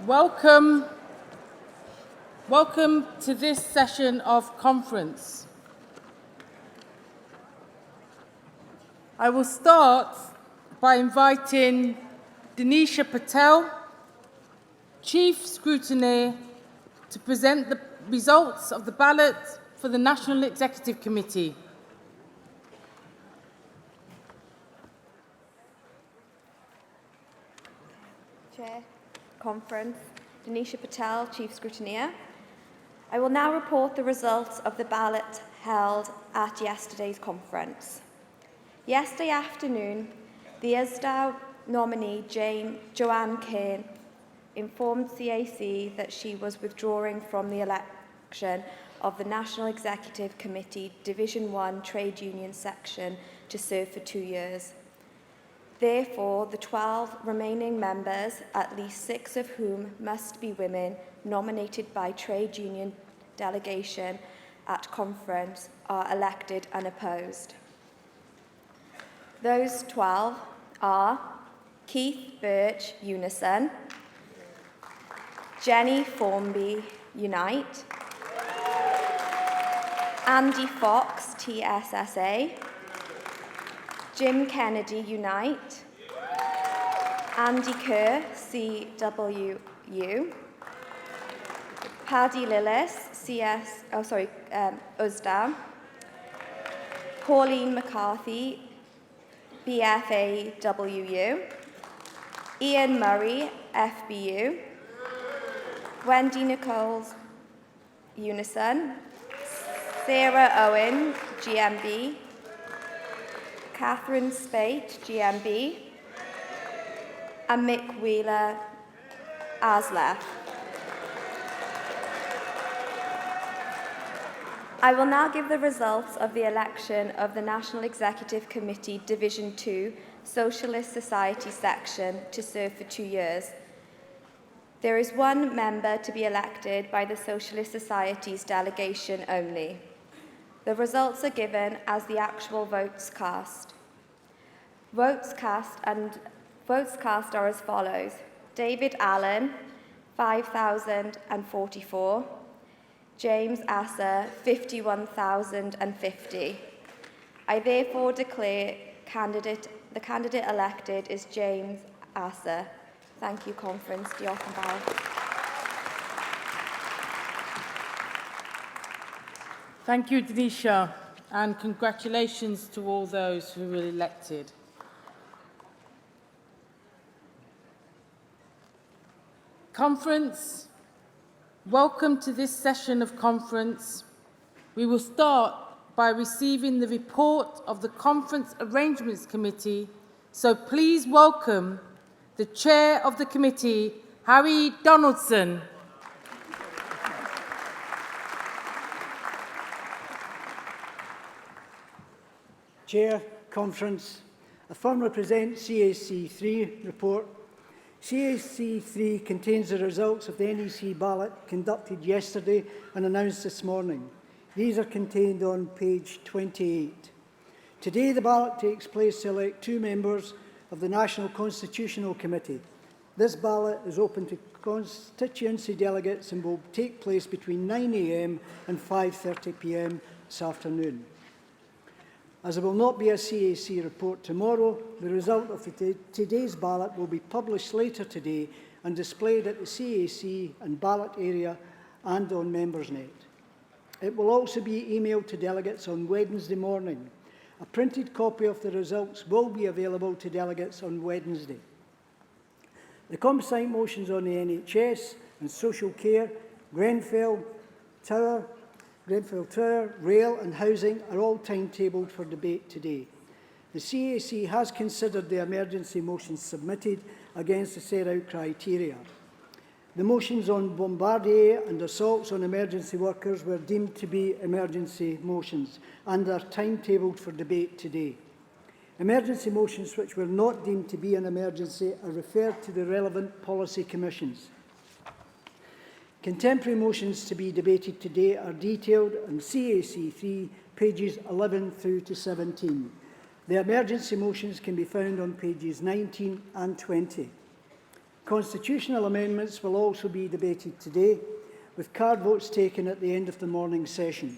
Welcome to this session of conference. I will start by inviting Dinisha Patel, Chief Scrutineer, to present the results of the ballot for the National Executive Committee. Chair, Conference, Dinisha Patel, Chief Scrutineer. I will now report the results of the ballot held at yesterday's conference. Yesterday afternoon, the ISDA nominee Joanne Kane informed CAC that she was withdrawing from the election of the National Executive Committee Division 1 Trade Union Section to serve for 2 years. Therefore, the 12 remaining members, at least 6 of whom must be women, nominated by trade union delegation at conference, are elected unopposed. Those 12 are Keith Birch, Unison; Jenny Formby, Unite; Andy Fox, TSSA; Jim Kennedy, Unite; Andy Kerr, CWU; Paddy Lillis, USDA; Pauline McCarthy, BFAWU; Ian Murray, FBU; Wendy Nichols, Unison; Sarah Owen, GMB; Catherine Spate, GMB; and Mick Wheeler, ASLEF. I will now give the results of the election of the National Executive Committee Division 2 Socialist Society Section to serve for 2 years. There is one member to be elected by the Socialist Society's delegation only. The results are given as the actual votes cast. Votes cast are as follows: David Allen, 5,044; James Asser, 51,050. I therefore declare the candidate elected is James Asser. Thank you, Conference. Diolch yn fawr. Thank you, Dinisha, and congratulations to all those who were elected. Conference, welcome to this session of conference. We will start by receiving the report of the Conference Arrangements Committee, so please welcome the Chair of the Committee, Harry Donaldson. Chair, Conference, I formally present CAC 3 report. CAC 3 contains the results of the NEC ballot conducted yesterday and announced this morning. These are contained on page 28. Today the ballot takes place to elect 2 members of the National Constitutional Committee. This ballot is open to constituency delegates and will take place between 9 a.m. and 5:30 p.m. this afternoon. As there will not be a CAC report tomorrow, the result of today's ballot will be published later today and displayed at the CAC and ballot area and on Membersnet. It will also be emailed to delegates on Wednesday morning. A printed copy of the results will be available to delegates on Wednesday. The composite motions on the NHS and social care, Grenfell Tower, rail and housing are all timetabled for debate today. The CAC has considered the emergency motions submitted against the set out criteria. The motions on Bombardier and assaults on emergency workers were deemed to be emergency motions and are timetabled for debate today. Emergency motions which were not deemed to be an emergency are referred to the relevant policy commissions. Contemporary motions to be debated today are detailed on CAC 3, pages 11 through to 17. The emergency motions can be found on pages 19 and 20. Constitutional amendments will also be debated today, with card votes taken at the end of the morning session.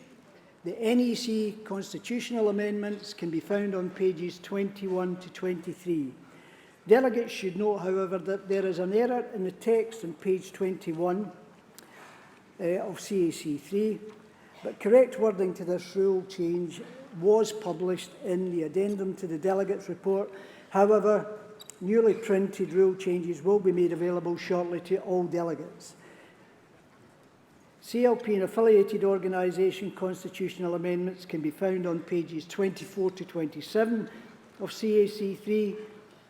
The NEC constitutional amendments can be found on pages 21 to 23. Delegates should note, however, that there is an error in the text on page 21 of CAC 3, but correct wording to this rule change was published in the addendum to the delegates' report. However, newly printed rule changes will be made available shortly to all delegates. CLP and affiliated organisation constitutional amendments can be found on pages 24 to 27 of CAC 3.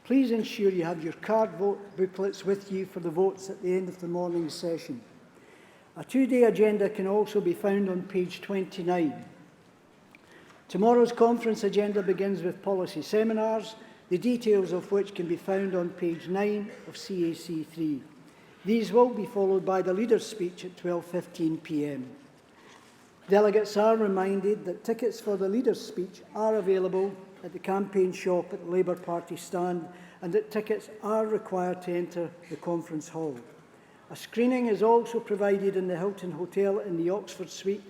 Please ensure you have your card vote booklets with you for the votes at the end of the morning session. A two-day agenda can also be found on page 29. Tomorrow's conference agenda begins with policy seminars, the details of which can be found on page 9 of CAC 3. These will be followed by the leader's speech at 12:15 p.m. Delegates are reminded that tickets for the leader's speech are available at the campaign shop at the Labour Party stand, and that tickets are required to enter the conference hall. A screening is also provided in the Hilton Hotel in the Oxford Suite.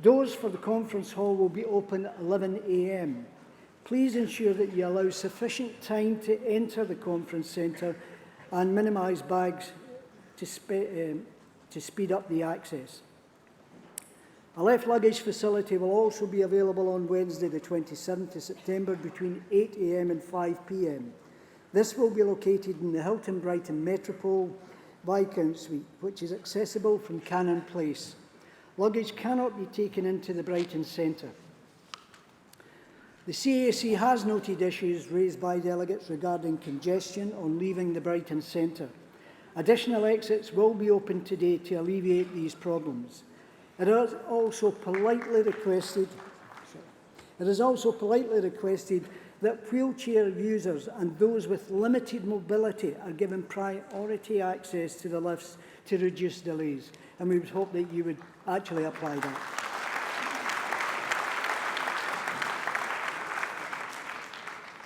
Doors for the conference hall will be open at 11 a.m. Please ensure that you allow sufficient time to enter the conference centre and minimise bags to speed up the access. A left luggage facility will also be available on Wednesday the 27th of September between 8 a.m. and 5 p.m. This will be located in the Hilton Brighton Metropole Viscount Suite, which is accessible from Cannon Place. Luggage cannot be taken into the Brighton Centre. The CAC has noted issues raised by delegates regarding congestion on leaving the Brighton Centre. Additional exits will be opened today to alleviate these problems. It is also politely requested that wheelchair users and those with limited mobility are given priority access to the lifts to reduce delays, and we would hope that you would actually apply that.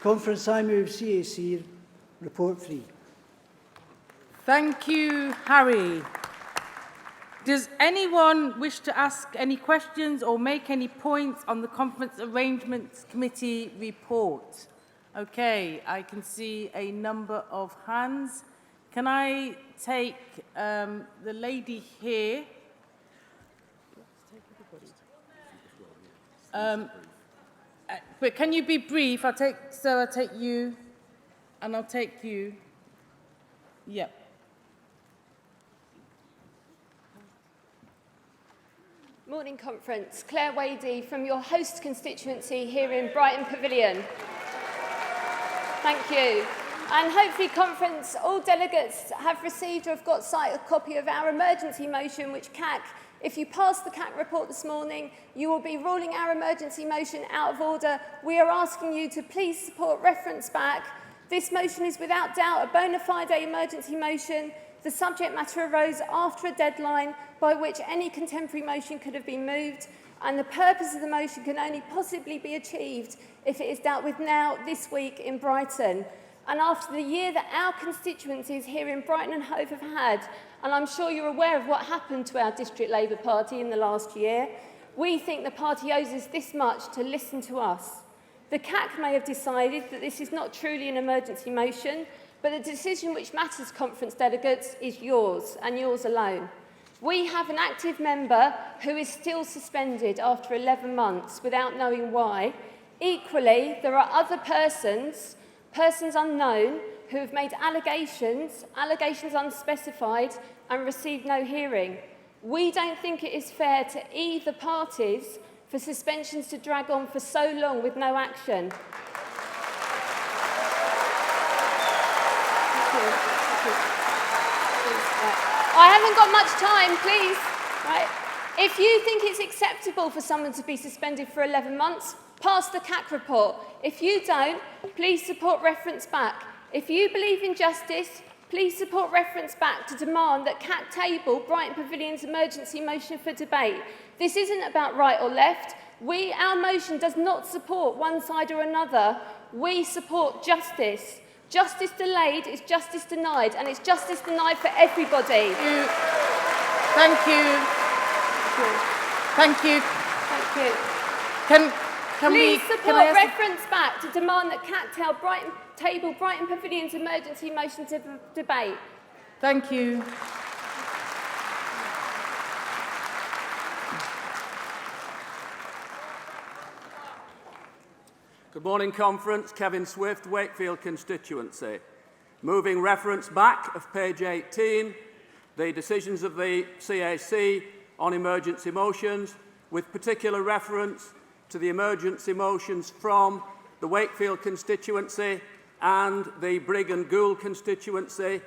Conference, I move CAC Report 3. Thank you, Harry. Does anyone wish to ask any questions or make any points on the Conference Arrangements Committee report? Okay, I can see a number of hands. Can I take the lady here? But can you be brief? I'll take you, and I'll take you. Yep. Morning Conference, Claire Wadey from your host constituency here in Brighton Pavilion. Thank you. And hopefully Conference, all delegates have received or have got sight a copy of our emergency motion, which CAC, if you pass the CAC report this morning, you will be ruling our emergency motion out of order. We are asking you to please support reference back. This motion is without doubt a bona fide emergency motion. The subject matter arose after a deadline by which any contemporary motion could have been moved, and the purpose of the motion can only possibly be achieved if it is dealt with now, this week in Brighton. And after the year that our constituencies here in Brighton and Hove have had, and I'm sure you're aware of what happened to our District Labour Party in the last year, we think the party owes us this much to listen to us. The CAC may have decided that this is not truly an emergency motion, but the decision which matters, Conference delegates, is yours and yours alone. We have an active member who is still suspended after 11 months without knowing why. Equally, there are other persons unknown, who have made allegations unspecified, and received no hearing. We don't think it is fair to either parties for suspensions to drag on for so long with no action. I haven't got much time, please. Right. If you think it's acceptable for someone to be suspended for 11 months, pass the CAC report. If you don't, please support reference back. If you believe in justice, please support reference back to demand that CAC table Brighton Pavilion's emergency motion for debate. This isn't about right or left. Our motion does not support one side or another. We support justice. Justice delayed is justice denied, and it's justice denied for everybody. Thank you. Thank you. Thank you. Can Please I support ask reference back to demand that CAT table Brighton Pavilion's emergency motion to debate. Thank you. Good morning, Conference. Kevin Swift, Wakefield constituency. Moving reference back of page 18, the decisions of the CAC on emergency motions, with particular reference to the emergency motions from the Wakefield constituency and the Brigg and Gould constituency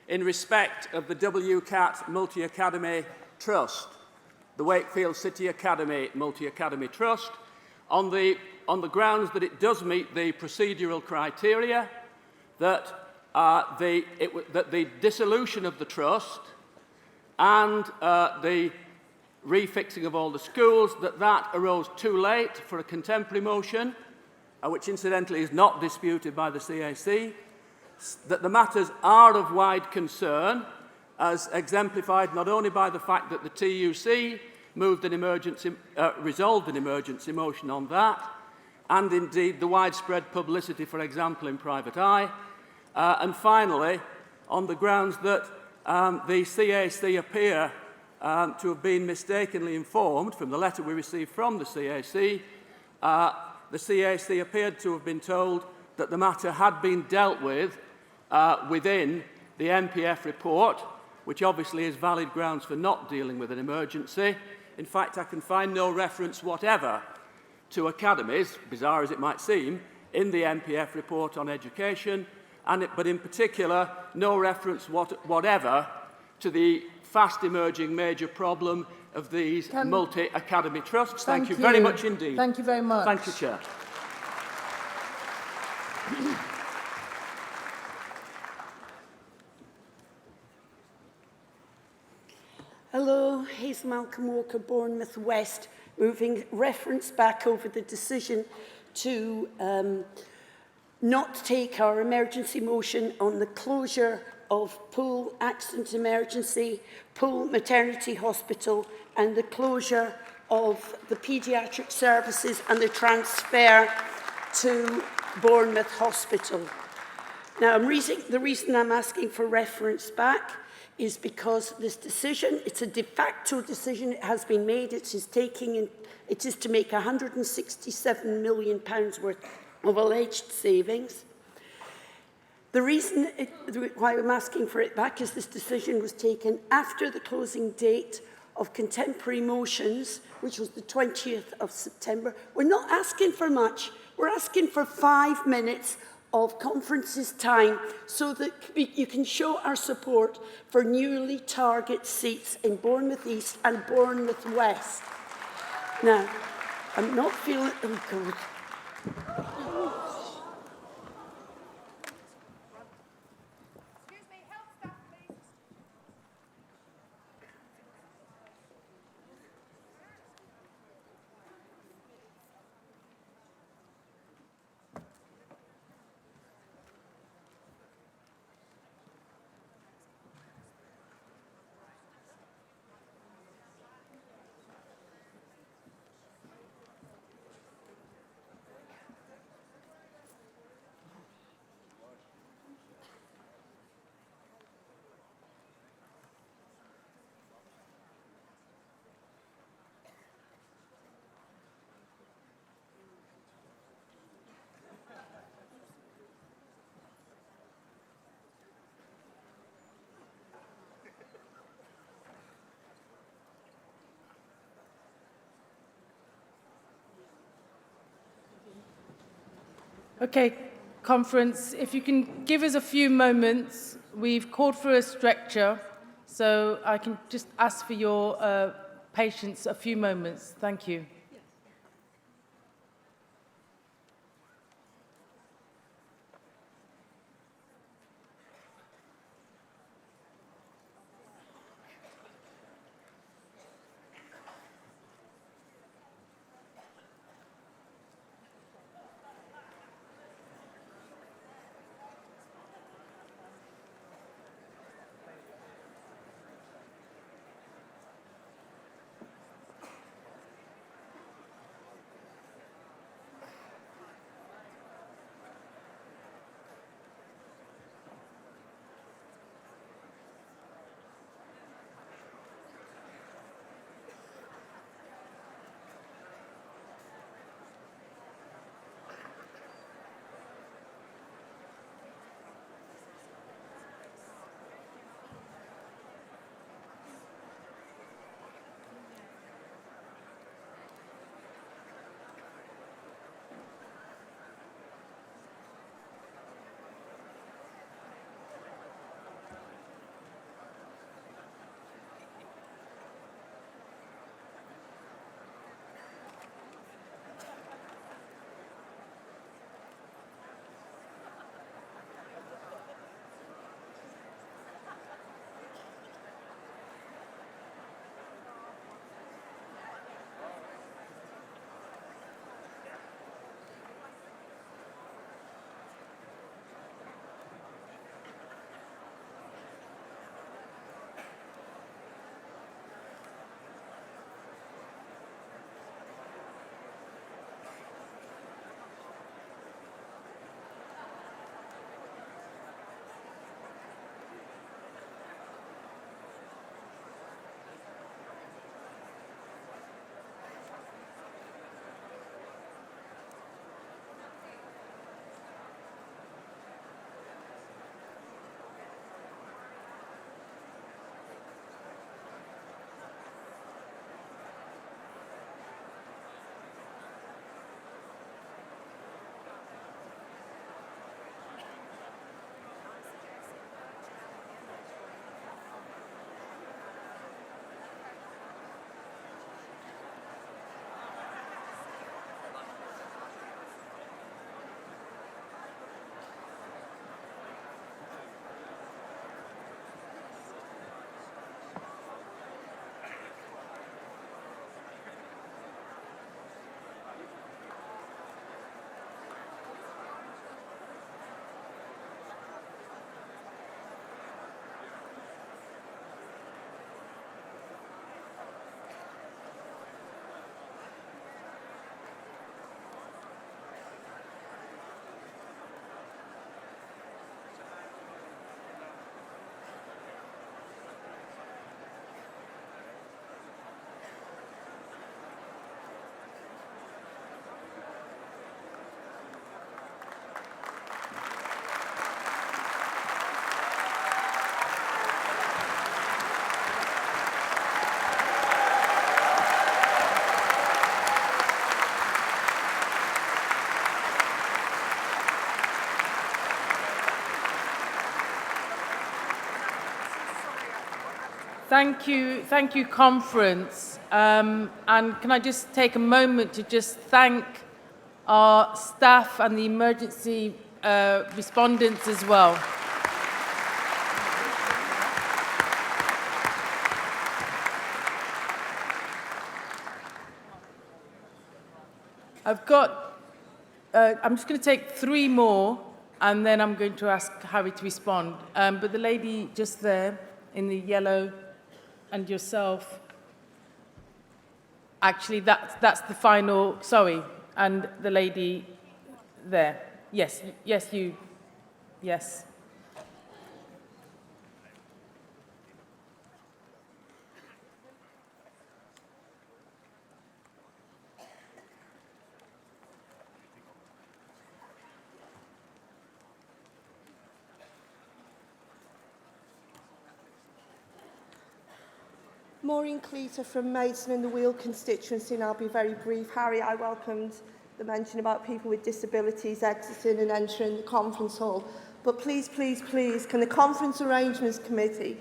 in respect of the WCAT Multi-Academy Trust, the Wakefield City Academy Multi-Academy Trust, on the grounds that it does meet the procedural criteria, that the dissolution of the trust and the refixing of all the schools, that arose too late for a contemporary motion, which incidentally is not disputed by the CAC, that the matters are of wide concern, as exemplified not only by the fact that the TUC resolved an emergency motion on that, and indeed the widespread publicity, for example, in Private Eye, and finally, on the grounds that the CAC appear to have been mistakenly informed from the letter we received from the CAC. The CAC appeared to have been told that the matter had been dealt with within the MPF report, which obviously is valid grounds for not dealing with an emergency. In fact, I can find no reference whatever to academies, bizarre as it might seem, in the MPF report on education, but in particular, no reference whatever to the fast-emerging major problem of these multi-academy trusts. Thank you very much indeed. Thank you very much. Thank you, Chair. Hello, Hazel Malcolm Walker, Bournemouth West, moving reference back over the decision to not take our emergency motion on the closure of Poole Accident Emergency, Poole Maternity Hospital, and the closure of the paediatric services and the transfer to Bournemouth Hospital. Now, the reason I'm asking for reference back is because this decision, it's a de facto decision, it has been made, it is to make £167 million worth of alleged savings. The reason why I'm asking for it back is this decision was taken after the closing date of contemporary motions, which was the 20th of September. We're not asking for much. We're asking for 5 minutes of conference's time so that you can show our support for newly target seats in Bournemouth East and Bournemouth West. Now, I'm not feeling... Oh, God. Okay, conference, if you can give us a few moments. We've called for a stretcher, so I can just ask for your patience a few moments. Thank you. Thank you, conference. And can I just take a moment to just thank our staff and the emergency respondents as well. I'm just going to take 3 more, and then I'm going to ask Harry to respond. But the lady just there in the yellow and yourself, actually, that's the final, sorry, and the lady there. Yes, you, yes. Maureen Cleater from Maidstone in the Wheel constituency, and I'll be very brief. Harry, I welcomed the mention about people with disabilities exiting and entering the conference hall. But please, please, please, can the Conference Arrangements Committee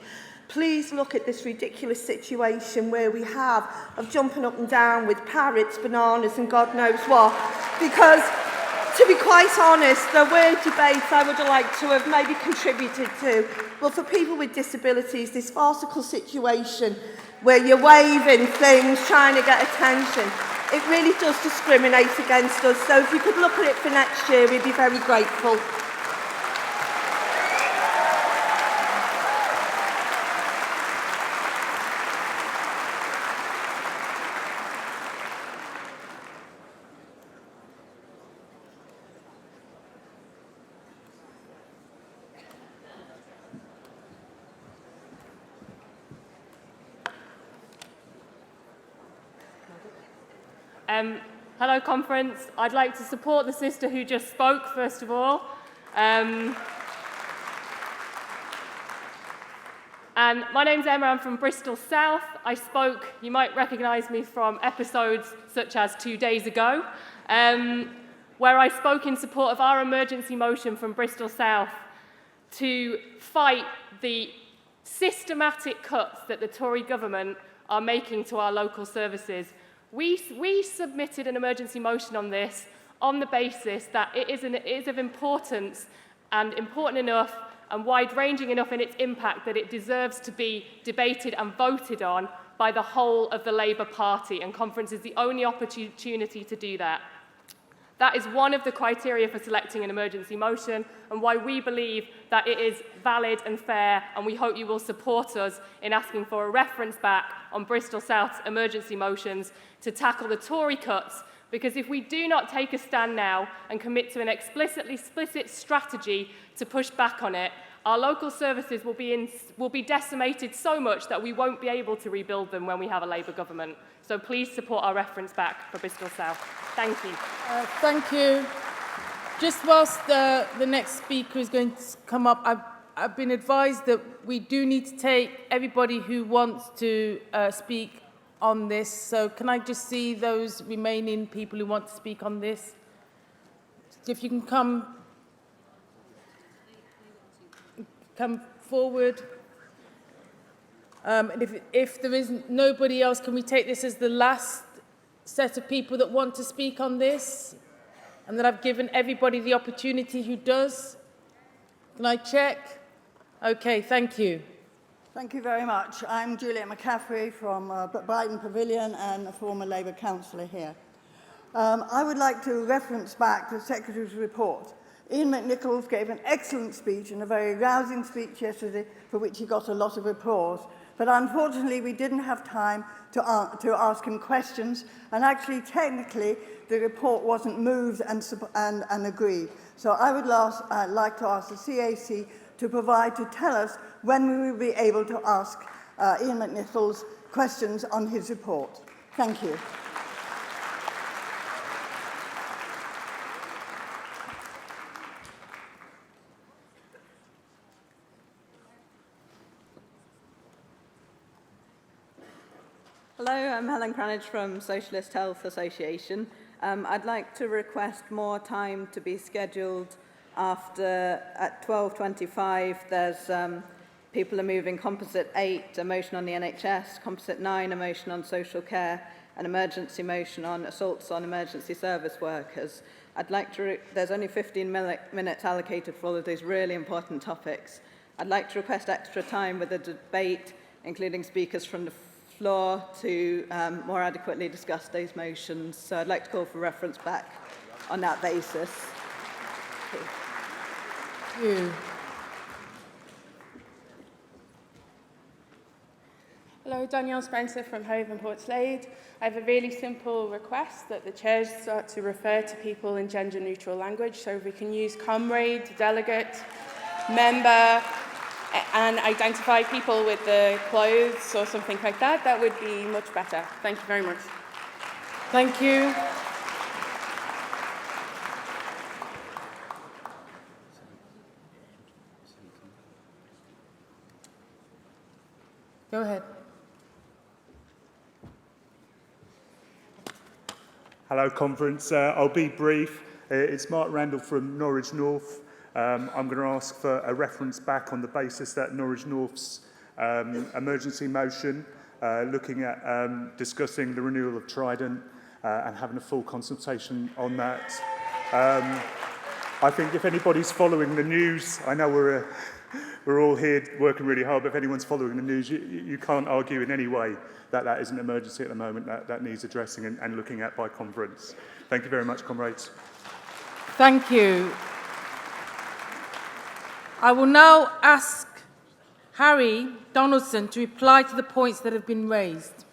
please look at this ridiculous situation where we have of jumping up and down with parrots, bananas and God knows what? Because, to be quite honest, there were debates I would have liked to have maybe contributed to. Well, for people with disabilities, this farcical situation where you're waving things, trying to get attention, it really does discriminate against us. So if you could look at it for next year, we'd be very grateful. Hello, conference. I'd like to support the sister who just spoke, first of all. And my name's Emma, I'm from Bristol South. I spoke, you might recognise me from episodes such as 2 days ago, where I spoke in support of our emergency motion from Bristol South to fight the systematic cuts that the Tory government are making to our local services. We submitted an emergency motion on this on the basis that it is of importance and important enough and wide-ranging enough in its impact that it deserves to be debated and voted on by the whole of the Labour Party, and conference is the only opportunity to do that. That is one of the criteria for selecting an emergency motion and why we believe that it is valid and fair, and we hope you will support us in asking for a reference back on Bristol South's emergency motions to tackle the Tory cuts, because if we do not take a stand now and commit to an explicit strategy to push back on it, our local services will be decimated so much that we won't be able to rebuild them when we have a Labour government. So please support our reference back for Bristol South. Thank you. Thank you. Just whilst the next speaker is going to come up, I've been advised that we do need to take everybody who wants to speak on this. So can I just see those remaining people who want to speak on this? If you can come forward. And if there is nobody else, can we take this as the last set of people that want to speak on this? And that I've given everybody the opportunity who does? Can I check? Okay, thank you. Thank you very much. I'm Juliet Mccaffrey from Brighton Pavilion and a former Labour councillor here. I would like to reference back to the Secretary's report. Ian McNichols gave an excellent speech and a very rousing speech yesterday for which he got a lot of applause. But unfortunately, we didn't have time to ask him questions, and actually, technically, the report wasn't moved and agreed. So I would like to ask the CAC to tell us when we will be able to ask Ian McNichols questions on his report. Thank you. Hello, I'm Helen Cranage from Socialist Health Association. I'd like to request more time to be scheduled after, at 12:25, there's People are moving Composite 8, a motion on the NHS, Composite 9, a motion on social care, an emergency motion on assaults on emergency service workers. I'd like to, there's only 15 minutes allocated for all of these really important topics. I'd like to request extra time with the debate, including speakers from the floor, to more adequately discuss these motions. So I'd like to call for reference back on that basis. Thank you. Hello, Danielle Spencer from Hove and Portslade. I have a really simple request that the chairs start to refer to people in gender-neutral language, so if we can use comrade, delegate, member, and identify people with the clothes or something like that, that would be much better. Thank you very much. Thank you. Go ahead. Hello, conference. I'll be brief. It's Mark Randall from Norwich North. I'm going to ask for a reference back on the basis that Norwich North's emergency motion, looking at discussing the renewal of Trident and having a full consultation on that. I think if anybody's following the news, I know we're all here working really hard, but if anyone's following the news, you can't argue in any way that that is an emergency at the moment that needs addressing and looking at by conference. Thank you very much, comrades. Thank you. I will now ask Harry Donaldson to reply to the points that have been raised.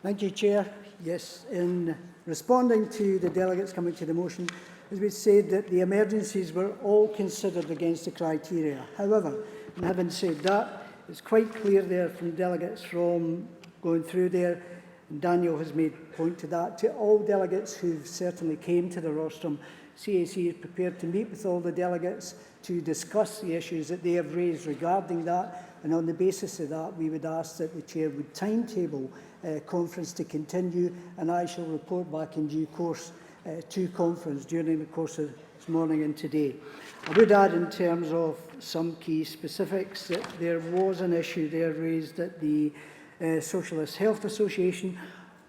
Thank you, Chair. Yes, in responding to the delegates coming to the motion, as we said that the emergencies were all considered against the criteria. However, and having said that, it's quite clear there from delegates from going through there, and Daniel has made point to that, to all delegates who certainly came to the rostrum, CAC is prepared to meet with all the delegates to discuss the issues that they have raised regarding that, and on the basis of that we would ask that the Chair would timetable conference to continue, and I shall report back in due course to conference during the course of this morning and today. I would add, in terms of some key specifics, that there was an issue there raised at the Socialist Health Association.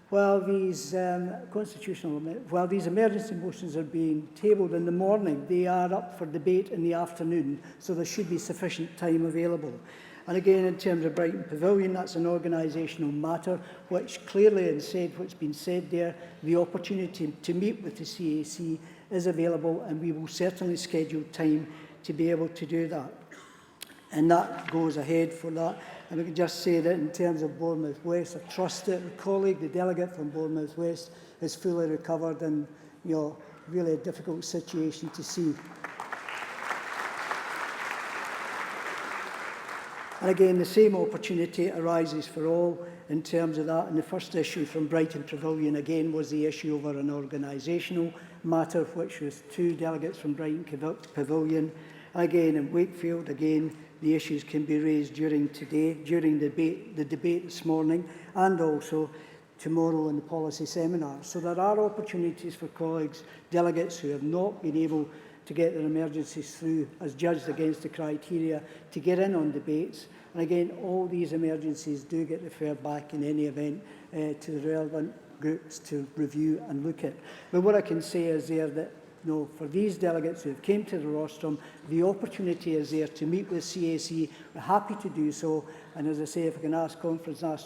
While these emergency motions are being tabled in the morning, they are up for debate in the afternoon, so there should be sufficient time available. And again, in terms of Brighton Pavilion, that's an organisational matter, which clearly what's been said there, the opportunity to meet with the CAC is available, and we will certainly schedule time to be able to do that. And that goes ahead for that. And I can just say that in terms of Bournemouth West, I trust that the colleague, the delegate from Bournemouth West, is fully recovered, and really a difficult situation to see. And again, the same opportunity arises for all in terms of that. And the first issue from Brighton Pavilion, again, was the issue over an organisational matter, which was 2 delegates from Brighton Pavilion. Again, in Wakefield, again, the issues can be raised during the debate this morning, and also tomorrow in the policy seminar. So there are opportunities for colleagues, delegates who have not been able to get their emergencies through as judged against the criteria, to get in on debates. And again, all these emergencies do get referred back in any event to the relevant groups to review and look at. But what I can say is there that for these delegates who have came to the rostrum, the opportunity is there to meet with CAC. We're happy to do so. And as I say, if I can ask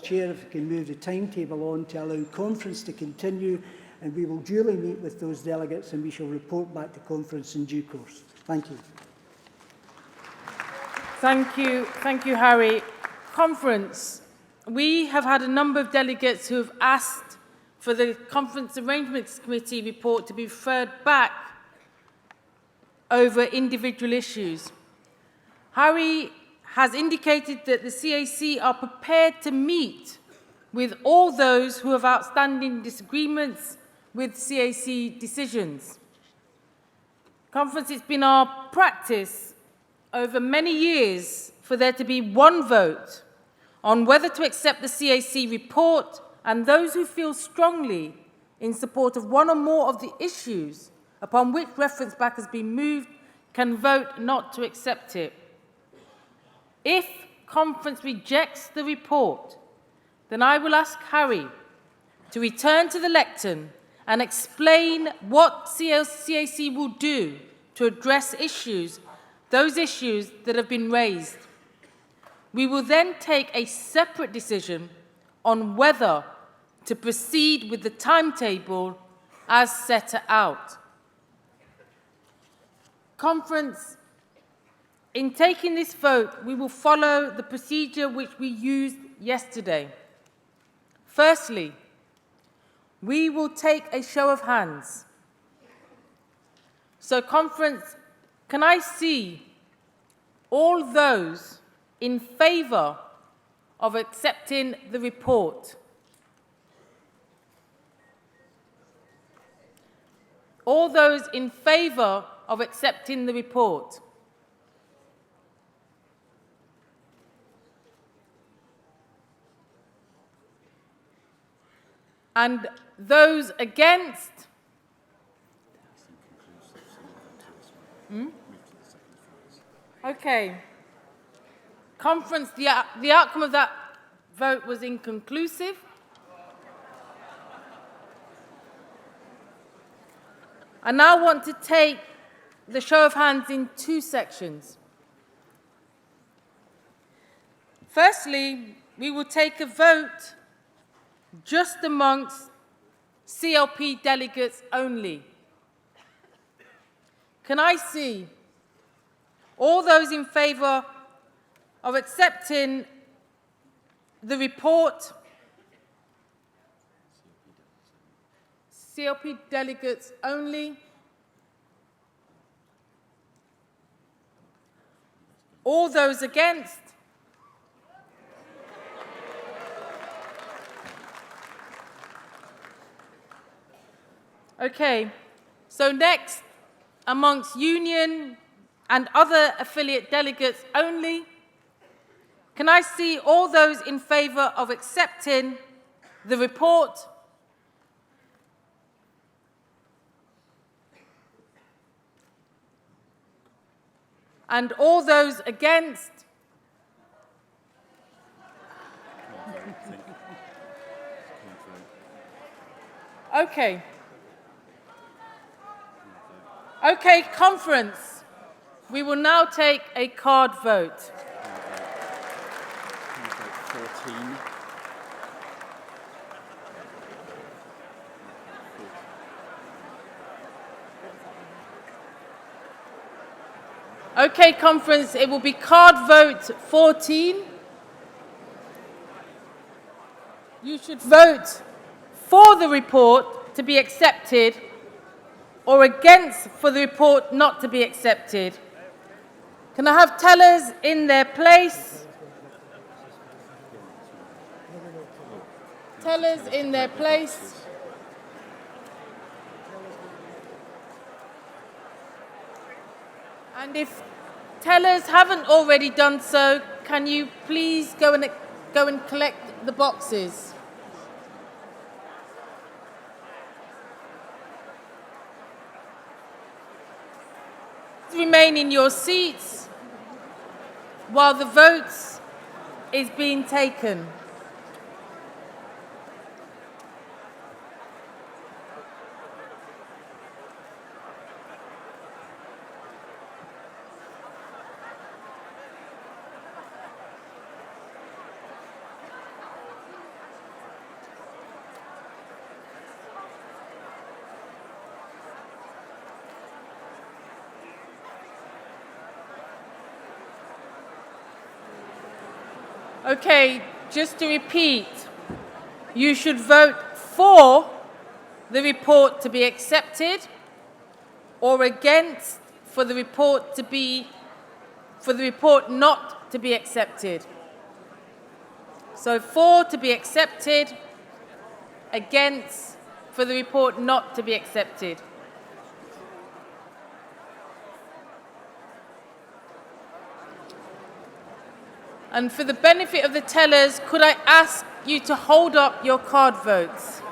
Chair if we can move the timetable on to allow conference to continue, and we will duly meet with those delegates, and we shall report back to conference in due course. Thank you. Thank you, Harry. Conference. We have had a number of delegates who have asked for the Conference Arrangements Committee report to be referred back over individual issues. Harry has indicated that the CAC are prepared to meet with all those who have outstanding disagreements with CAC decisions. Conference, it's been our practice over many years for there to be one vote on whether to accept the CAC report, and those who feel strongly in support of one or more of the issues upon which reference back has been moved can vote not to accept it. If conference rejects the report, then I will ask Harry to return to the lectern and explain what CAC will do to address those issues that have been raised. We will then take a separate decision on whether to proceed with the timetable as set out. Conference, in taking this vote, we will follow the procedure which we used yesterday. Firstly, we will take a show of hands. So, conference, can I see all those in favour of accepting the report? All those in favour of accepting the report? And those against? Okay. Conference, the outcome of that vote was inconclusive. I now want to take the show of hands in two sections. Firstly, we will take a vote just amongst CLP delegates only. Can I see all those in favour of accepting the report? CLP delegates only. All those against? Okay, so next, amongst union and other affiliate delegates only, can I see all those in favour of accepting the report? And all those against? Okay. Okay, conference. We will now take a card vote. 14. Okay, conference, it will be card vote 14. You should vote for the report to be accepted or against for the report not to be accepted. Can I have tellers in their place? Tellers in their place. And if tellers haven't already done so, can you please go and collect the boxes? Remain in your seats while the votes is being taken. Okay, just to repeat, you should vote for the report to be accepted or against for the report not to be accepted. So for to be accepted, against for the report not to be accepted. And for the benefit of the tellers, could I ask you to hold up your card votes?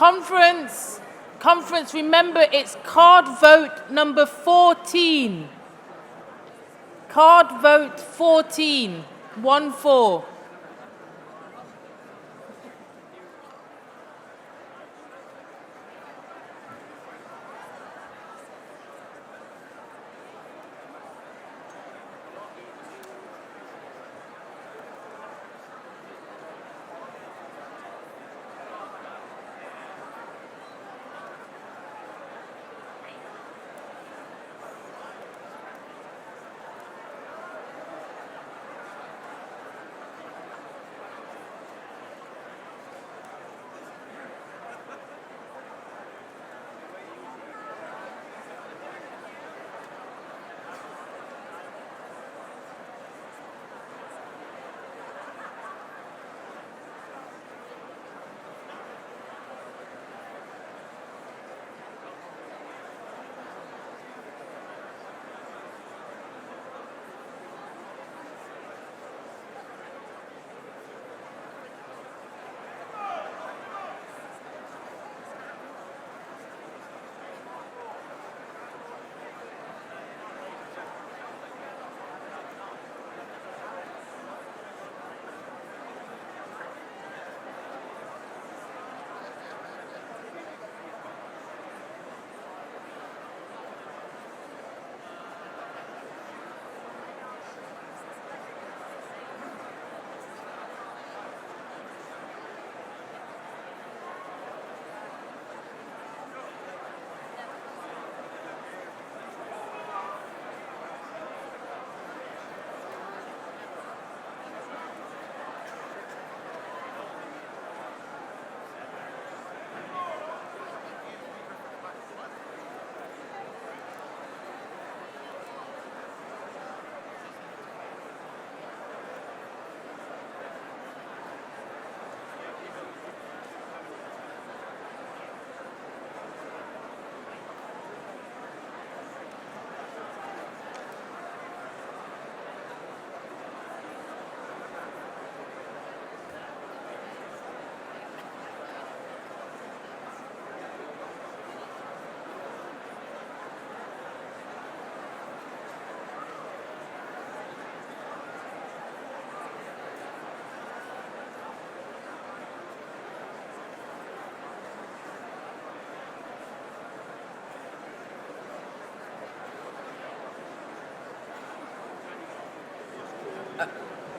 Conference, remember it's card vote number 14. Card vote 14, 1-4.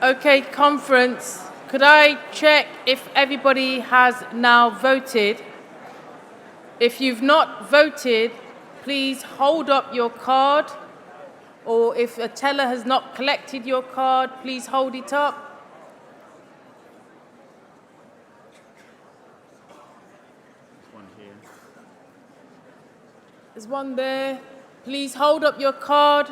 Okay, conference, could I check if everybody has now voted? If you've not voted, please hold up your card, or if a teller has not collected your card, please hold it up. There's one there. Please hold up your card.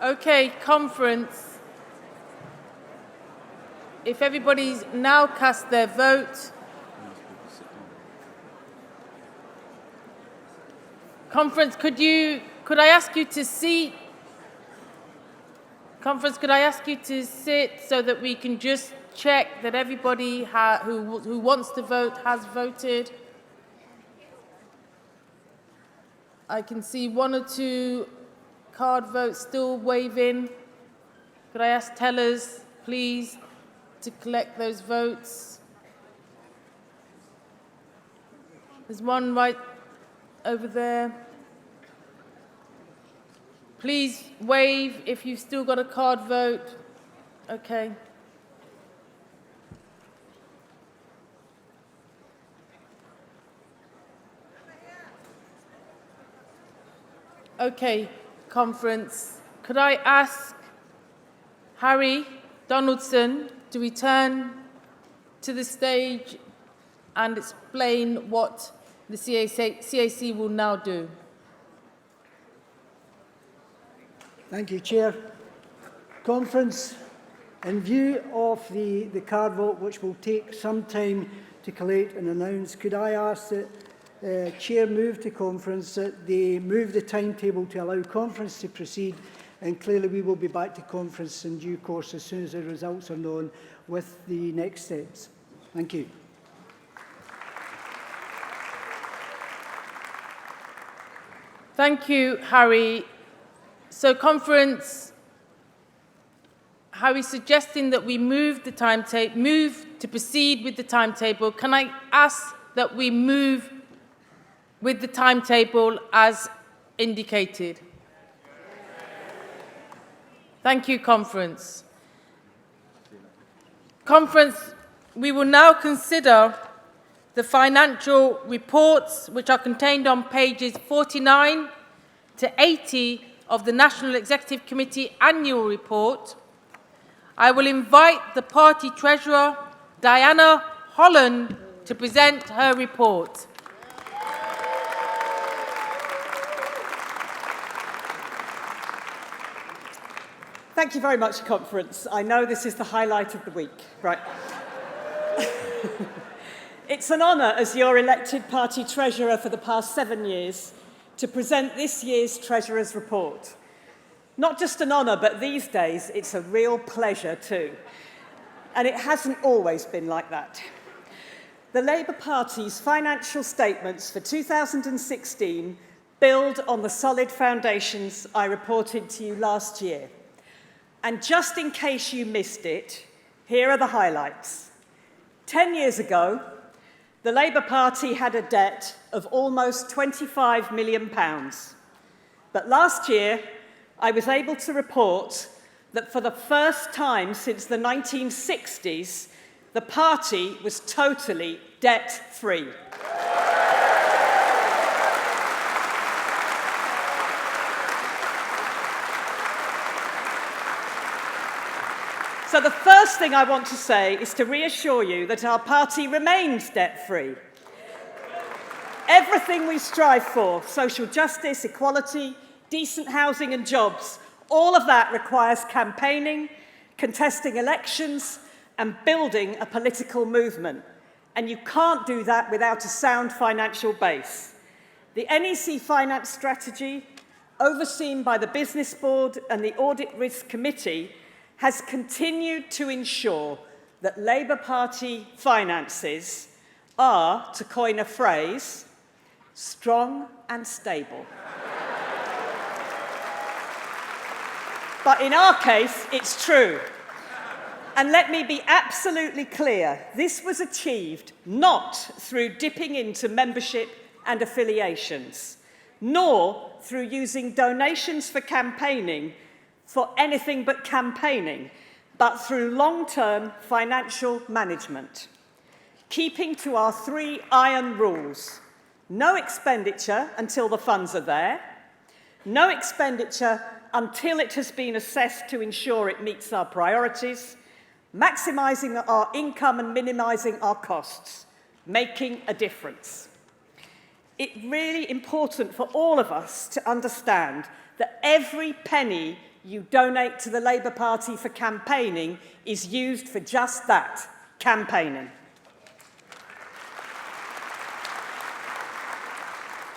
Okay, conference. If everybody's now cast their vote. Conference, could I ask you to seat? Conference, could I ask you to sit so that we can just check that everybody who wants to vote has voted? I can see one or two card votes still waving. Could I ask tellers, please, to collect those votes? There's one right over there. Please wave if you've still got a card vote. Okay. Okay, conference. Could I ask Harry Donaldson to return to the stage and explain what the CAC will now do? Thank you, Chair. Conference, in view of the card vote, which will take some time to collate and announce, could I ask that Chair move to conference, that they move the timetable to allow conference to proceed, and clearly we will be back to conference in due course as soon as the results are known with the next steps. Thank you. Thank you, Harry. So, conference, Harry suggesting that we move to proceed with the timetable. Can I ask that we move with the timetable as indicated? Thank you, Conference. Conference, we will now consider the financial reports which are contained on pages 49 to 80 of the National Executive Committee Annual Report. I will invite the Party Treasurer, Diana Holland, to present her report. Thank you very much, Conference. I know this is the highlight of the week. Right. It's an honour, as your elected party treasurer for the past 7 years, to present this year's Treasurer's Report. Not just an honour, but these days it's a real pleasure too. And it hasn't always been like that. The Labour Party's financial statements for 2016 build on the solid foundations I reported to you last year. And just in case you missed it, here are the highlights. 10 years ago, the Labour Party had a debt of almost £25 million. But last year, I was able to report that for the first time since the 1960s, the party was totally debt-free. So the first thing I want to say is to reassure you that our party remains debt-free. Everything we strive for, social justice, equality, decent housing and jobs, all of that requires campaigning, contesting elections and building a political movement. And you can't do that without a sound financial base. The NEC Finance Strategy, overseen by the Business Board and the Audit Risk Committee, has continued to ensure that Labour Party finances are, to coin a phrase, strong and stable. But in our case, it's true. And let me be absolutely clear, this was achieved not through dipping into membership and affiliations, nor through using donations for campaigning for anything but campaigning, but through long-term financial management. Keeping to our 3 iron rules: no expenditure until the funds are there, no expenditure until it has been assessed to ensure it meets our priorities, maximising our income and minimising our costs, making a difference. It's really important for all of us to understand that every penny you donate to the Labour Party for campaigning is used for just that, campaigning.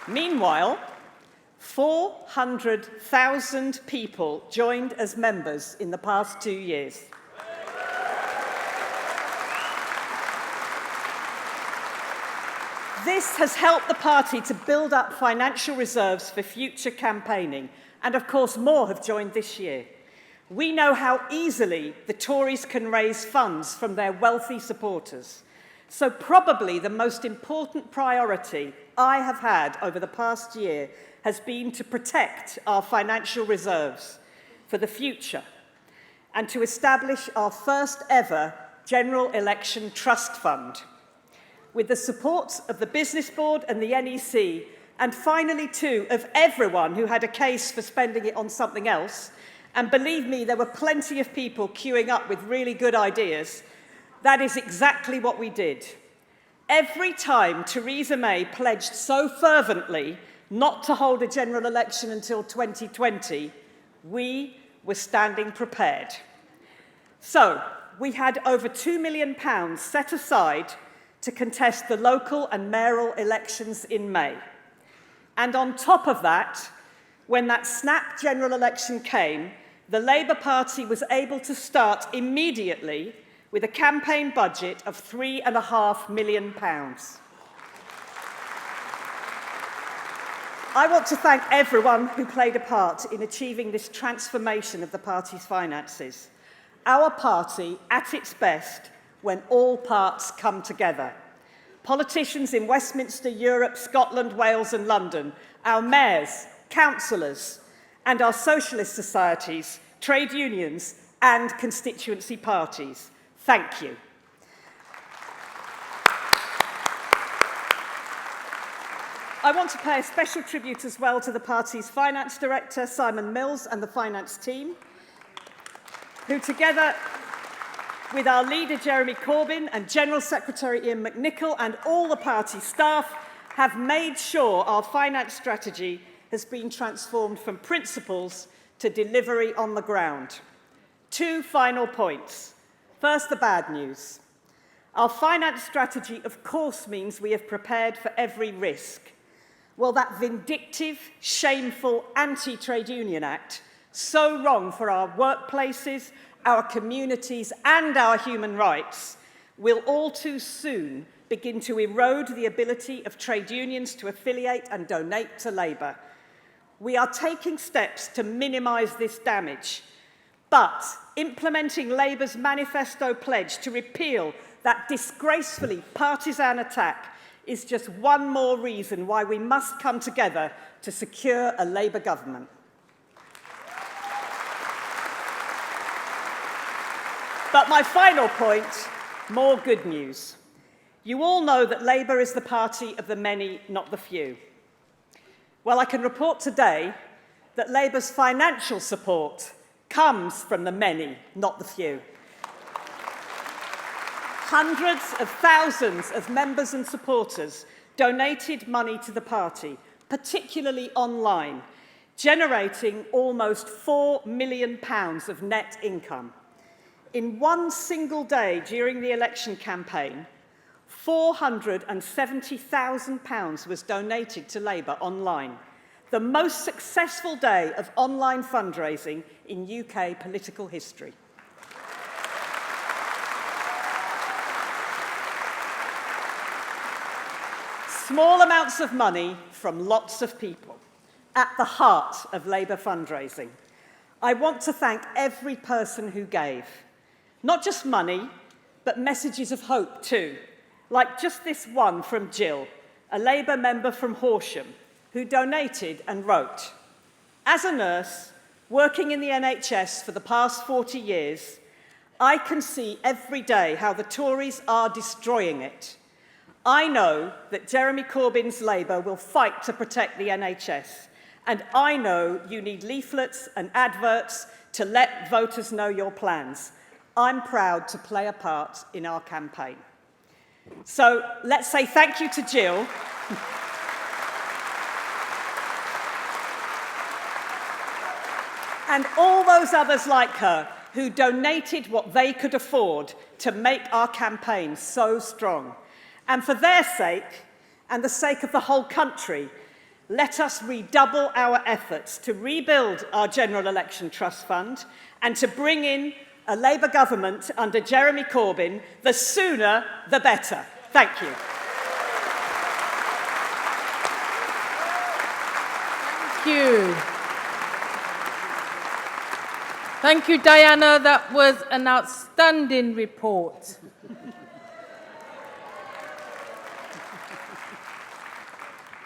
Meanwhile, 400,000 people joined as members in the past 2 years. This has helped the party to build up financial reserves for future campaigning, and of course more have joined this year. We know how easily the Tories can raise funds from their wealthy supporters. So probably the most important priority I have had over the past year has been to protect our financial reserves for the future and to establish our first ever general election trust fund. With the support of the Business Board and the NEC, and finally too of everyone who had a case for spending it on something else, and believe me, there were plenty of people queuing up with really good ideas, that is exactly what we did. Every time Theresa May pledged so fervently not to hold a general election until 2020, We were standing prepared. So, we had over £2 million set aside to contest the local and mayoral elections in May. And on top of that, when that snap general election came, the Labour Party was able to start immediately with a campaign budget of £3.5 million. I want to thank everyone who played a part in achieving this transformation of the party's finances. Our party at its best when all parts come together. Politicians in Westminster, Europe, Scotland, Wales and London, our mayors, councillors and our socialist societies, trade unions and constituency parties. Thank you. I want to pay a special tribute as well to the party's finance director, Simon Mills, and the finance team, who together with our leader, Jeremy Corbyn, and General Secretary Ian McNicol, and all the party staff, have made sure our finance strategy has been transformed from principles to delivery on the ground. 2 final points. First, the bad news. Our finance strategy, of course, means we have prepared for every risk. Well, that vindictive, shameful Anti-Trade Union Act, so wrong for our workplaces, our communities and our human rights, will all too soon begin to erode the ability of trade unions to affiliate and donate to Labour. We are taking steps to minimise this damage, but implementing Labour's manifesto pledge to repeal that disgracefully partisan attack is just one more reason why we must come together to secure a Labour government. But my final point, more good news. You all know that Labour is the party of the many, not the few. Well, I can report today that Labour's financial support comes from the many, not the few. Hundreds of thousands of members and supporters donated money to the party, particularly online, generating almost £4 million of net income. In one single day during the election campaign, £470,000 was donated to Labour online, the most successful day of online fundraising in UK political history. Small amounts of money from lots of people, at the heart of Labour fundraising. I want to thank every person who gave. Not just money, but messages of hope too, like just this one from Jill, a Labour member from Horsham, who donated and wrote, "As a nurse, working in the NHS for the past 40 years, I can see every day how the Tories are destroying it. I know that Jeremy Corbyn's Labour will fight to protect the NHS, and I know you need leaflets and adverts to let voters know your plans. I'm proud to play a part in our campaign." So let's say thank you to Jill. And all those others like her who donated what they could afford to make our campaign so strong. And for their sake, and the sake of the whole country, let us redouble our efforts to rebuild our General Election Trust Fund and to bring in a Labour government under Jeremy Corbyn. The sooner, the better. Thank you. Thank you. Thank you, Diana. That was an outstanding report.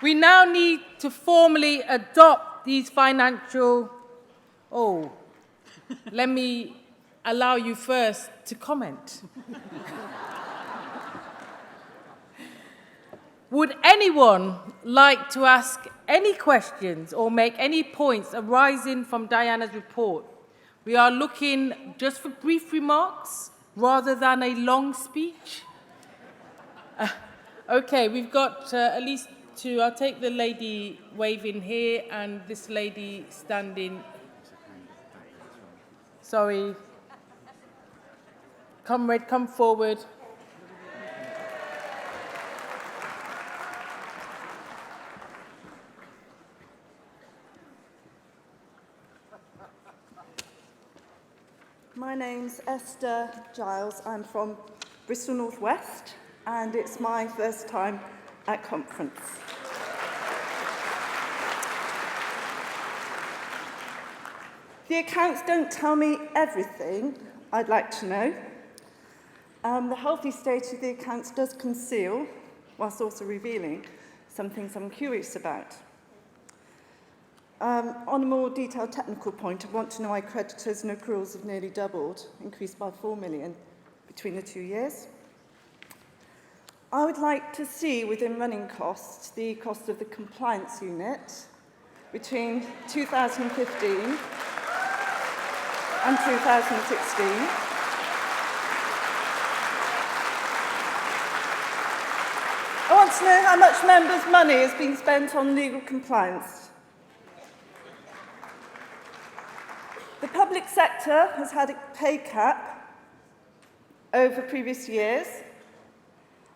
We now need to formally adopt these financial... Oh, let me allow you first to comment. Would anyone like to ask any questions or make any points arising from Diana's report? We are looking just for brief remarks rather than a long speech. Okay, we've got at least two. I'll take the lady waving here and this lady standing. Sorry. Comrade, come forward. My name's Esther Giles. I'm from Bristol North West, and it's my first time at conference. The accounts don't tell me everything I'd like to know. The healthy state of the accounts does conceal, whilst also revealing, some things I'm curious about. On a more detailed technical point, I want to know why creditors and accruals have nearly doubled, increased by 4 million between the 2 years. I would like to see within running costs the cost of the compliance unit between 2015 and 2016. I want to know how much members' money has been spent on legal compliance. The public sector has had a pay cap over previous years.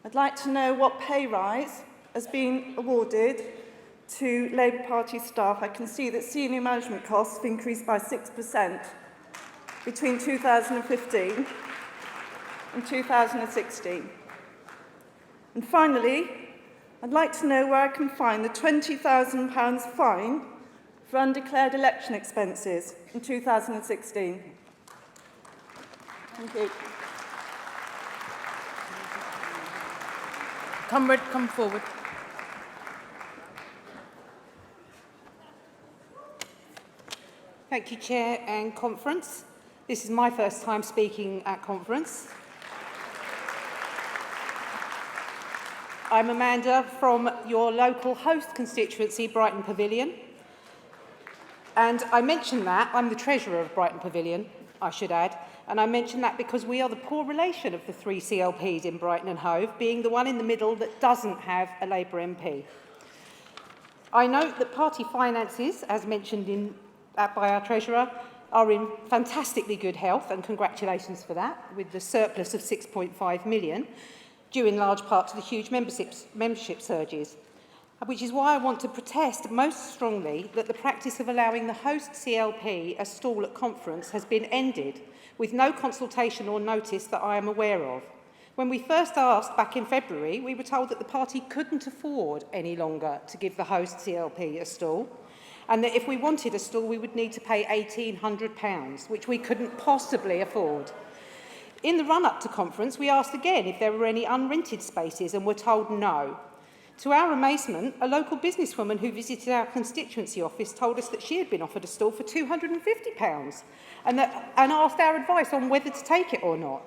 I'd like to know what pay rise has been awarded to Labour Party staff. I can see that senior management costs have increased by 6% between 2015 and 2016. And finally, I'd like to know where I can find the £20,000 fine for undeclared election expenses in 2016. Thank you. Comrade, come forward. Thank you, Chair and Conference. This is my first time speaking at Conference. I'm Amanda from your local host constituency, Brighton Pavilion. And I mention that, I'm the treasurer of Brighton Pavilion, I should add, and I mention that because we are the poor relation of the three CLPs in Brighton and Hove, being the one in the middle that doesn't have a Labour MP. I note that party finances, as mentioned by our treasurer, are in fantastically good health, and congratulations for that, with the surplus of 6.5 million, due in large part to the huge membership surges, which is why I want to protest most strongly that the practice of allowing the host CLP a stall at conference has been ended, with no consultation or notice that I am aware of. When we first asked back in February, we were told that the party couldn't afford any longer to give the host CLP a stall, and that if we wanted a stall, we would need to pay £1,800, which we couldn't possibly afford. In the run-up to conference, we asked again if there were any unrented spaces and were told no. To our amazement, a local businesswoman who visited our constituency office told us that she had been offered a stall for £250 and asked our advice on whether to take it or not.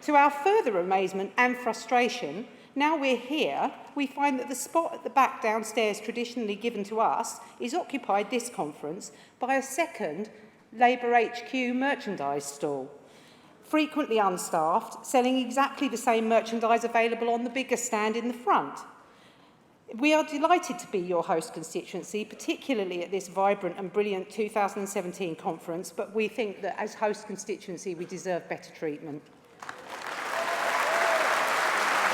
To our further amazement and frustration, now we're here, we find that the spot at the back downstairs traditionally given to us is occupied this conference by a second Labour HQ merchandise stall, frequently unstaffed, selling exactly the same merchandise available on the bigger stand in the front. We are delighted to be your host constituency, particularly at this vibrant and brilliant 2017 conference, but we think that as host constituency we deserve better treatment.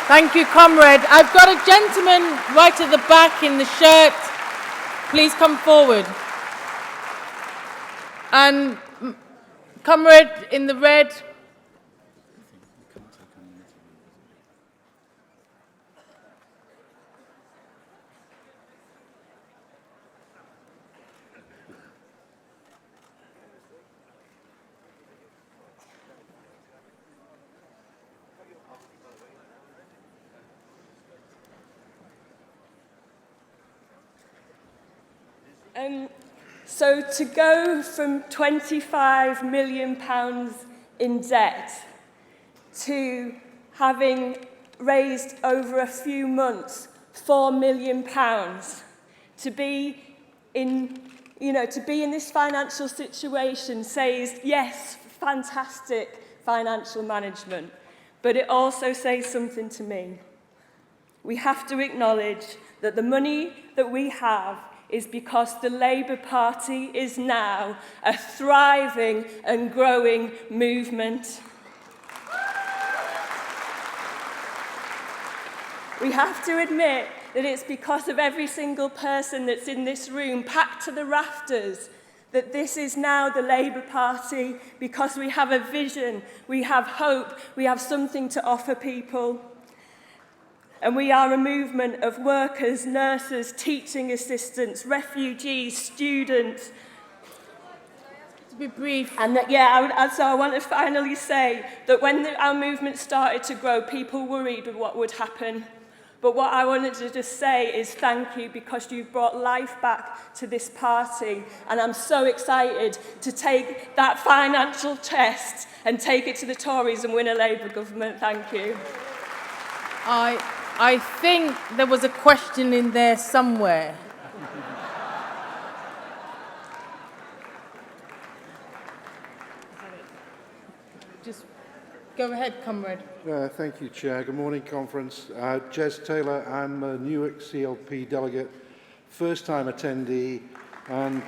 Thank you, comrade. I've got a gentleman right at the back in the shirt. Please come forward. And comrade in the red. So to go from £25 million in debt to having raised over a few months £4 million, to be in this financial situation says, yes, fantastic financial management, but it also says something to me. We have to acknowledge that the money that we have is because the Labour Party is now a thriving and growing movement. We have to admit that it's because of every single person that's in this room, packed to the rafters, that this is now the Labour Party, because we have a vision, we have hope, we have something to offer people. And we are a movement of workers, nurses, teaching assistants, refugees, students. To be brief. And that, so I want to finally say that when our movement started to grow, people worried with what would happen. But what I wanted to just say is thank you, because you've brought life back to this party. And I'm so excited to take that financial test and take it to the Tories and win a Labour government. Thank you. I think there was a question in there somewhere. Just go ahead, comrade. Thank you, Chair. Good morning, Conference. Jez Taylor, I'm a Newark CLP delegate, first-time attendee, and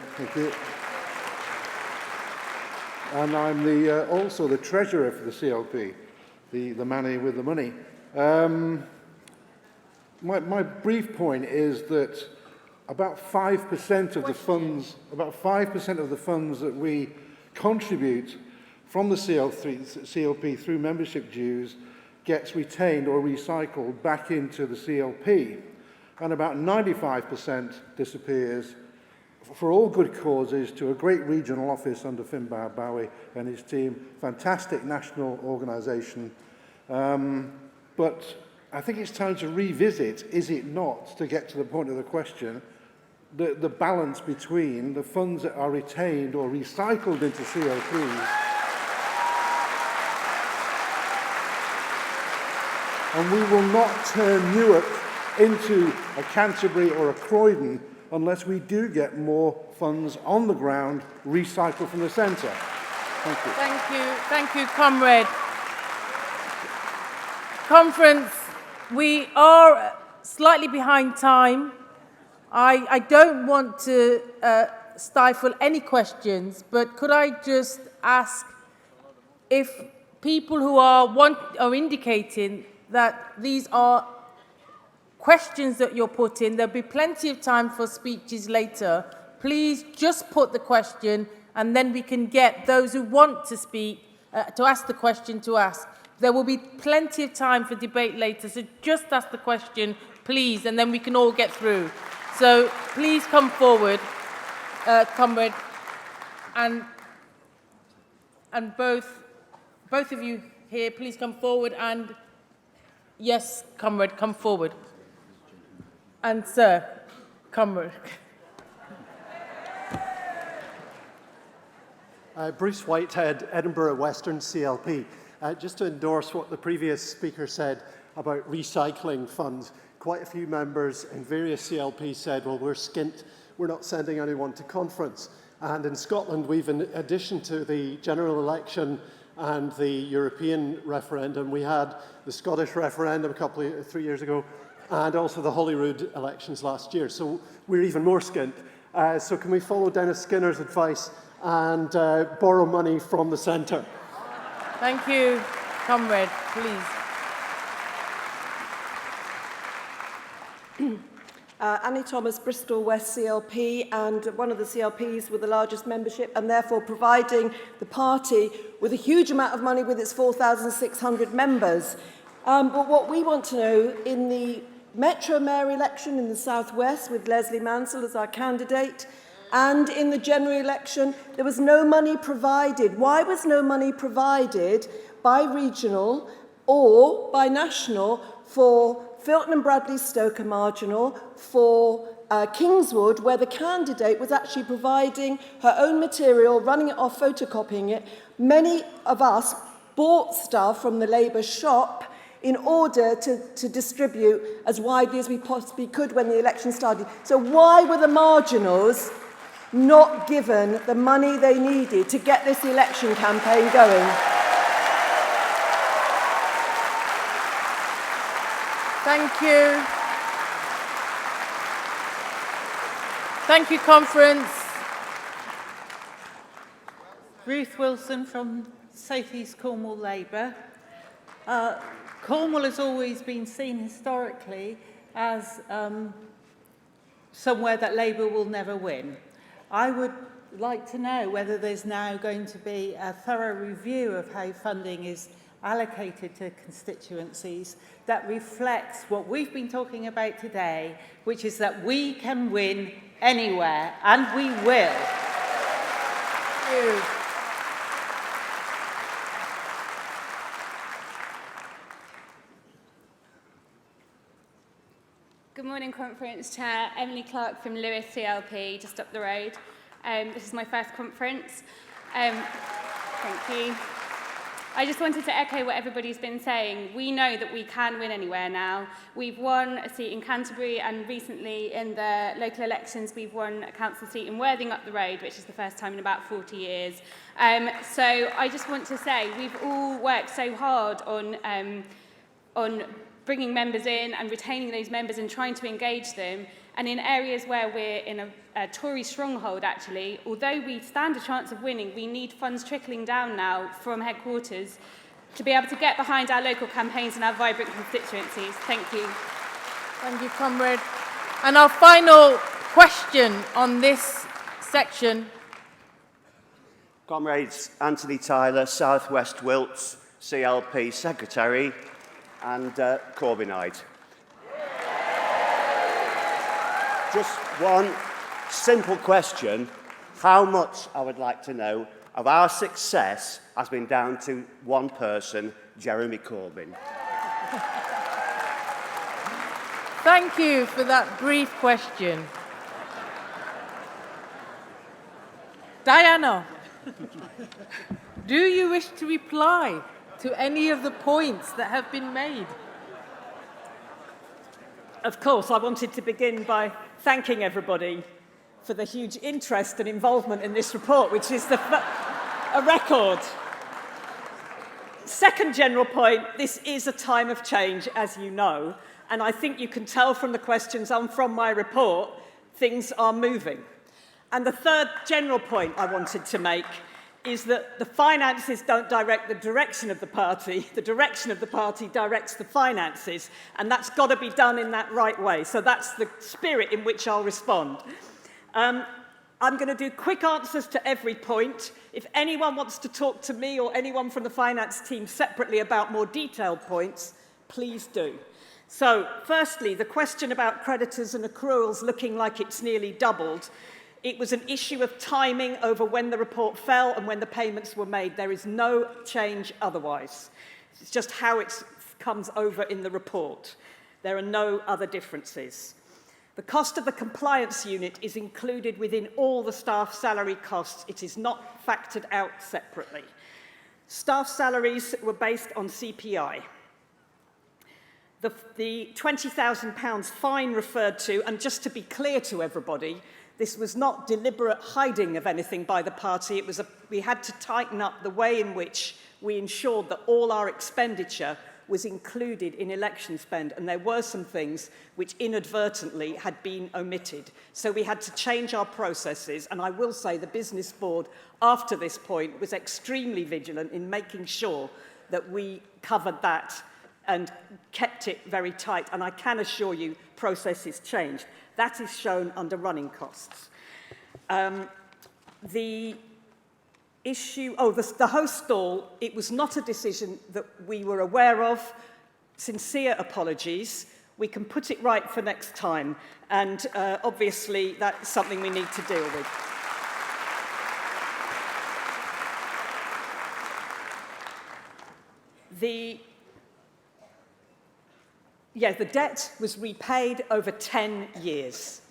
I'm also the treasurer for the CLP, the man with the money. My brief point is that about 5% of the funds, that we contribute from the CLP through membership dues gets retained or recycled back into the CLP, and about 95% disappears for all good causes to a great regional office under Finbar Bowie and his team. Fantastic national organisation. But I think it's time to revisit, is it not, to get to the point of the question, the balance between the funds that are retained or recycled into CLPs and we will not turn Newark into a Canterbury or a Croydon unless we do get more funds on the ground recycled from the centre. Thank you. Thank you. Thank you, comrade. Conference, we are slightly behind time. I don't want to stifle any questions, but could I just ask if people who are indicating that these are questions that you're putting, there'll be plenty of time for speeches later. Please just put the question, and then we can get those who want to speak, to ask the question, to ask. There will be plenty of time for debate later, so just ask the question, please, and then we can all get through. So please come forward, comrade, and both of you here, please come forward, and yes, comrade, come forward. And sir, comrade. Bruce Whitehead, Edinburgh Western CLP. Just to endorse what the previous speaker said about recycling funds, quite a few members in various CLPs said, well, we're skint, we're not sending anyone to conference. And in Scotland, we've, in addition to the general election and the European referendum, we had the Scottish referendum 3 years ago, and also the Holyrood elections last year. So we're even more skint. So can we follow Dennis Skinner's advice and borrow money from the centre? Thank you, comrade, please. Annie Thomas, Bristol West CLP, and one of the CLPs with the largest membership, and therefore providing the party with a huge amount of money with its 4,600 members. But what we want to know, in the Metro Mayor election in the South West with Leslie Mansell as our candidate, and in the general election, there was no money provided. Why was no money provided by regional or by national for Filton and Bradley Stoke Marginal, for Kingswood, where the candidate was actually providing her own material, running it off, photocopying it? Many of us bought stuff from the Labour shop in order to distribute as widely as we possibly could when the election started. So why were the marginals not given the money they needed to get this election campaign going? Thank you. Thank you, Conference. Ruth Wilson from South East Cornwall Labour. Cornwall has always been seen historically as somewhere that Labour will never win. I would like to know whether there's now going to be a thorough review of how funding is allocated to constituencies that reflects what we've been talking about today, which is that we can win anywhere, and we will. Thank you. Good morning, Conference Chair. Emily Clark from Lewis CLP, just up the road. This is my first conference. Thank you. I just wanted to echo what everybody's been saying. We know that we can win anywhere now. We've won a seat in Canterbury, and recently in the local elections we've won a council seat in Worthing up the road, which is the first time in about 40 years. So I just want to say we've all worked so hard on bringing members in and retaining those members and trying to engage them. And in areas where we're in a Tory stronghold, actually, although we stand a chance of winning, we need funds trickling down now from headquarters to be able to get behind our local campaigns and our vibrant constituencies. Thank you. Thank you, Comrade. And our final question on this section. Comrades Anthony Tyler, South West Wilts, CLP Secretary, and Corbynite. Just one simple question. How much, I would like to know, of our success has been down to one person, Jeremy Corbyn? Thank you for that brief question. Diana, do you wish to reply to any of the points that have been made? Of course, I wanted to begin by thanking everybody for the huge interest and involvement in this report, which is a record. Second general point, this is a time of change, as you know, and I think you can tell from the questions and from my report, things are moving. And the third general point I wanted to make is that the finances don't direct the direction of the party directs the finances, and that's got to be done in that right way. So that's the spirit in which I'll respond. I'm going to do quick answers to every point. If anyone wants to talk to me or anyone from the finance team separately about more detailed points, please do. So, firstly, the question about creditors and accruals looking like it's nearly doubled. It was an issue of timing over when the report fell and when the payments were made. There is no change otherwise. It's just how it comes over in the report. There are no other differences. The cost of the compliance unit is included within all the staff salary costs. It is not factored out separately. Staff salaries were based on CPI. The £20,000 fine referred to, and just to be clear to everybody, this was not deliberate hiding of anything by the party. We had to tighten up the way in which we ensured that all our expenditure was included in election spend, and there were some things which inadvertently had been omitted. So we had to change our processes, and I will say the business board, after this point, was extremely vigilant in making sure that we covered that and kept it very tight, and I can assure you processes changed. That is shown under running costs. The issue, the host stall, it was not a decision that we were aware of. Sincere apologies. We can put it right for next time, and obviously that's something we need to deal with. The debt was repaid over 10 years.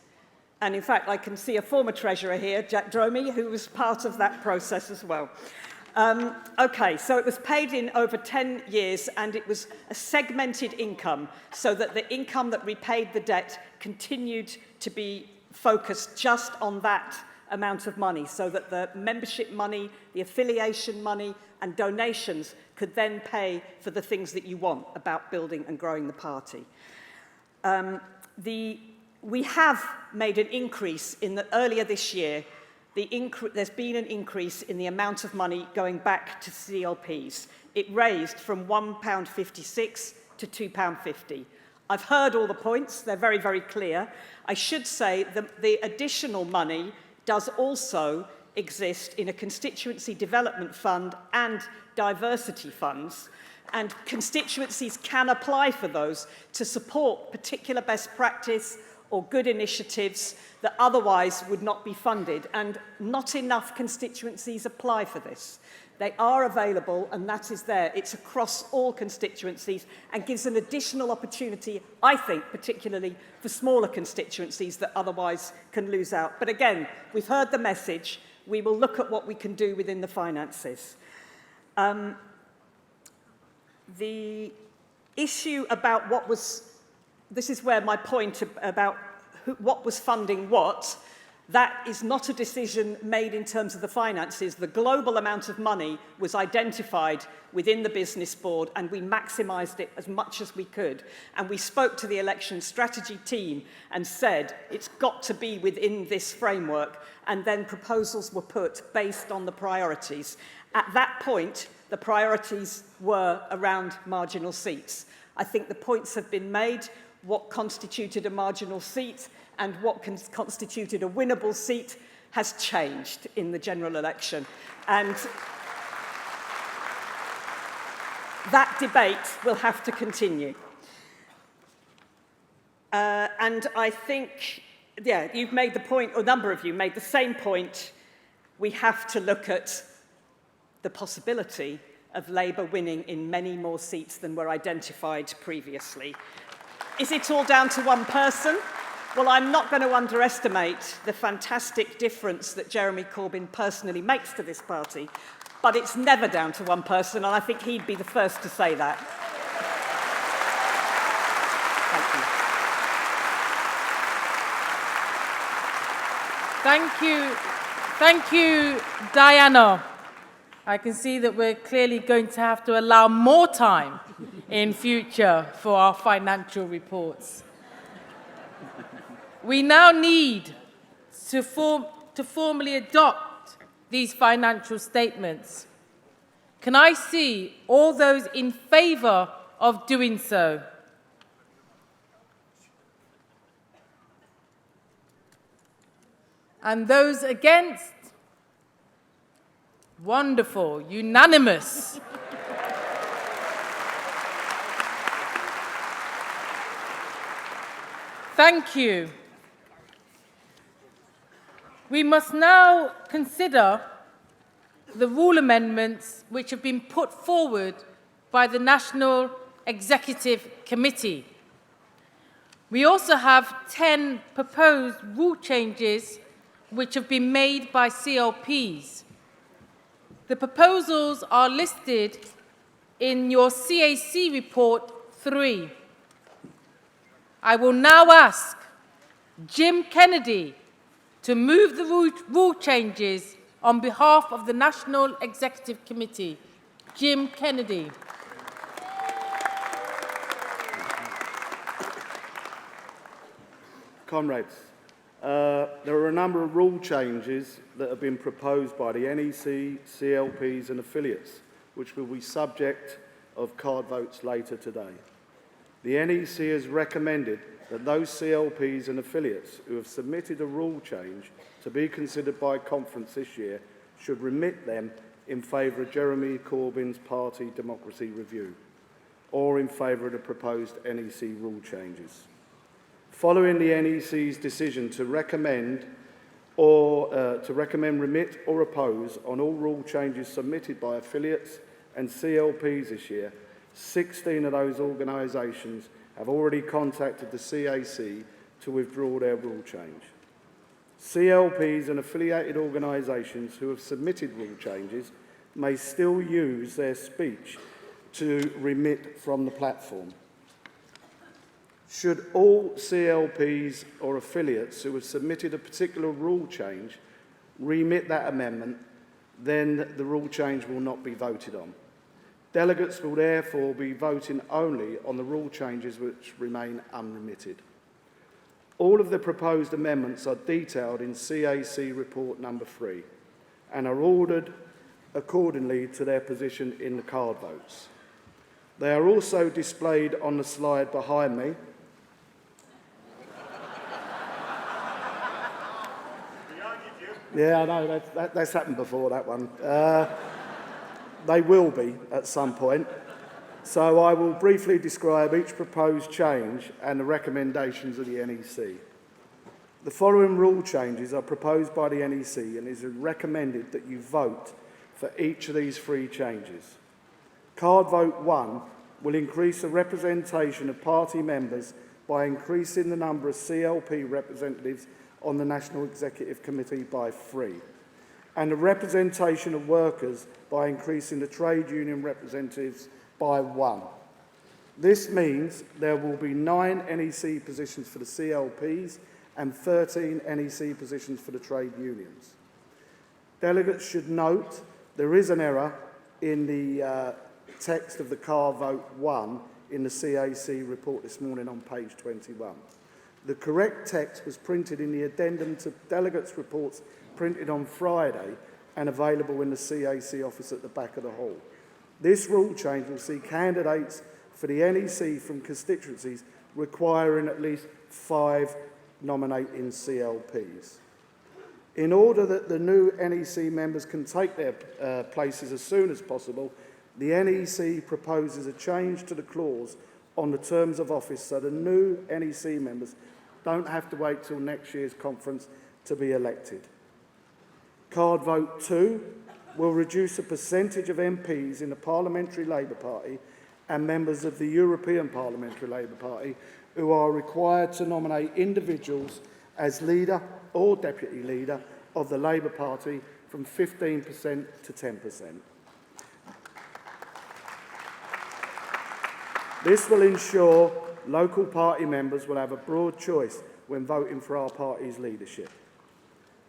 And in fact, I can see a former treasurer here, Jack Dromey, who was part of that process as well. Okay, so it was paid in over 10 years, and it was a segmented income, so that the income that repaid the debt continued to be focused just on that amount of money, so that the membership money, the affiliation money, and donations could then pay for the things that you want about building and growing the party. We have made an increase earlier this year. There's been an increase in the amount of money going back to CLPs. It raised from £1.56 to £2.50. I've heard all the points. They're very, very clear. I should say that the additional money does also exist in a constituency development fund and diversity funds, and constituencies can apply for those to support particular best practice or good initiatives that otherwise would not be funded, and not enough constituencies apply for this. They are available, and that is there. It's across all constituencies and gives an additional opportunity, I think, particularly for smaller constituencies that otherwise can lose out. But again, we've heard the message. We will look at what we can do within the finances. The issue about this is where my point about what was funding what, that is not a decision made in terms of the finances. The global amount of money was identified within the business board, and we maximised it as much as we could. And we spoke to the election strategy team and said it's got to be within this framework, and then proposals were put based on the priorities. At that point, the priorities were around marginal seats. I think the points have been made. What constituted a marginal seat and what constituted a winnable seat has changed in the general election. And that debate will have to continue. And I think, yeah, you've made the point, or a number of you made the same point. We have to look at the possibility of Labour winning in many more seats than were identified previously. Is it all down to one person? Well, I'm not going to underestimate the fantastic difference that Jeremy Corbyn personally makes to this party, but it's never down to one person, and I think he'd be the first to say that. Thank you. Thank you, Diana. I can see that we're clearly going to have to allow more time in future for our financial reports. We now need to formally adopt these financial statements. Can I see all those in favour of doing so? And those against? Wonderful, unanimous. Thank you. We must now consider the rule amendments which have been put forward by the National Executive Committee. We also have 10 proposed rule changes which have been made by CLPs. The proposals are listed in your CAC Report 3. I will now ask Jim Kennedy to move the rule changes on behalf of the National Executive Committee. Jim Kennedy. Comrades, there are a number of rule changes that have been proposed by the NEC, CLPs and affiliates, which will be subject of card votes later today. The NEC has recommended that those CLPs and affiliates who have submitted a rule change to be considered by conference this year should remit them in favour of Jeremy Corbyn's party democracy review or in favour of the proposed NEC rule changes. Following the NEC's decision to recommend remit or oppose on all rule changes submitted by affiliates and CLPs this year, 16 of those organisations have already contacted the CAC to withdraw their rule change. CLPs and affiliated organisations who have submitted rule changes may still use their speech to remit from the platform. Should all CLPs or affiliates who have submitted a particular rule change remit that amendment, then the rule change will not be voted on. Delegates will therefore be voting only on the rule changes which remain unremitted. All of the proposed amendments are detailed in CAC report number 3 and are ordered accordingly to their position in the card votes. They are also displayed on the slide behind me. Yeah, I know, that's happened before, that one. They will be at some point. So I will briefly describe each proposed change and the recommendations of the NEC. The following rule changes are proposed by the NEC and it is recommended that you vote for each of these 3 changes. Card vote 1 will increase the representation of party members by increasing the number of CLP representatives on the National Executive Committee by 3, and the representation of workers by increasing the trade union representatives by 1. This means there will be 9 NEC positions for the CLPs and 13 NEC positions for the trade unions. Delegates should note there is an error in the text of the card vote 1 in the CAC report this morning on page 21. The correct text was printed in the addendum to delegates' reports printed on Friday and available in the CAC office at the back of the hall. This rule change will see candidates for the NEC from constituencies requiring at least 5 nominating CLPs. In order that the new NEC members can take their places as soon as possible, the NEC proposes a change to the clause on the terms of office so the new NEC members don't have to wait till next year's conference to be elected. Card vote 2 will reduce the percentage of MPs in the Parliamentary Labour Party and members of the European Parliamentary Labour Party who are required to nominate individuals as leader or deputy leader of the Labour Party from 15% to 10%. This will ensure local party members will have a broad choice when voting for our party's leadership.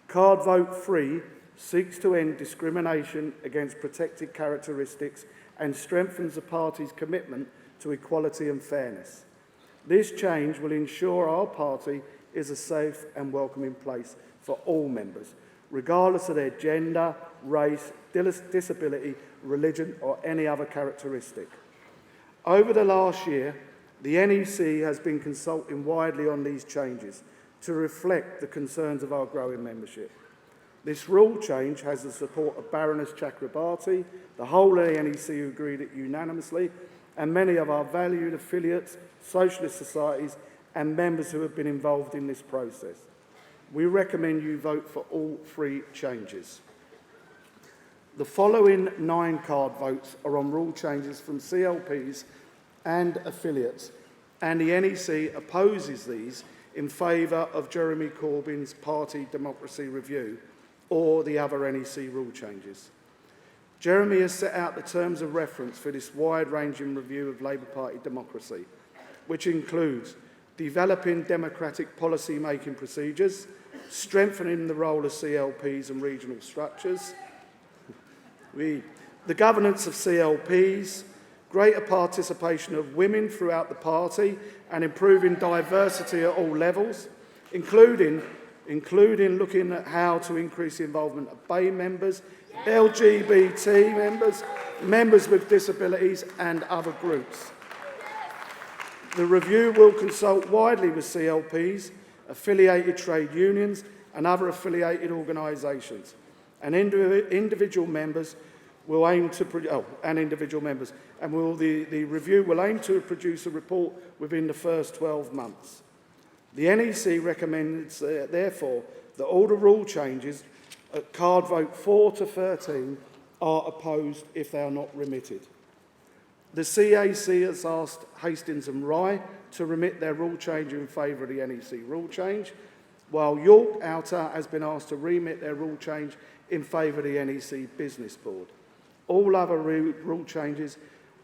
Card vote 3 seeks to end discrimination against protected characteristics and strengthens the party's commitment to equality and fairness. This change will ensure our party is a safe and welcoming place for all members, regardless of their gender, race, disability, religion or any other characteristic. Over the last year, the NEC has been consulting widely on these changes to reflect the concerns of our growing membership. This rule change has the support of Baroness Chakrabarti, the whole of the NEC who agreed it unanimously, and many of our valued affiliates, socialist societies and members who have been involved in this process. We recommend you vote for all 3 changes. The following 9 card votes are on rule changes from CLPs and affiliates, and the NEC opposes these in favour of Jeremy Corbyn's Party Democracy Review or the other NEC rule changes. Jeremy has set out the terms of reference for this wide-ranging review of Labour Party democracy, which includes developing democratic policy-making procedures, strengthening the role of CLPs and regional structures, the governance of CLPs, greater participation of women throughout the party and improving diversity at all levels, including looking at how to increase the involvement of BAE members, LGBT members, members with disabilities and other groups. The review will consult widely with CLPs, affiliated trade unions and other affiliated organisations, and individual members will aim to the review will aim to produce a report within the first 12 months. The NEC recommends, therefore, that all the rule changes at card vote 4 to 13 are opposed if they are not remitted. The CAC has asked Hastings and Rye to remit their rule change in favour of the NEC rule change, while York Outer has been asked to remit their rule change in favour of the NEC Business Board. All other rule changes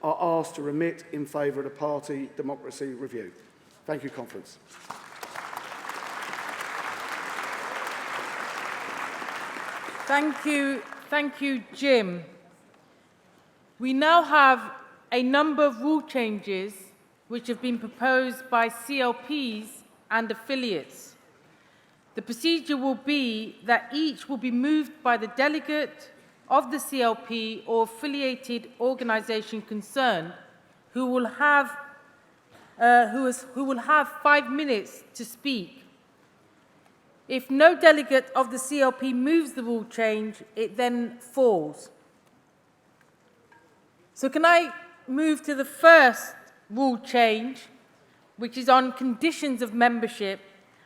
are asked to remit in favour of the Party Democracy Review. Thank you, Conference. Thank you, Jim. We now have a number of rule changes which have been proposed by CLPs and affiliates. The procedure will be that each will be moved by the delegate of the CLP or affiliated organisation concerned, who will have 5 minutes to speak. If no delegate of the CLP moves the rule change, it then falls. So can I move to the first rule change, which is on conditions of membership,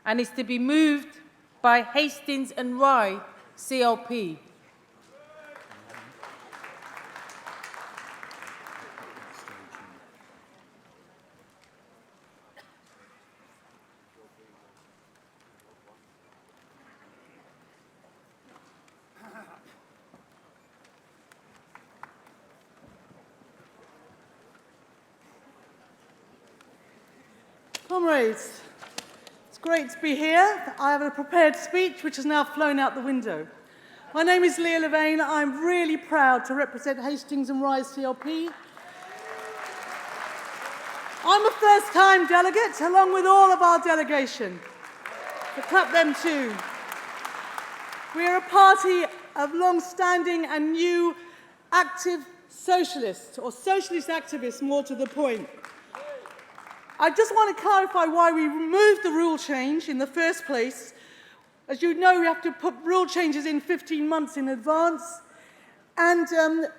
and is to be moved by Hastings and Rye, CLP. Comrades, it's great to be here. I have a prepared speech which has now flown out the window. My name is Leah Levain. I'm really proud to represent Hastings and Rye CLP. I'm a first-time delegate, along with all of our delegation. So clap them too. We are a party of long-standing and new active socialists, or socialist activists, more to the point. I just want to clarify why we removed the rule change in the first place. As you know, we have to put rule changes in 15 months in advance. And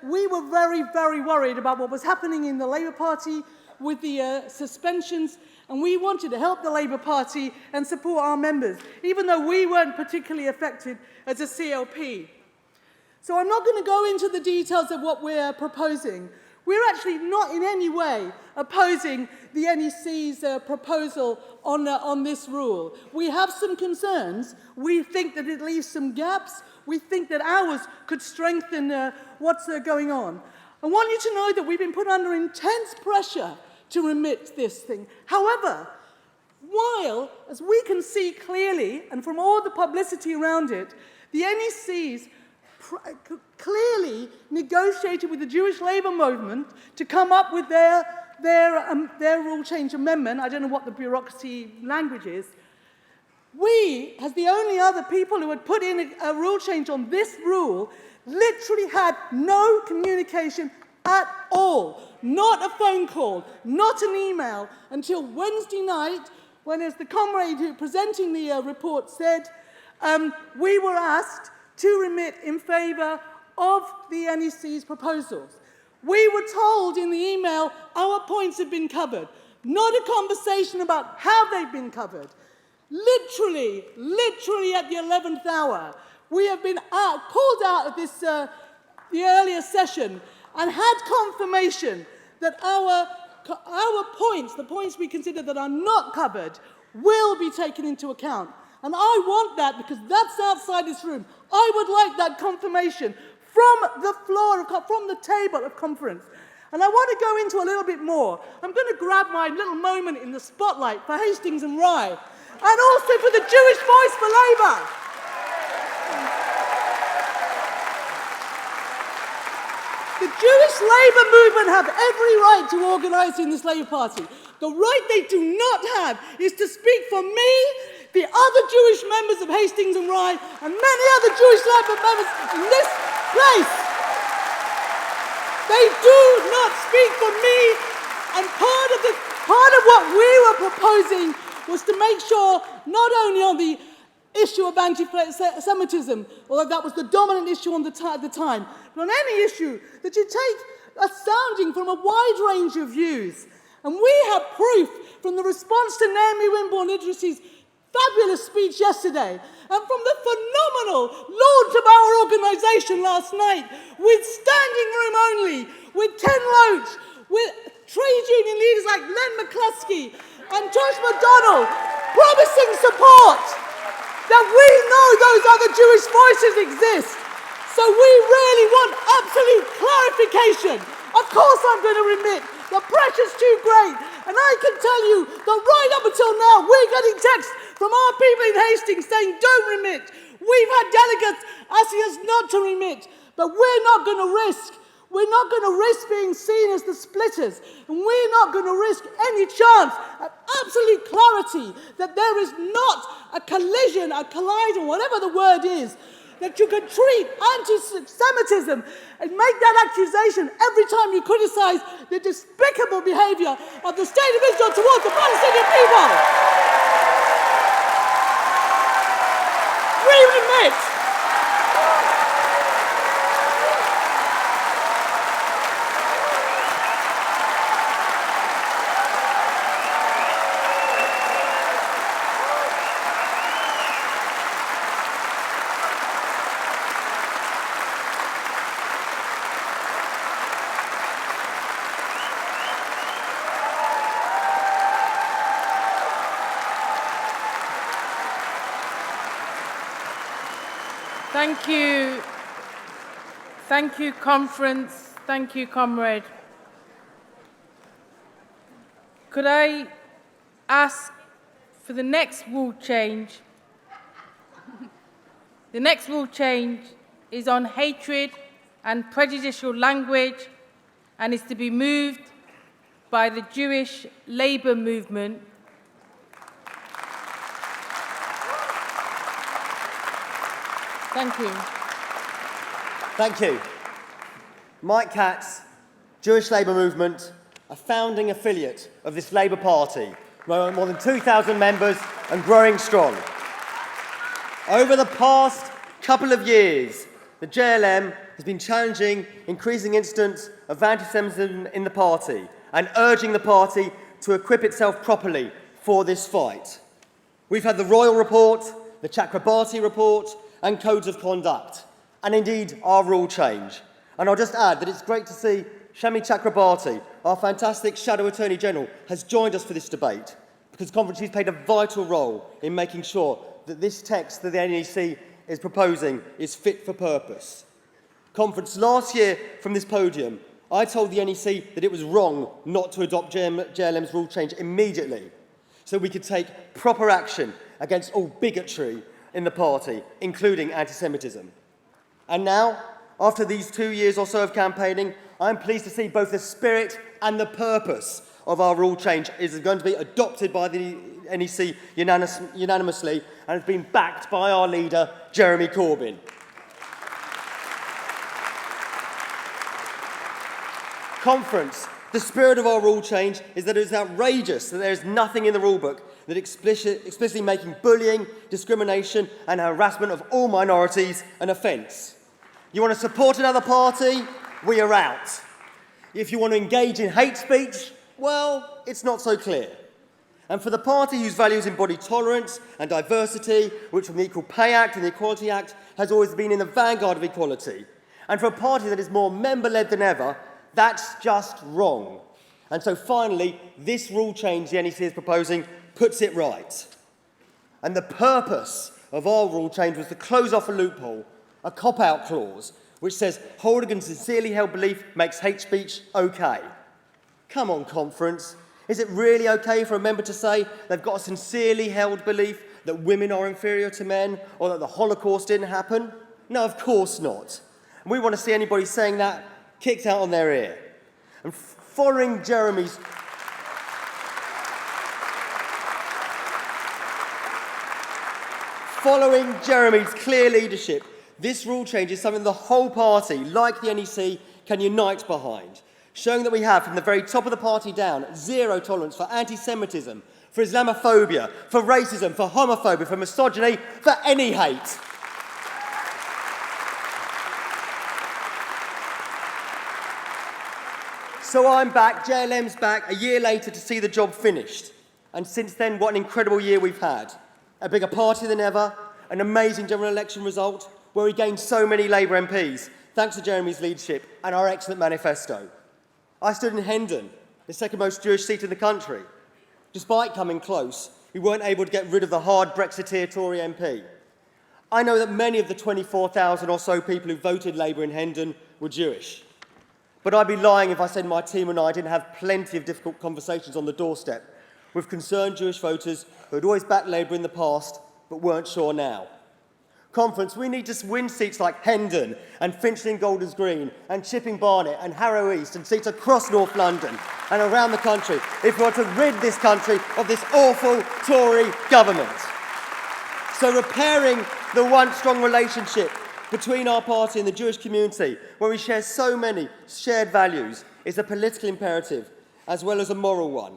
we were very, very worried about what was happening in the Labour Party with the suspensions. And we wanted to help the Labour Party and support our members, even though we weren't particularly affected as a CLP. So I'm not going to go into the details of what we're proposing. We're actually not in any way opposing the NEC's proposal on this rule. We have some concerns. We think that it leaves some gaps. We think that ours could strengthen what's going on. I want you to know that we've been put under intense pressure to remit this thing. However, while, as we can see clearly, and from all the publicity around it, the NEC's clearly negotiated with the Jewish labour movement to come up with their rule change amendment. I don't know what the bureaucracy language is. We, as the only other people who had put in a rule change on this rule, literally had no communication at all. Not a phone call, not an email, until Wednesday night, when, as the comrade who presenting the report said, we were asked to remit in favour of the NEC's proposals. We were told in the email our points had been covered, not a conversation about how they've been covered. Literally at the 11th hour, we have been called out of this, the earlier session, and had confirmation that our points, the points we consider that are not covered, will be taken into account. And I want that because that's outside this room. I would like that confirmation from the floor, from the table of conference. And I want to go into a little bit more. I'm going to grab my little moment in the spotlight for Hastings and Rye, and also for the Jewish Voice for Labour. The Jewish labour movement have every right to organise in this Labour Party. The right they do not have is to speak for me, the other Jewish members of Hastings and Rye, and many other Jewish Labour members in this place. They do not speak for me, and part of what we were proposing was to make sure not only on the issue of anti-Semitism, although that was the dominant issue at the time, but on any issue that you take a sounding from a wide range of views. And we have proof from the response to Naomi Wimborne-Idris's fabulous speech yesterday, and from the phenomenal launch of our organisation last night, with standing room only, with Ken Loach, with trade union leaders like Len McCluskey and Josh McDonnell promising support, that we know those other Jewish voices exist. So we really want absolute clarification. Of course I'm going to remit. The pressure's too great. And I can tell you that right up until now, we're getting texts from our people in Hastings saying, don't remit. We've had delegates asking us not to remit. But we're not going to risk. We're not going to risk being seen as the splitters, and we're not going to risk any chance of absolute clarity that there is not a collision, a collide, whatever the word is, that you can treat anti-Semitism and make that accusation every time you criticise the despicable behaviour of the State of Israel towards the Palestinian people. We admit Thank you. Thank you, conference. Thank you, comrade. Could I ask for the next rule change? The next rule change is on hatred and prejudicial language and is to be moved by the Jewish Labour Movement. Thank you. Thank you. Mike Katz, Jewish Labour Movement, a founding affiliate of this Labour Party, more than 2,000 members and growing strong. Over the past couple of years, the JLM has been challenging increasing incidents of anti-Semitism in the party and urging the party to equip itself properly for this fight. We've had the Royal Report, the Chakrabarti Report, and codes of conduct, and indeed our rule change. And I'll just add that it's great to see Shami Chakrabarti, our fantastic Shadow Attorney General, has joined us for this debate, because conference she's played a vital role in making sure that this text that the NEC is proposing is fit for purpose. Conference, last year from this podium, I told the NEC that it was wrong not to adopt JLM's rule change immediately, so we could take proper action against all bigotry in the party, including anti-Semitism. And now, after these 2 years or so of campaigning, I'm pleased to see both the spirit and the purpose of our rule change is going to be adopted by the NEC unanimously and has been backed by our leader, Jeremy Corbyn. Conference, the spirit of our rule change is that it is outrageous that there is nothing in the rulebook that explicitly making bullying, discrimination and harassment of all minorities an offence. You want to support another party? We are out. If you want to engage in hate speech, well, it's not so clear. And for the party whose values embody tolerance and diversity, which from the Equal Pay Act and the Equality Act has always been in the vanguard of equality, and for a party that is more member-led than ever, that's just wrong. And so finally, this rule change the NEC is proposing puts it right. And the purpose of our rule change was to close off a loophole, a cop-out clause, which says holding a sincerely held belief makes hate speech okay. Come on, conference. Is it really okay for a member to say they've got a sincerely held belief that women are inferior to men or that the Holocaust didn't happen? No, of course not. And we want to see anybody saying that kicked out on their ear. And following Jeremy's clear leadership, this rule change is something the whole party, like the NEC, can unite behind, showing that we have, from the very top of the party down, zero tolerance for anti-Semitism, for Islamophobia, for racism, for homophobia, for misogyny, for any hate. So I'm back, JLM's back, a year later to see the job finished. And since then, what an incredible year we've had. A bigger party than ever, an amazing general election result, where we gained so many Labour MPs, thanks to Jeremy's leadership and our excellent manifesto. I stood in Hendon, the second most Jewish seat in the country. Despite coming close, we weren't able to get rid of the hard Brexiteer Tory MP. I know that many of the 24,000 or so people who voted Labour in Hendon were Jewish. But I'd be lying if I said my team and I didn't have plenty of difficult conversations on the doorstep with concerned Jewish voters who had always backed Labour in the past but weren't sure now. conference, we need to win seats like Hendon and Finchley and Golders Green and Chipping Barnet and Harrow East and seats across North London and around the country if we want to rid this country of this awful Tory government. So repairing the once strong relationship between our party and the Jewish community, where we share so many shared values, is a political imperative as well as a moral one.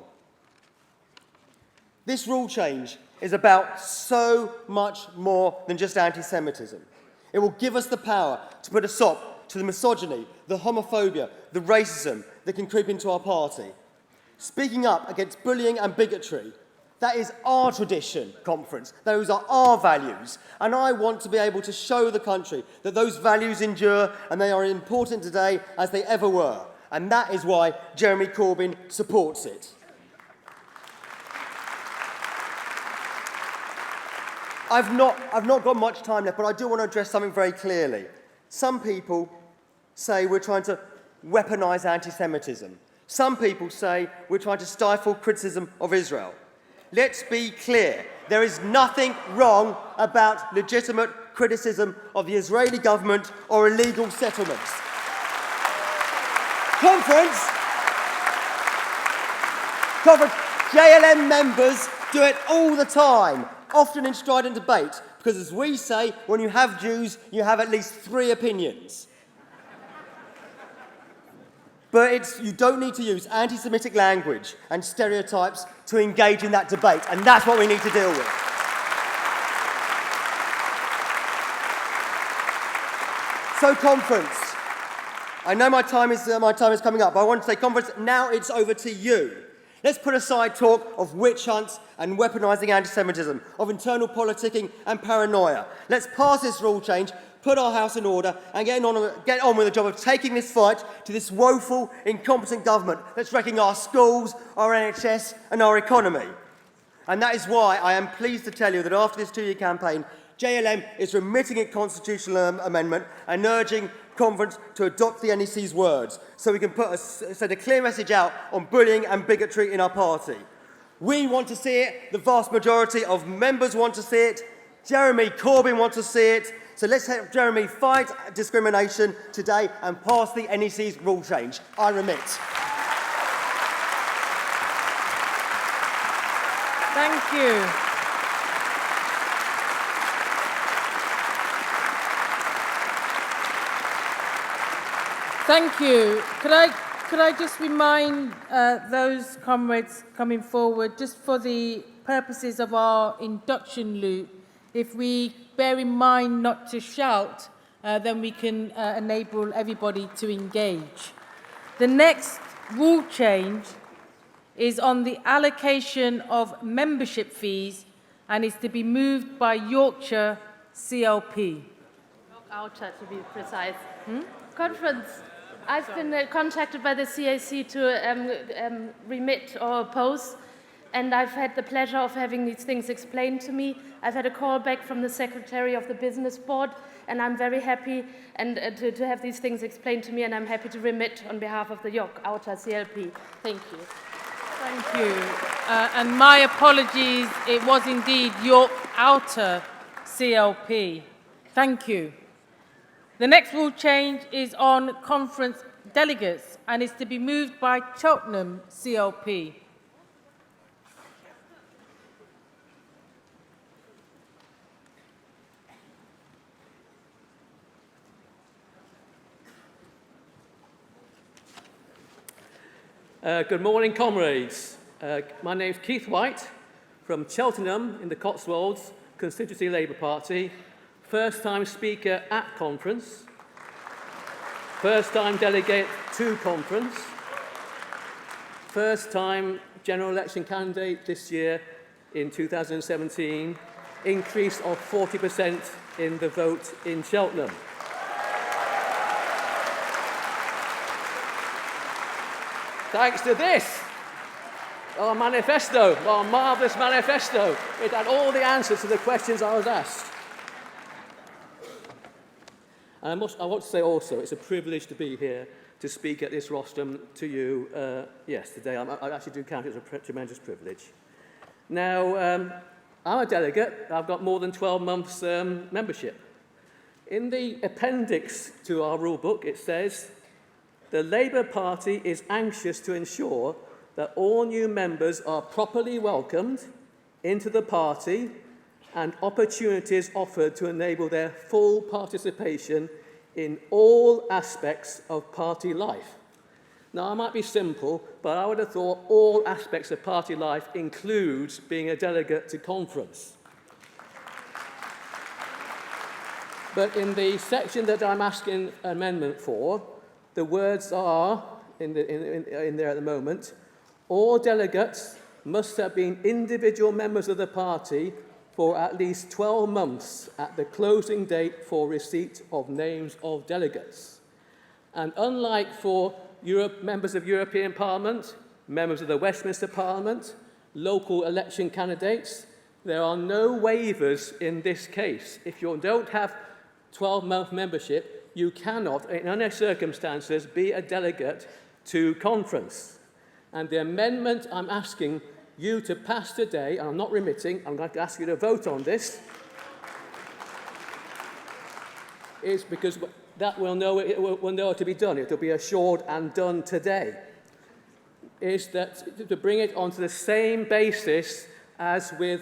This rule change is about so much more than just anti-Semitism. It will give us the power to put a stop to the misogyny, the homophobia, the racism that can creep into our party. Speaking up against bullying and bigotry, that is our tradition, conference. Those are our values. And I want to be able to show the country that those values endure and they are as important today as they ever were. And that is why Jeremy Corbyn supports it. I've not got much time left, but I do want to address something very clearly. Some people say we're trying to weaponise anti-Semitism. Some people say we're trying to stifle criticism of Israel. Let's be clear. There is nothing wrong about legitimate criticism of the Israeli government or illegal settlements. Conference, JLM members do it all the time, often in strident debate, because as we say, when you have Jews, you have at least 3 opinions. But you don't need to use anti-Semitic language and stereotypes to engage in that debate, and that's what we need to deal with. So, conference, I know my time is coming up, but I want to say, conference, now it's over to you. Let's put aside talk of witch hunts and weaponising anti-Semitism, of internal politicking and paranoia. Let's pass this rule change, put our house in order, and get on with the job of taking this fight to this woeful, incompetent government that's wrecking our schools, our NHS, and our economy. And that is why I am pleased to tell you that after this 2-year campaign, JLM is remitting its constitutional amendment and urging conference to adopt the NEC's words so we can send a clear message out on bullying and bigotry in our party. We want to see it, the vast majority of members want to see it, Jeremy Corbyn wants to see it, so let's help Jeremy fight discrimination today and pass the NEC's rule change. I remit. Thank you. Thank you. Could I just remind those comrades coming forward, just for the purposes of our induction loop, if we bear in mind not to shout, then we can enable everybody to engage. The next rule change is on the allocation of membership fees and is to be moved by Yorkshire CLP. Outer, to be precise. Conference. I've been contacted by the CAC to remit or oppose, and I've had the pleasure of having these things explained to me. I've had a call back from the Secretary of the Business Board, and I'm very happy to have these things explained to me, and I'm happy to remit on behalf of the York Outer CLP. Thank you. Thank you. And my apologies, it was indeed York Outer CLP. Thank you. The next rule change is on conference delegates and is to be moved by Cheltenham CLP. Good morning, comrades. My name is Keith White from Cheltenham in the Cotswolds, Constituency Labour Party. First-time speaker at conference, first-time delegate to conference, first-time general election candidate this year in 2017, increase of 40% in the vote in Cheltenham. Thanks to this, our manifesto, our marvellous manifesto, it had all the answers to the questions I was asked. And I want to say also, it's a privilege to be here to speak at this rostrum to you today. I actually do count it as a tremendous privilege. Now, I'm a delegate. I've got more than 12 months membership In the appendix to our rule book, it says, the Labour Party is anxious to ensure that all new members are properly welcomed into the party and opportunities offered to enable their full participation in all aspects of party life. Now, I might be simple, but I would have thought all aspects of party life includes being a delegate to conference. But in the section that I'm asking amendment for, the words are, in there at the moment, all delegates must have been individual members of the party for at least 12 months at the closing date for receipt of names of delegates. And unlike for members of European Parliament, members of the Westminster Parliament, local election candidates, there are no waivers in this case. If you don't have 12-month membership, you cannot, in any circumstances, be a delegate to conference. And the amendment I'm asking you to pass today, and I'm not remitting, I'm going to ask you to vote on this, is because that will know it will know to be done. It will be assured and done today. Is that to bring it onto the same basis as with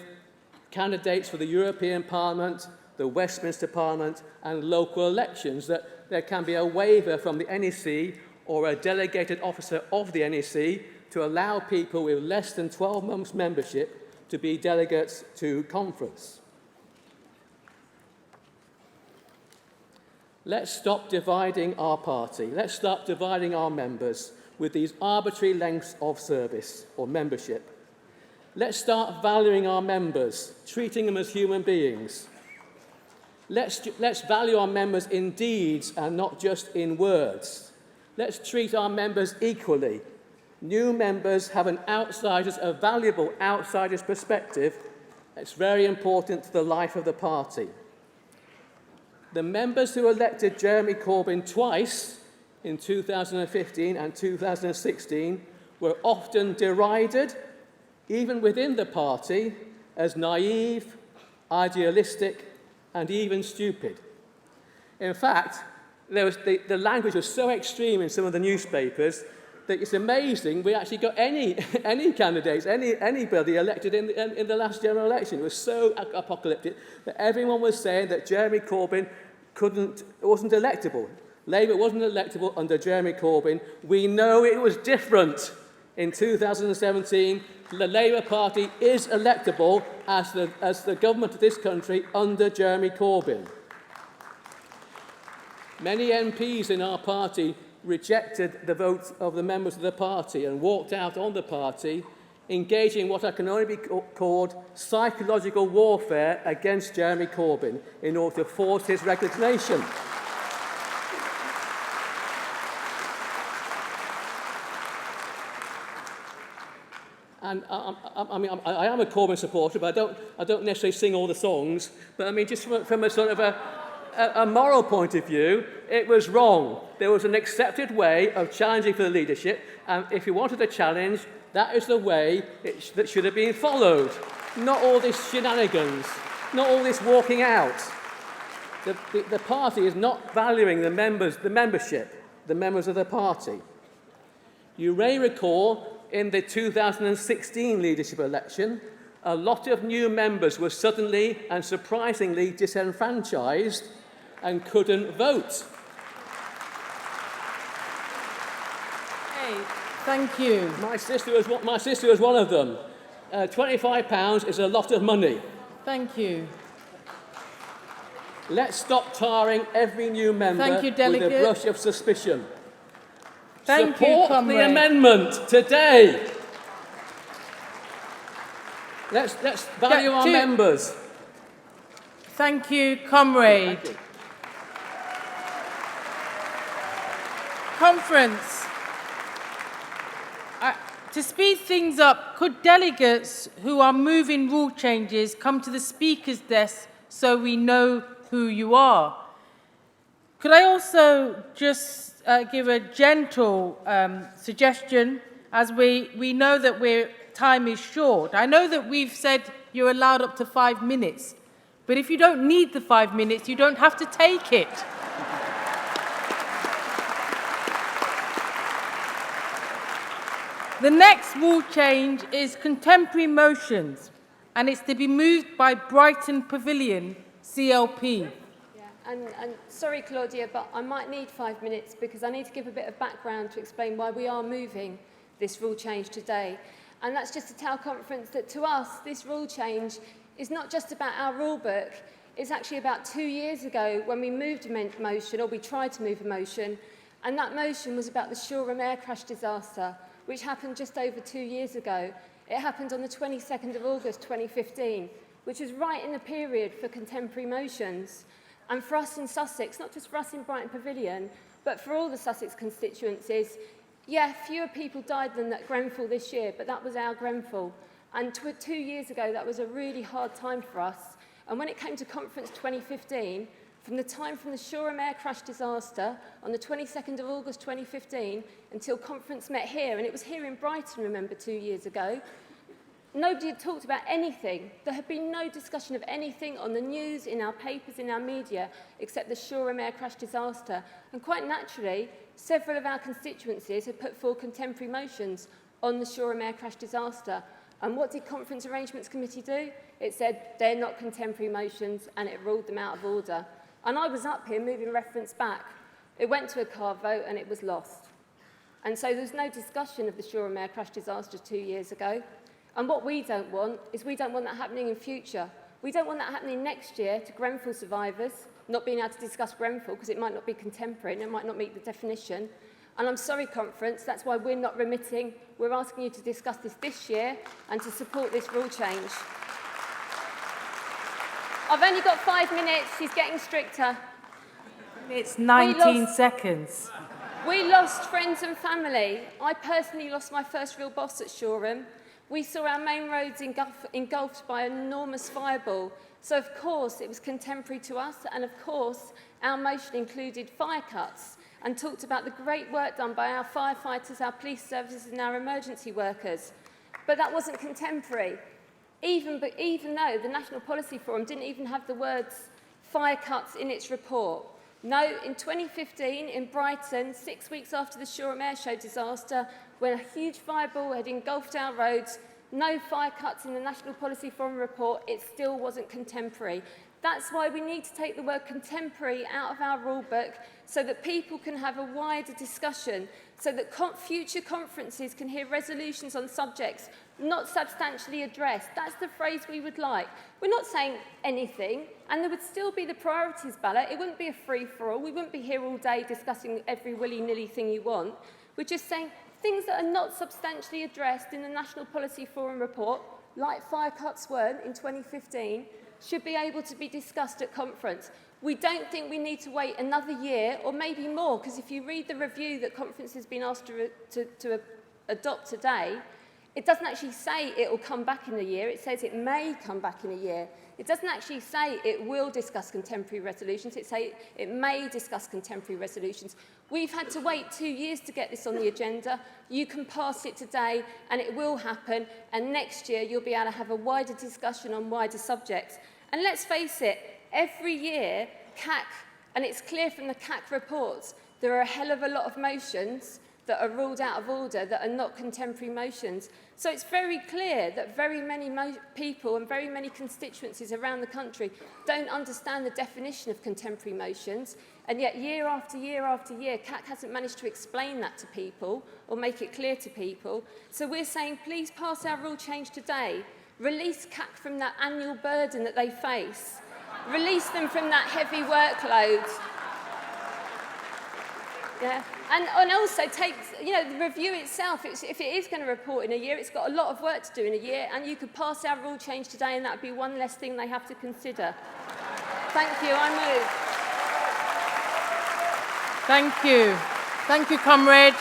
candidates for the European Parliament, the Westminster Parliament, and local elections, that there can be a waiver from the NEC or a delegated officer of the NEC to allow people with less than 12 months membership to be delegates to conference. Let's stop dividing our party. Let's stop dividing our members with these arbitrary lengths of service or membership. Let's start valuing our members, treating them as human beings. Let's value our members in deeds and not just in words. Let's treat our members equally. New members have a valuable outsider's perspective. It's very important to the life of the party. The members who elected Jeremy Corbyn twice in 2015 and 2016 were often derided, even within the party, as naive, idealistic, and even stupid. In fact, the language was so extreme in some of the newspapers that it's amazing we actually got any candidates, anybody elected in the last general election. It was so apocalyptic that everyone was saying that Jeremy Corbyn wasn't electable. Labour wasn't electable under Jeremy Corbyn. We know it was different in 2017. The Labour Party is electable as the government of this country under Jeremy Corbyn. Many MPs in our party rejected the votes of the members of the party and walked out on the party, engaging what can only be called psychological warfare against Jeremy Corbyn in order to force his resignation. And I am a Corbyn supporter, but I don't necessarily sing all the songs. But I mean, just from a sort of a moral point of view, it was wrong. There was an accepted way of challenging for the leadership, and if you wanted a challenge, that is the way that should have been followed. Not all this shenanigans, not all this walking out. The party is not valuing the members of the party. You may recall in the 2016 leadership election, a lot of new members were suddenly and surprisingly disenfranchised and couldn't vote. Hey, thank you. My sister was one of them. £25 is a lot of money. Thank you. Let's stop tarring every new member with a brush of suspicion. Support the amendment today. Let's value our members. Thank you, comrade. Thank you. Conference. To speed things up, could delegates who are moving rule changes come to the Speaker's desk so we know who you are? Could I also just give a gentle suggestion, as we know that time is short. I know that we've said you're allowed up to 5 minutes, But if you don't need the 5 minutes, you don't have to take it. The next rule change is contemporary motions, and it's to be moved by Brighton Pavilion, CLP. And sorry, Claudia, but I might need 5 minutes because I need to give a bit of background to explain why we are moving this rule change today. And that's just to tell conference that to us, this rule change is not just about our rule book. It's actually about 2 years ago when we moved a motion, or we tried to move a motion, and that motion was about the Shoreham air crash disaster, which happened just over 2 years ago. It happened on the 22nd of August 2015, which is right in the period for contemporary motions. And for us in Sussex, not just for us in Brighton Pavilion, but for all the Sussex constituencies, yeah, fewer people died than at Grenfell this year, but that was our Grenfell. And 2 years ago, that was a really hard time for us. And when it came to conference 2015, from the time from the Shoreham air crash disaster on the 22nd of August 2015 until conference met here, and it was here in Brighton, remember, 2 years ago, nobody had talked about anything. There had been no discussion of anything on the news, in our papers, in our media, except the Shoreham air crash disaster. And quite naturally, several of our constituencies had put forward contemporary motions on the Shoreham air crash disaster. And what did Conference Arrangements Committee do? It said they're not contemporary motions, and it ruled them out of order. And I was up here moving reference back. It went to a card vote, and it was lost. And so there was no discussion of the Shoreham air crash disaster 2 years ago. And what we don't want is we don't want that happening in future. We don't want that happening next year to Grenfell survivors, not being able to discuss Grenfell because it might not be contemporary and it might not meet the definition. And I'm sorry, conference, that's why we're not remitting. We're asking you to discuss this year and to support this rule change. I've only got 5 minutes. She's getting stricter. It's 19 seconds. We lost friends and family. I personally lost my first real boss at Shoreham. We saw our main roads engulfed by an enormous fireball. So, of course, it was contemporary to us. And, of course, our motion included fire cuts and talked about the great work done by our firefighters, our police services and our emergency workers. But that wasn't contemporary. Even though the National Policy Forum didn't even have the words fire cuts in its report. No, in 2015 in Brighton, 6 weeks after the Shoreham Air Show disaster, when a huge fireball had engulfed our roads, no fire cuts in the National Policy Forum report, it still wasn't contemporary. That's why we need to take the word contemporary out of our rule book so that people can have a wider discussion, so that future conferences can hear resolutions on subjects not substantially addressed. That's the phrase we would like. We're not saying anything, and there would still be the priorities ballot. It wouldn't be a free-for-all. We wouldn't be here all day discussing every willy-nilly thing you want. We're just saying things that are not substantially addressed in the National Policy Forum report, like fire cuts weren't in 2015, should be able to be discussed at conference. We don't think we need to wait another year or maybe more, because if you read the review that conference has been asked to adopt today, it doesn't actually say it will come back in a year. It says it may come back in a year. It doesn't actually say it will discuss contemporary resolutions. It says it may discuss contemporary resolutions. We've had to wait 2 years to get this on the agenda. You can pass it today, and it will happen. And next year, you'll be able to have a wider discussion on wider subjects. And let's face it, every year, CAC, and it's clear from the CAC reports, there are a hell of a lot of motions that are ruled out of order that are not contemporary motions. So it's very clear that very many people and very many constituencies around the country don't understand the definition of contemporary motions, and yet year after year after year, CAC hasn't managed to explain that to people or make it clear to people. So we're saying, please pass our rule change today. Release CAC from that annual burden that they face. Release them from that heavy workload. Yeah. And also take, the review itself, if it is going to report in a year, it's got a lot of work to do in a year, and you could pass our rule change today and that would be one less thing they have to consider. Thank you, I move. Thank you. Thank you, comrade.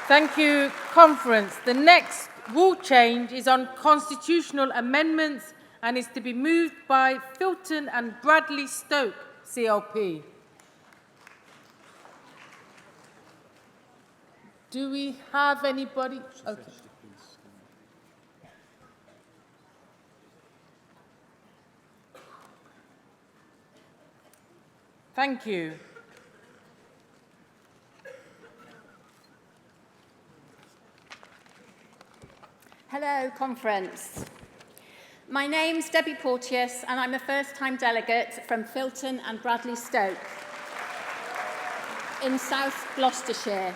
Thank you, conference. The next rule change is on constitutional amendments and is to be moved by Filton and Bradley Stoke, CLP. Do we have anybody? Okay. Thank you. Hello, conference. My name's Debbie Porteous, and I'm a first-time delegate from Filton and Bradley Stoke in South Gloucestershire.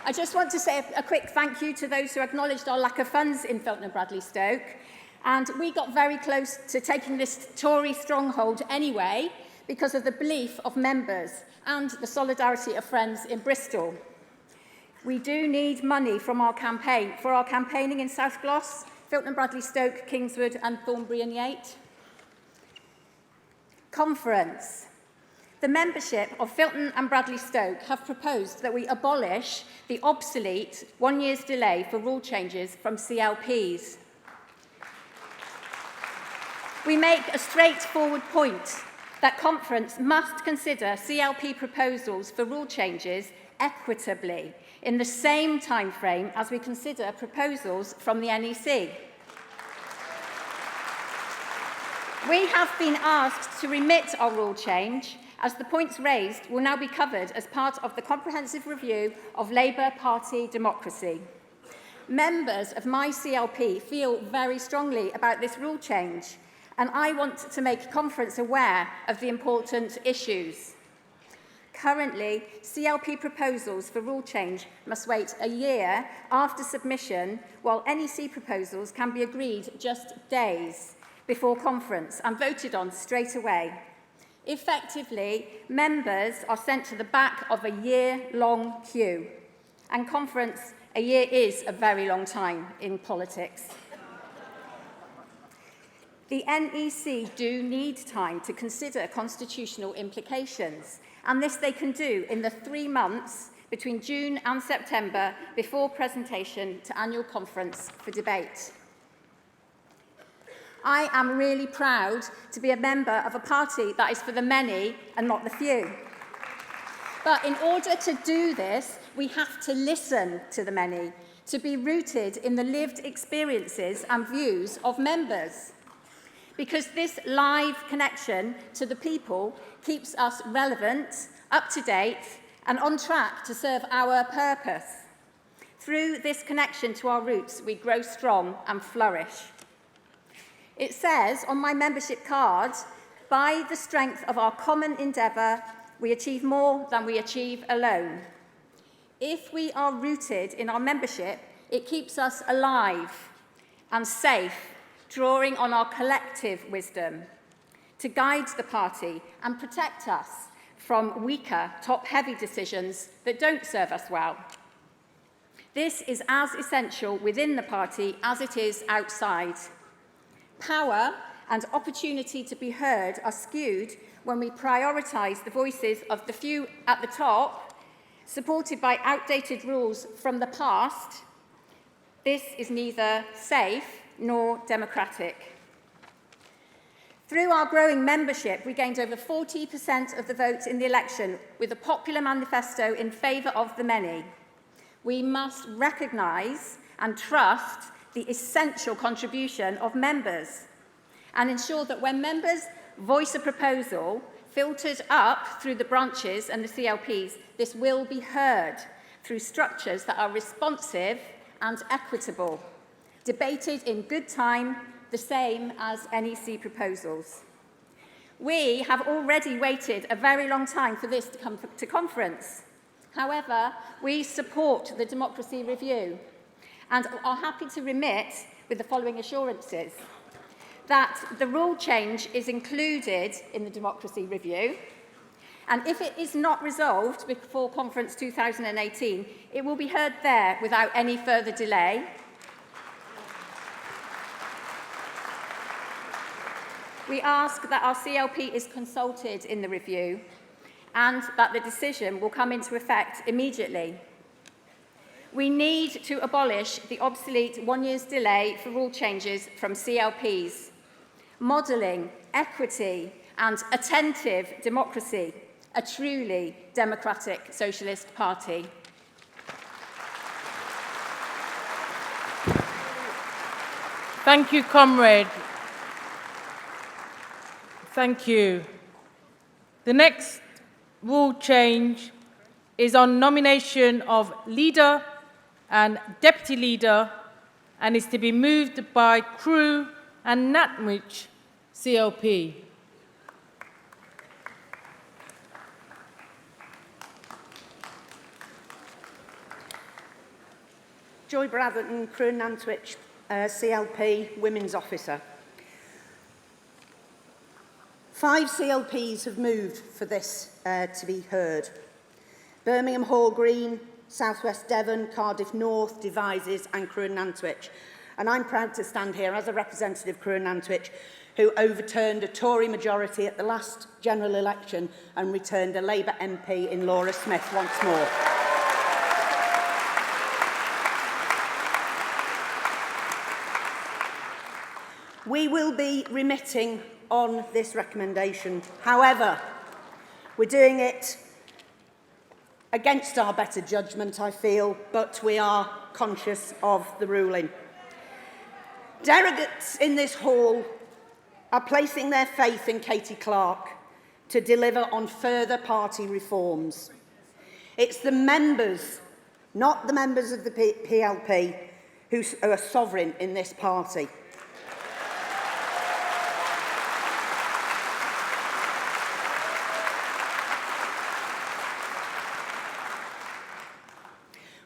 I just want to say a quick thank you to those who acknowledged our lack of funds in Filton and Bradley Stoke. And we got very close to taking this Tory stronghold anyway because of the belief of members and the solidarity of friends in Bristol. We do need money from our campaign for our campaigning in South Gloss, Filton and Bradley Stoke, Kingswood and Thornbury and Yate. Conference. The membership of Filton and Bradley Stoke have proposed that we abolish the obsolete 1 year's delay for rule changes from CLPs. We make a straightforward point that conference must consider CLP proposals for rule changes equitably in the same time frame as we consider proposals from the NEC. We have been asked to remit our rule change as the points raised will now be covered as part of the comprehensive review of Labour Party democracy. Members of my CLP feel very strongly about this rule change, and I want to make conference aware of the important issues. Currently, CLP proposals for rule change must wait a year after submission, while NEC proposals can be agreed just days before conference and voted on straight away. Effectively, members are sent to the back of a year-long queue, and conference, a year is a very long time in politics. The NEC do need time to consider constitutional implications, and this they can do in the 3 months between June and September before presentation to annual conference for debate. I am really proud to be a member of a party that is for the many and not the few. But in order to do this, we have to listen to the many, to be rooted in the lived experiences and views of members. Because this live connection to the people keeps us relevant, up to date, and on track to serve our purpose. Through this connection to our roots, we grow strong and flourish. It says on my membership card, by the strength of our common endeavour, we achieve more than we achieve alone. If we are rooted in our membership, it keeps us alive and safe, drawing on our collective wisdom to guide the party and protect us from weaker, top-heavy decisions that don't serve us well. This is as essential within the party as it is outside. Power and opportunity to be heard are skewed when we prioritise the voices of the few at the top, supported by outdated rules from the past. This is neither safe nor democratic. Through our growing membership, we gained over 40% of the votes in the election with a popular manifesto in favour of the many. We must recognise and trust the essential contribution of members and ensure that when members voice a proposal filtered up through the branches and the CLPs, this will be heard through structures that are responsive and equitable, debated in good time, the same as NEC proposals. We have already waited a very long time for this to come to conference. However, we support the democracy review and are happy to remit with the following assurances: that the rule change is included in the democracy review, and if it is not resolved before Conference 2018, it will be heard there without any further delay. We ask that our CLP is consulted in the review and that the decision will come into effect immediately. We need to abolish the obsolete 1 year's delay for rule changes from CLPs, modelling equity and attentive democracy, a truly democratic socialist party. Thank you, comrade. Thank you. The next rule change is on nomination of leader and deputy leader and is to be moved by Crewe and Nantwich CLP. Joy Bratherton, Crewe and Nantwich CLP Women's Officer. 5 CLPs have moved for this to be heard. Birmingham Hall Green, South West Devon, Cardiff North, Devizes and Crewe and Nantwich. And I'm proud to stand here as a representative of Crewe and Nantwich who overturned a Tory majority at the last general election and returned a Labour MP in Laura Smith once more. We will be remitting on this recommendation. However, we're doing it against our better judgment, I feel, but we are conscious of the ruling. Delegates in this hall are placing their faith in Katie Clark to deliver on further party reforms. It's the members, not the members of the PLP, who are sovereign in this party.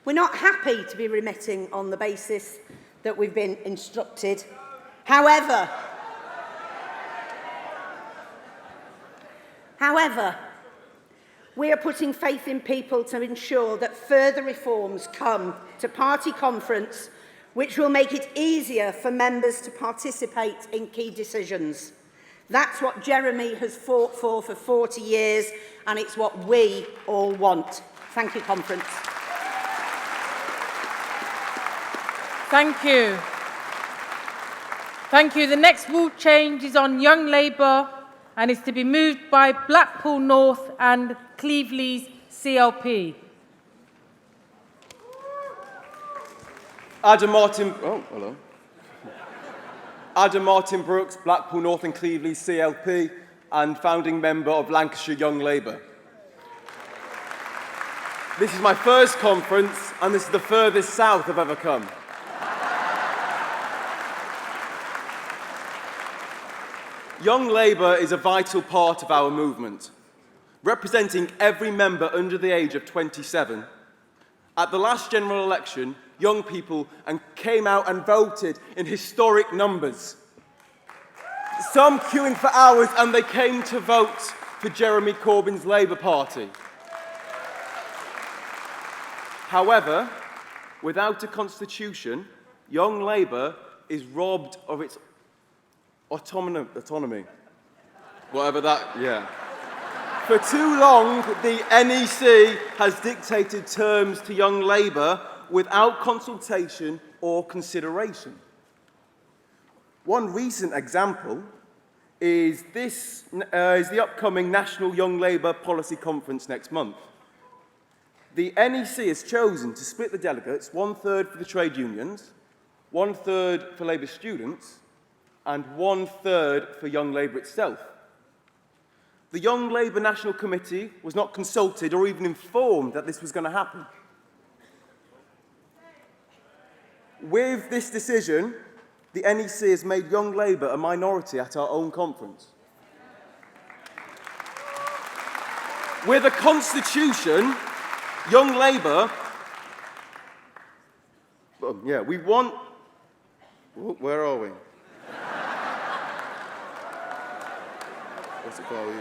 We're not happy to be remitting on the basis that we've been instructed. However, we are putting faith in people to ensure that further reforms come to party conference, which will make it easier for members to participate in key decisions. That's what Jeremy has fought for 40 years, and it's what we all want. Thank you, conference. Thank you. Thank you. The next rule change is on Young Labour and is to be moved by Blackpool North and Cleveland's CLP. Adam Martin Brooks, Blackpool North and Cleveland's CLP, and founding member of Lancashire Young Labour. This is my first conference, and this is the furthest south I've ever come. Young Labour is a vital part of our movement, representing every member under the age of 27. At the last general election, young people came out and voted in historic numbers. Some queuing for hours, and they came to vote for Jeremy Corbyn's Labour Party. However, without a constitution, Young Labour is robbed of its autonomy. Whatever that, yeah. For too long, the NEC has dictated terms to Young Labour without consultation or consideration. One recent example is the upcoming National Young Labour Policy Conference next month. The NEC has chosen to split the delegates, 1/3 for the trade unions, 1/3 for Labour students, and 1/3 for Young Labour itself. The Young Labour National Committee was not consulted or even informed that this was going to happen. With this decision, the NEC has made Young Labour a minority at our own conference. With a constitution, Young Labour, we want, where are we? What's it called?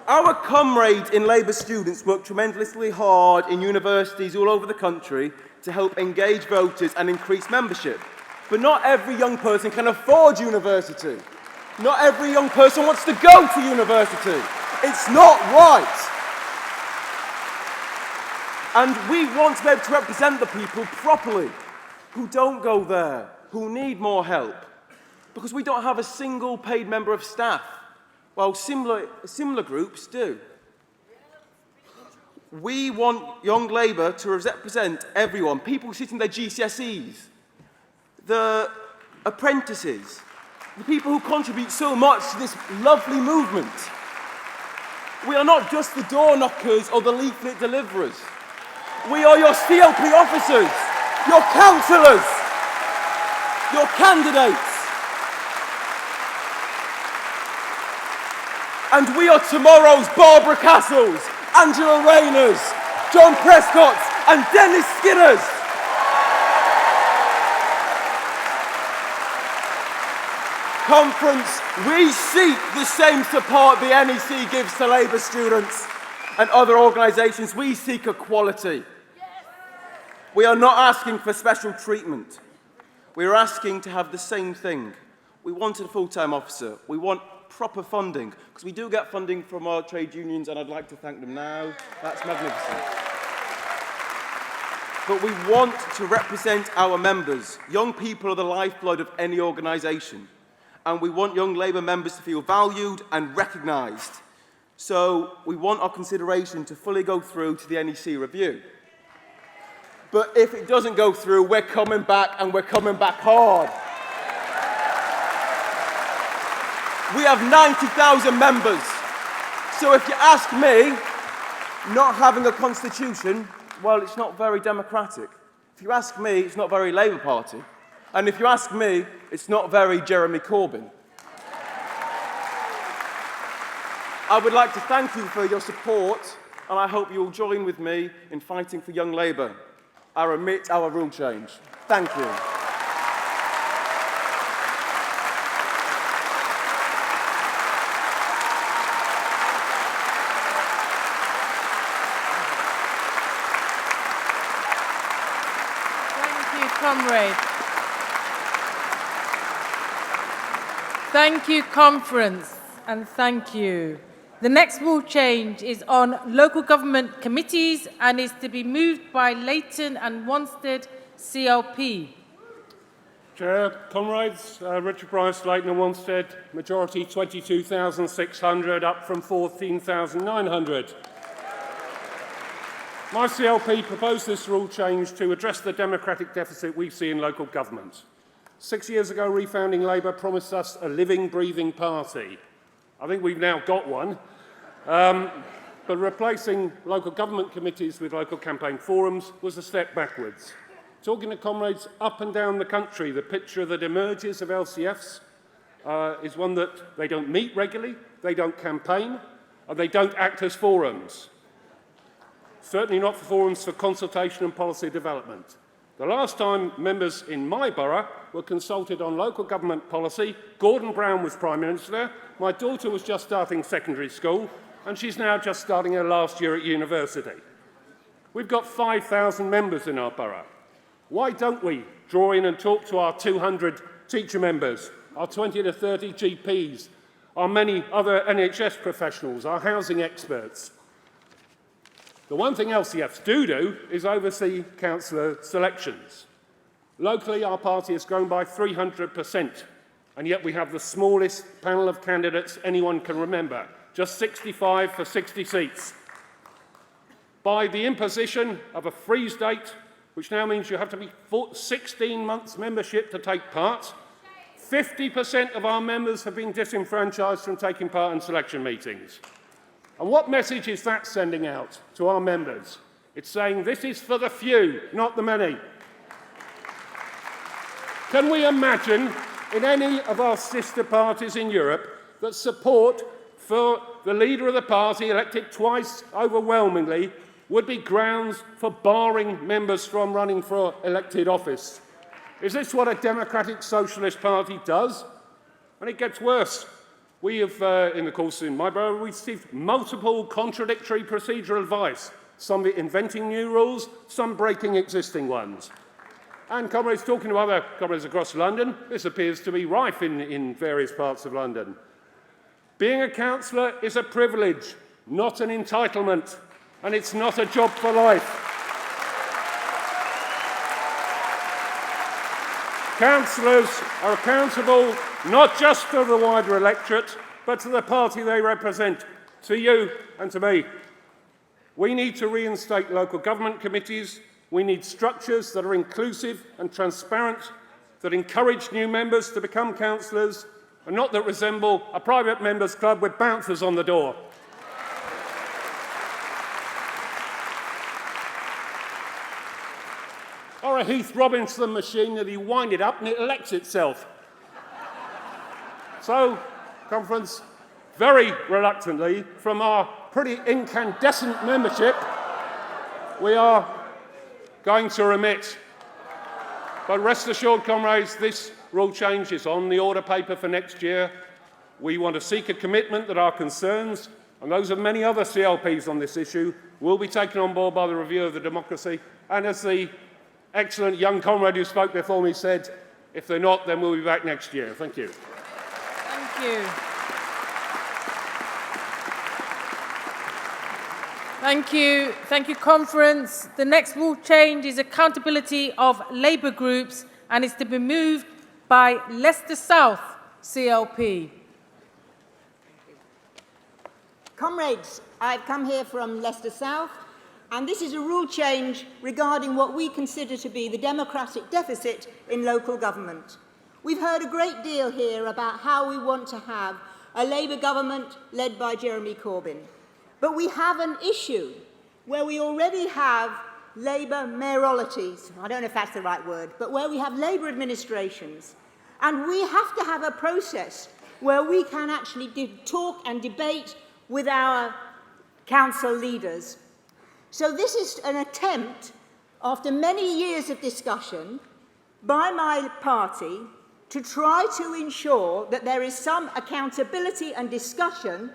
Our comrades in Labour students work tremendously hard in universities all over the country to help engage voters and increase membership. But not every young person can afford university. Not every young person wants to go to university. It's not right. And we want to be able to represent the people properly who don't go there, who need more help. Because we don't have a single paid member of staff, while similar groups do. We want Young Labour to represent everyone, people sitting their GCSEs, the apprentices, the people who contribute so much to this lovely movement. We are not just the door knockers or the leaflet deliverers. We are your CLP officers, your councillors, your candidates. And we are tomorrow's Barbara Castles, Angela Rayners, John Prescott and Dennis Skinners. Conference, we seek the same support the NEC gives to Labour students and other organisations. We seek equality. We are not asking for special treatment. We are asking to have the same thing. We wanted a full-time officer. We want proper funding, because we do get funding from our trade unions, and I'd like to thank them now. That's magnificent. But we want to represent our members. Young people are the lifeblood of any organisation. And we want young Labour members to feel valued and recognised. So we want our consideration to fully go through to the NEC review. But if it doesn't go through, we're coming back, and we're coming back hard. We have 90,000 members. So if you ask me, not having a constitution, well, it's not very democratic. If you ask me, it's not very Labour Party. And if you ask me, it's not very Jeremy Corbyn. I would like to thank you for your support, and I hope you will join with me in fighting for young Labour. I remit our rule change. Thank you. Thank you, comrade. Thank you, conference, and thank you. The next rule change is on local government committees and is to be moved by Leighton and Wanstead CLP. Chair, comrades, Richard Bryce, Leighton and Wanstead, majority 22,600, up from 14,900. My CLP proposed this rule change to address the democratic deficit we see in local government. 6 years ago, refounding Labour promised us a living, breathing party. I think we've now got one. But replacing local government committees with local campaign forums was a step backwards. Talking to comrades up and down the country, the picture that emerges of LCFs is one that they don't meet regularly, they don't campaign, and they don't act as forums. Certainly not forums for consultation and policy development. The last time members in my borough were consulted on local government policy, Gordon Brown was Prime Minister, my daughter was just starting secondary school, and she's now just starting her last year at university. We've got 5,000 members in our borough. Why don't we draw in and talk to our 200 teacher members, our 20 to 30 GPs, our many other NHS professionals, our housing experts? The one thing LCFs do is oversee councillor selections. Locally, our party has grown by 300%, and yet we have the smallest panel of candidates anyone can remember, just 65 for 60 seats. By the imposition of a freeze date, which now means you have to be 16 months membership to take part, 50% of our members have been disenfranchised from taking part in selection meetings. And what message is that sending out to our members? It's saying this is for the few, not the many. Can we imagine in any of our sister parties in Europe that support for the leader of the party, elected twice overwhelmingly, would be grounds for barring members from running for elected office? Is this what a democratic socialist party does? And it gets worse. We have, in the course in my borough, received multiple contradictory procedural advice, some inventing new rules, some breaking existing ones. And comrades, talking to other comrades across London, this appears to be rife in various parts of London. Being a councillor is a privilege, not an entitlement, and it's not a job for life. Councillors are accountable not just to the wider electorate, but to the party they represent, to you and to me. We need to reinstate local government committees. We need structures that are inclusive and transparent, that encourage new members to become councillors, and not that resemble a private members' club with bouncers on the door. or a Heath Robinson machine that you wind it up and it elects itself. So, conference, very reluctantly, from our pretty incandescent membership, we are going to remit. But rest assured, comrades, this rule change is on the order paper for next year. We want to seek a commitment that our concerns, and those of many other CLPs on this issue, will be taken on board by the review of the democracy. And as the excellent young comrade who spoke before me said, if they're not, then we'll be back next year. Thank you. Thank you. Thank you. Thank you, conference. The next rule change is accountability of Labour groups, and is to be moved by Leicester South CLP. Comrades, I've come here from Leicester South, and this is a rule change regarding what we consider to be the democratic deficit in local government. We've heard a great deal here about how we want to have a Labour government led by Jeremy Corbyn. But we have an issue where we already have Labour mayoralties, I don't know if that's the right word, but where we have Labour administrations. And we have to have a process where we can actually talk and debate with our council leaders. So this is an attempt, after many years of discussion, by my party to try to ensure that there is some accountability and discussion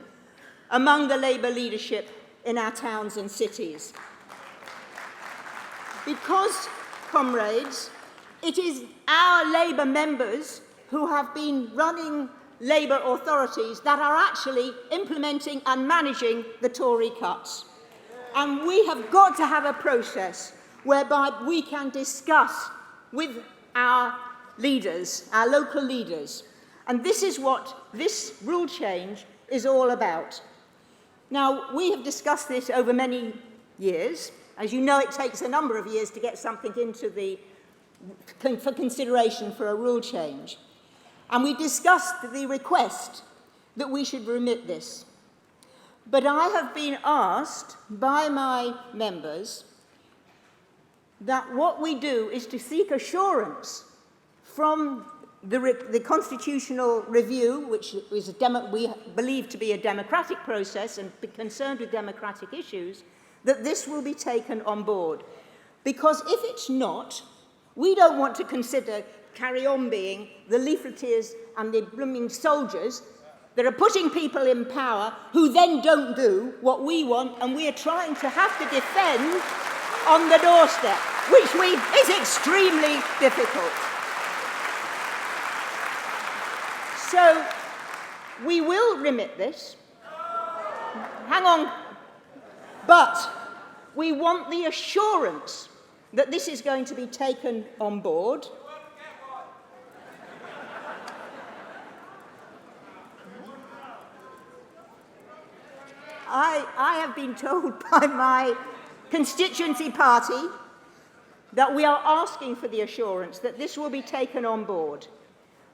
among the Labour leadership in our towns and cities. Because, comrades, it is our Labour members who have been running Labour authorities that are actually implementing and managing the Tory cuts. And we have got to have a process whereby we can discuss with our leaders, our local leaders. And this is what this rule change is all about. Now, we have discussed this over many years. As you know, it takes a number of years to get something into for consideration for a rule change. And we discussed the request that we should remit this. But I have been asked by my members that what we do is to seek assurance from the constitutional review, which is we believe to be a democratic process and be concerned with democratic issues, that this will be taken on board. Because if it's not, we don't want to carry on being the leafleteers and the blooming soldiers that are putting people in power who then don't do what we want, and we are trying to have to defend on the doorstep, which is extremely difficult. So we will remit this. Hang on. But we want the assurance that this is going to be taken on board. I have been told by my constituency party that we are asking for the assurance that this will be taken on board.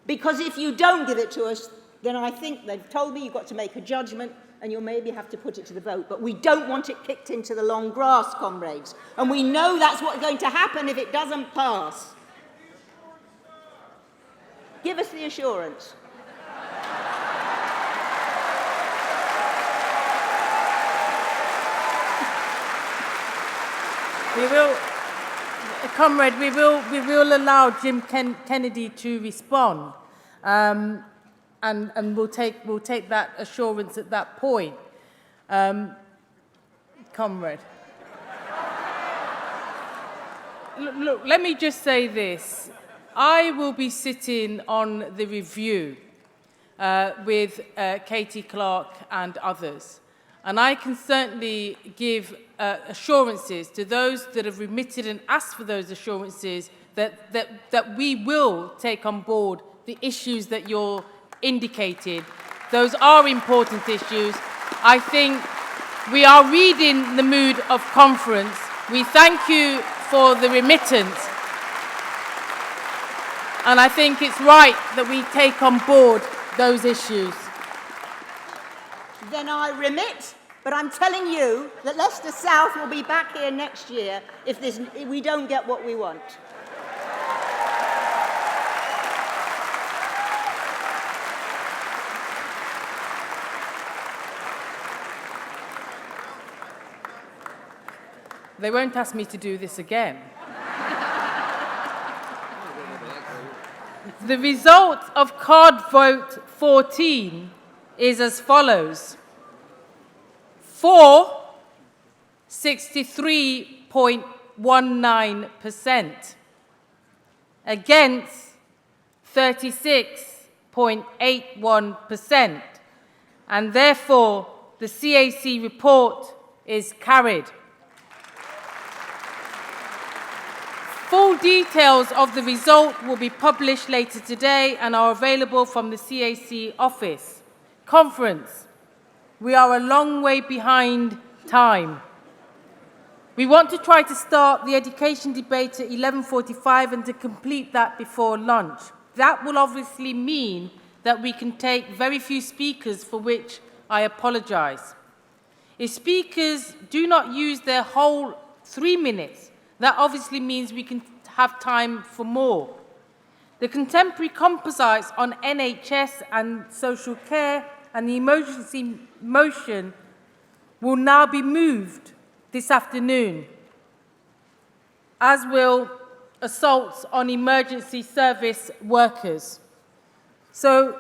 Because if you don't give it to us, then I think they've told me you've got to make a judgment and you'll maybe have to put it to the vote. But we don't want it kicked into the long grass, comrades. And we know that's what's going to happen if it doesn't pass. Give us the assurance. We will, comrade, we will allow Jim Kennedy to respond, and we'll take that assurance at that point, comrade. Look, let me just say this: I will be sitting on the review with Katie Clark and others. And I can certainly give assurances to those that have remitted and asked for those assurances that we will take on board the issues that you're indicated. Those are important issues. I think we are reading the mood of conference. We thank you for the remittance. And I think it's right that we take on board those issues. Then I remit But I'm telling you that Leicester South will be back here next year if we don't get what we want. They won't ask me to do this again. The result of card vote 14 is as follows. For 63.19%, against 36.81%, and therefore the CAC report is carried. Full details of the result will be published later today and are available from the CAC office. Conference. We are a long way behind time. We want to try to start the education debate at 11:45 and to complete that before lunch. That will obviously mean that we can take very few speakers, for which I apologise. If speakers do not use their whole 3 minutes, that obviously means we can have time for more. The contemporary composites on NHS and social care and the emergency motion will now be moved this afternoon, as will assaults on emergency service workers. So,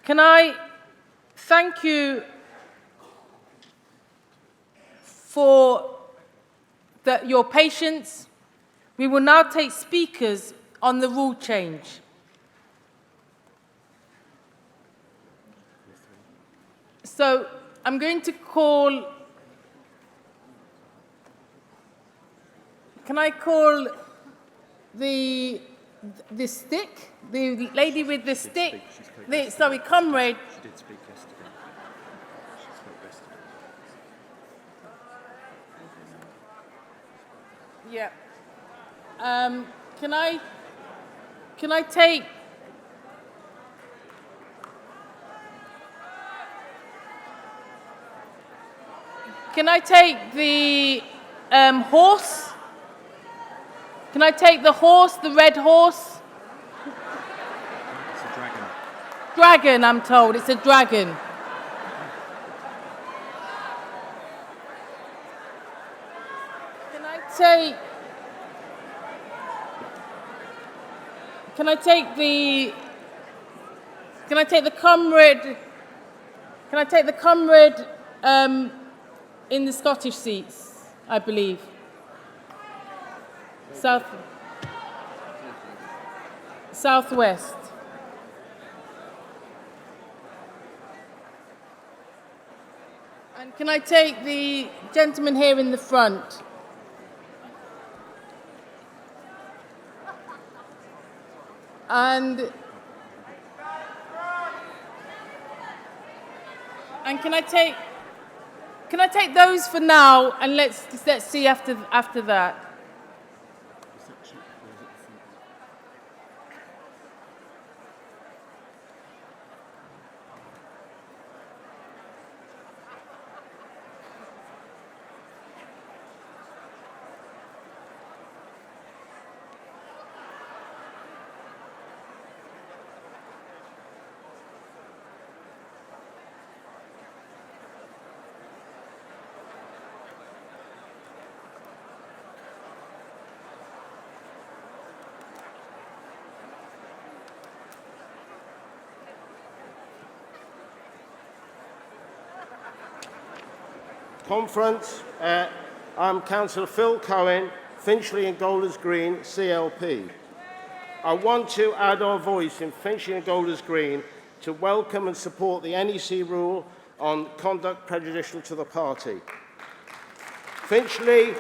can I thank you for your patience. We will now take speakers on the rule change. So I'm going to call, can I call the stick, the lady with the stick, comrade. She did speak yesterday. She spoke yesterday. Yeah. Can I take the horse? Can I take the horse, the red horse? It's a dragon. Dragon, I'm told. It's a dragon. Can I take comrade in the Scottish seats, I believe. Southwest. And can I take the gentleman here in the front? And can I take those for now, and let's see after that. Conference, I'm Councillor Phil Cohen, Finchley and Golders Green, CLP. I want to add our voice in Finchley and Golders Green to welcome and support the NEC rule on conduct prejudicial to the party. Finchley,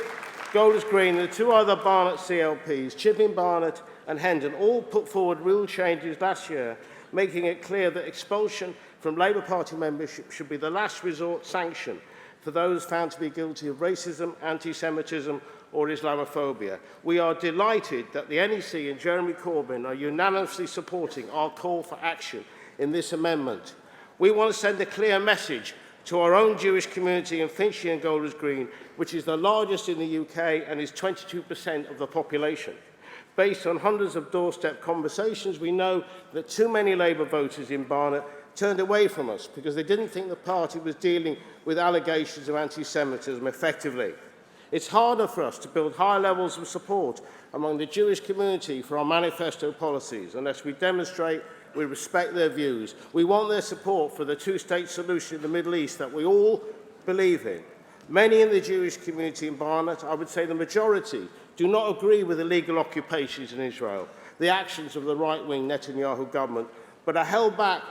Golders Green and the two other Barnard CLPs, Chipping, Barnard and Hendon, all put forward rule changes last year, making it clear that expulsion from Labour Party membership should be the last resort sanction for those found to be guilty of racism, anti-Semitism or Islamophobia. We are delighted that the NEC and Jeremy Corbyn are unanimously supporting our call for action in this amendment. We want to send a clear message to our own Jewish community in Finchley and Golders Green, which is the largest in the UK and is 22% of the population. Based on hundreds of doorstep conversations, we know that too many Labour voters in Barnard turned away from us because they didn't think the party was dealing with allegations of anti-Semitism effectively. It's harder for us to build high levels of support among the Jewish community for our manifesto policies unless we demonstrate we respect their views. We want their support for the two-state solution in the Middle East that we all believe in. Many in the Jewish community in Barnard, I would say the majority, do not agree with illegal occupations in Israel, the actions of the right-wing Netanyahu government, but are held back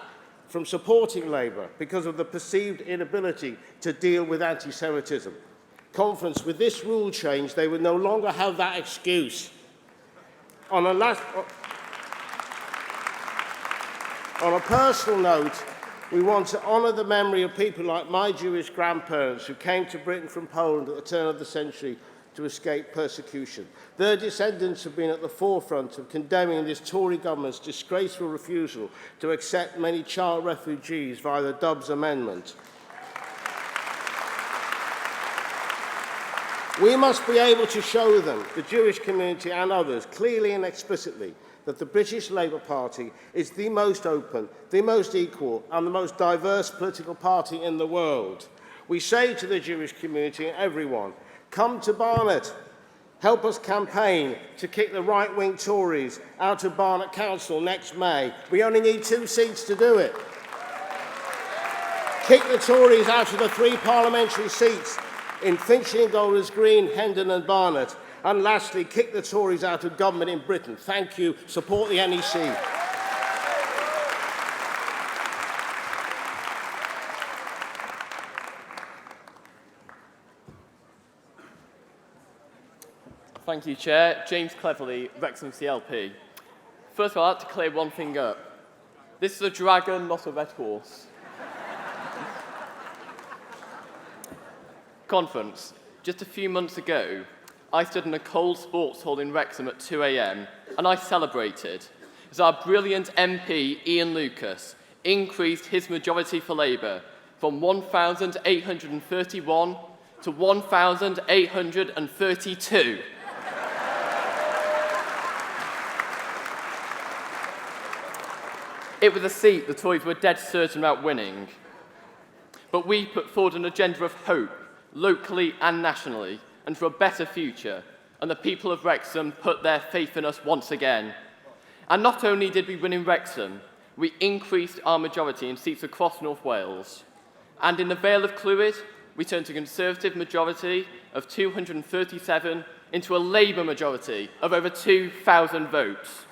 from supporting Labour because of the perceived inability to deal with anti-Semitism. Conference, with this rule change, they would no longer have that excuse. On a personal note, we want to honour the memory of people like my Jewish grandparents who came to Britain from Poland at the turn of the century to escape persecution. Their descendants have been at the forefront of condemning this Tory government's disgraceful refusal to accept many child refugees via the Dubs Amendment. We must be able to show them, the Jewish community and others, clearly and explicitly, that the British Labour Party is the most open, the most equal and the most diverse political party in the world. We say to the Jewish community and everyone, come to Barnard, help us campaign to kick the right-wing Tories out of Barnard Council next May. We only need 2 seats to do it. Kick the Tories out of the 3 parliamentary seats in Finchley and Golders Green, Hendon and Barnard. And lastly, kick the Tories out of government in Britain. Thank you. Support the NEC. Thank you, Chair. James Cleverley, Wrexham CLP. First of all, I'd like to clear one thing up. This is a dragon, not a red horse. Conference. Just a few months ago, I stood in a cold sports hall in Wrexham at 2 a.m. and I celebrated as our brilliant MP, Ian Lucas, increased his majority for Labour from 1,831 to 1,832. It was a seat the Tories were dead certain about winning. But we put forward an agenda of hope, locally and nationally, and for a better future, and the people of Wrexham put their faith in us once again. And not only did we win in Wrexham, we increased our majority in seats across North Wales. And in the Vale of Clwyd, we turned a Conservative majority of 237 into a Labour majority of over 2,000 votes.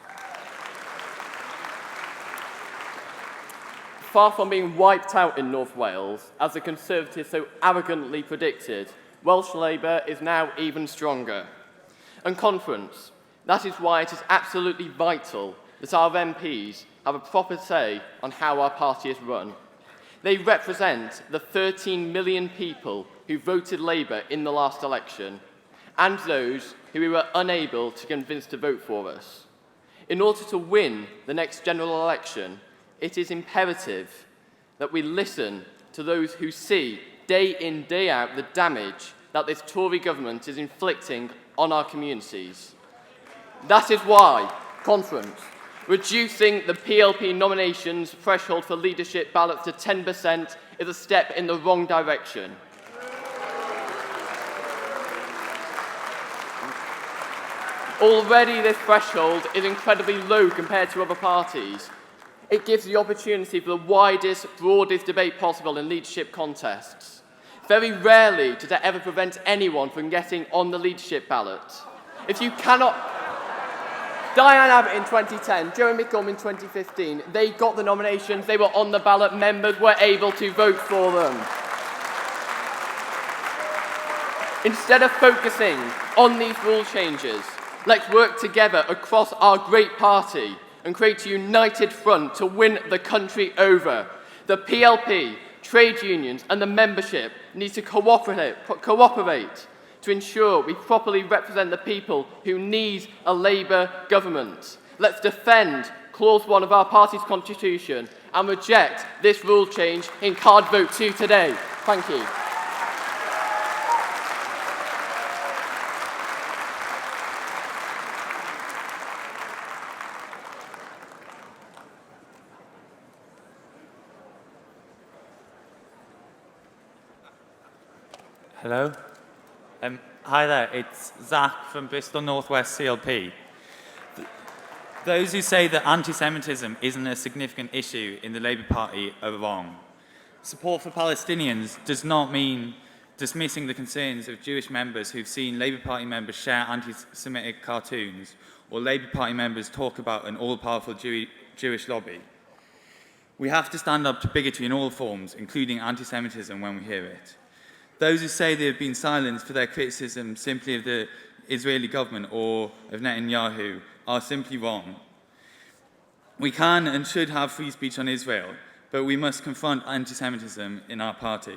Far from being wiped out in North Wales, as the Conservatives so arrogantly predicted, Welsh Labour is now even stronger. And Conference, that is why it is absolutely vital that our MPs have a proper say on how our party is run. They represent the 13 million people who voted Labour in the last election, and those who we were unable to convince to vote for us. In order to win the next general election, it is imperative that we listen to those who see day in, day out the damage that this Tory government is inflicting on our communities. That is why, Conference, reducing the PLP nominations threshold for leadership ballots to 10% is a step in the wrong direction. Already this threshold is incredibly low compared to other parties. It gives the opportunity for the widest, broadest debate possible in leadership contests. Very rarely does it ever prevent anyone from getting on the leadership ballot. If you cannot... Diane Abbott in 2010, Jeremy Corbyn in 2015, they got the nominations, they were on the ballot, members were able to vote for them. Instead of focusing on these rule changes, let's work together across our great party and create a united front to win the country over. The PLP, trade unions and the membership need to cooperate to ensure we properly represent the people who need a Labour government. Let's defend Clause 1 of our party's constitution and reject this rule change in card vote 2 today. Thank you. Hello. Hi there, it's Zach from Bristol Northwest CLP. Those who say that anti-Semitism isn't a significant issue in the Labour Party are wrong. Support for Palestinians does not mean dismissing the concerns of Jewish members who've seen Labour Party members share anti-Semitic cartoons or Labour Party members talk about an all-powerful Jewish lobby. We have to stand up to bigotry in all forms, including anti-Semitism, when we hear it. Those who say they have been silenced for their criticism simply of the Israeli government or of Netanyahu are simply wrong. We can and should have free speech on Israel, but we must confront anti-Semitism in our party.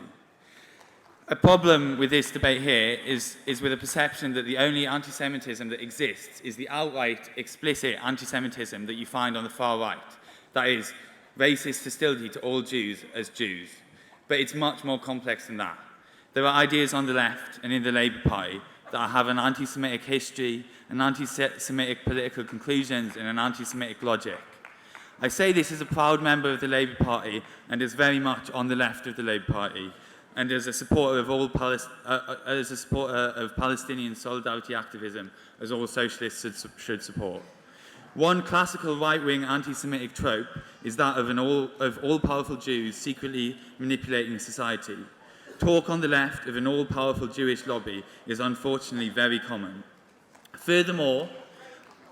A problem with this debate here is with a perception that the only anti-Semitism that exists is the outright, explicit anti-Semitism that you find on the far right. That is, racist hostility to all Jews as Jews. But it's much more complex than that. There are ideas on the left and in the Labour Party that have an anti-Semitic history, an anti-Semitic political conclusions, and an anti-Semitic logic. I say this as a proud member of the Labour Party and as very much on the left of the Labour Party, and as a supporter of Palestinian solidarity activism, as all socialists should support. One classical right-wing anti-Semitic trope is that of all-powerful Jews secretly manipulating society. Talk on the left of an all-powerful Jewish lobby is unfortunately very common. Furthermore,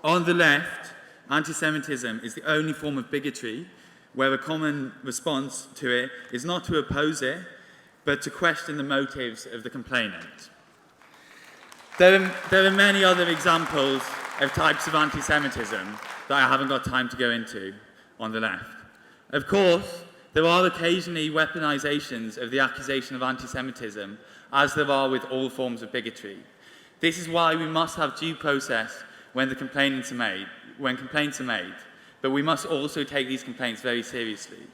on the left, anti-Semitism is the only form of bigotry where a common response to it is not to oppose it, but to question the motives of the complainant. There are many other examples of types of anti-Semitism that I haven't got time to go into on the left. Of course, there are occasionally weaponizations of the accusation of anti-Semitism, as there are with all forms of bigotry. This is why we must have due process when complaints are made, but we must also take these complaints very seriously.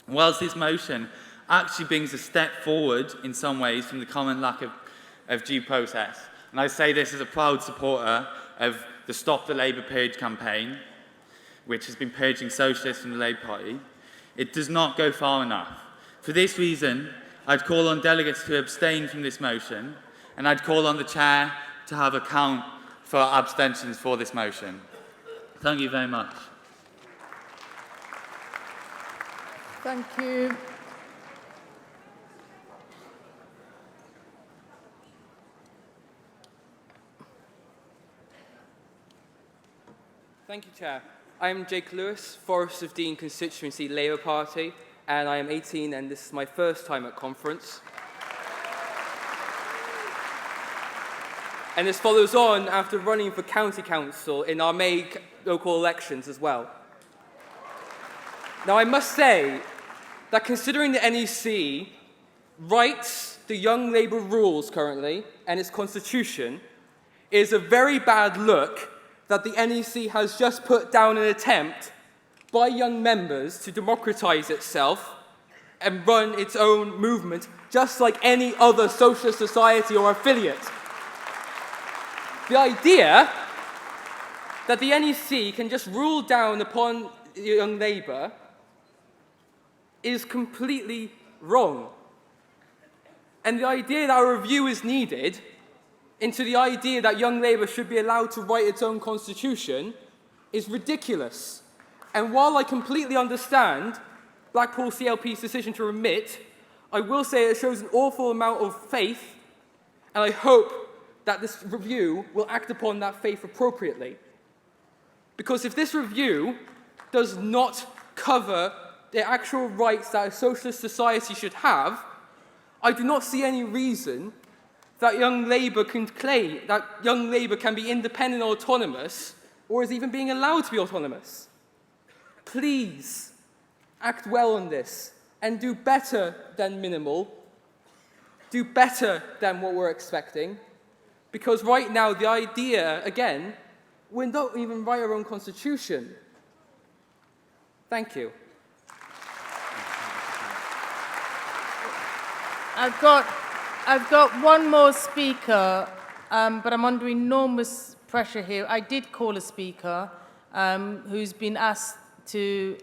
Whilst this motion actually brings a step forward in some ways from the common lack of due process, and I say this as a proud supporter of the Stop the Labour Purge campaign, which has been purging socialists from the Labour Party, it does not go far enough. For this reason, I'd call on delegates to abstain from this motion, and I'd call on the Chair to have a count for abstentions for this motion. Thank you very much. Thank you. Thank you, Chair. I am Jake Lewis, Forest of Dean constituency Labour Party, and I am 18 and this is my first time at conference. And this follows on after running for County Council in our May local elections as well. Now I must say that considering the NEC writes the Young Labour rules currently and its constitution, it is a very bad look that the NEC has just put down an attempt by young members to democratise itself and run its own movement just like any other socialist society or affiliate. The idea that the NEC can just rule down upon Young Labour is completely wrong. And the idea that a review is needed into the idea that Young Labour should be allowed to write its own constitution is ridiculous. And while I completely understand Blackpool CLP's decision to remit, I will say it shows an awful amount of faith, and I hope that this review will act upon that faith appropriately. Because if this review does not cover the actual rights that a socialist society should have, I do not see any reason that Young Labour can claim that Young Labour can be independent or autonomous, or is even being allowed to be autonomous. Please act well on this and do better than minimal. Do better than what we're expecting. Because right now, the idea, again, we don't even write our own constitution. Thank you. I've got one more speaker, but I'm under enormous pressure here. I did call a speaker who's been asked to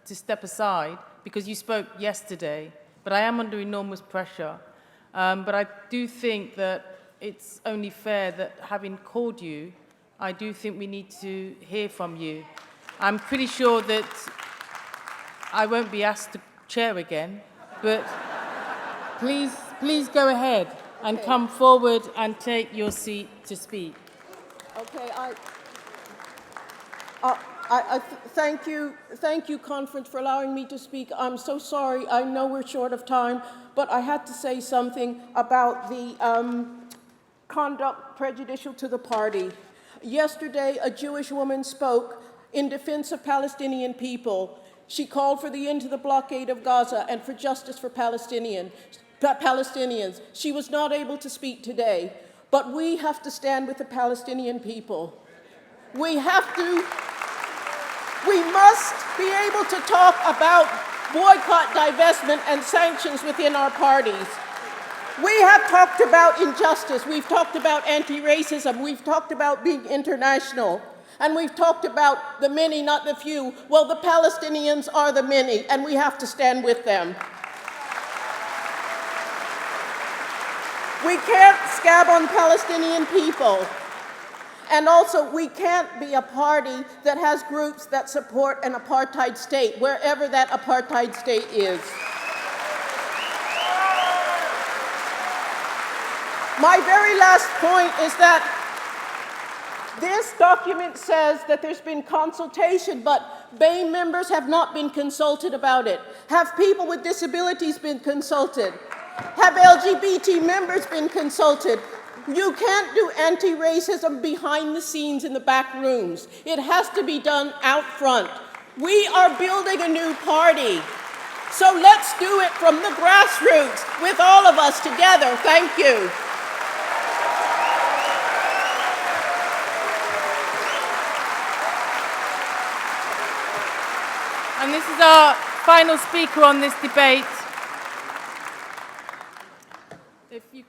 step aside because you spoke yesterday, but I am under enormous pressure. But I do think that it's only fair that having called you, I do think we need to hear from you. I'm pretty sure that I won't be asked to chair again, but please go ahead and come forward and take your seat to speak. Okay, thank you, conference, for allowing me to speak. I'm so sorry. I know we're short of time, but I had to say something about the conduct prejudicial to the party. Yesterday, a Jewish woman spoke in defense of Palestinian people. She called for the end to the blockade of Gaza and for justice for Palestinians. She was not able to speak today, but we have to stand with the Palestinian people. We must be able to talk about boycott, divestment, and sanctions within our parties. We have talked about injustice, we've talked about anti-racism, we've talked about being international, and we've talked about the many, not the few. Well, the Palestinians are the many, and we have to stand with them. We can't scab on Palestinian people. And also, we can't be a party that has groups that support an apartheid state, wherever that apartheid state is. My very last point is that this document says that there's been consultation, but BAME members have not been consulted about it. Have people with disabilities been consulted? Have LGBT members been consulted? You can't do anti-racism behind the scenes in the back rooms. It has to be done out front. We are building a new party. So let's do it from the grassroots with all of us together. Thank you. And this is our final speaker on this debate.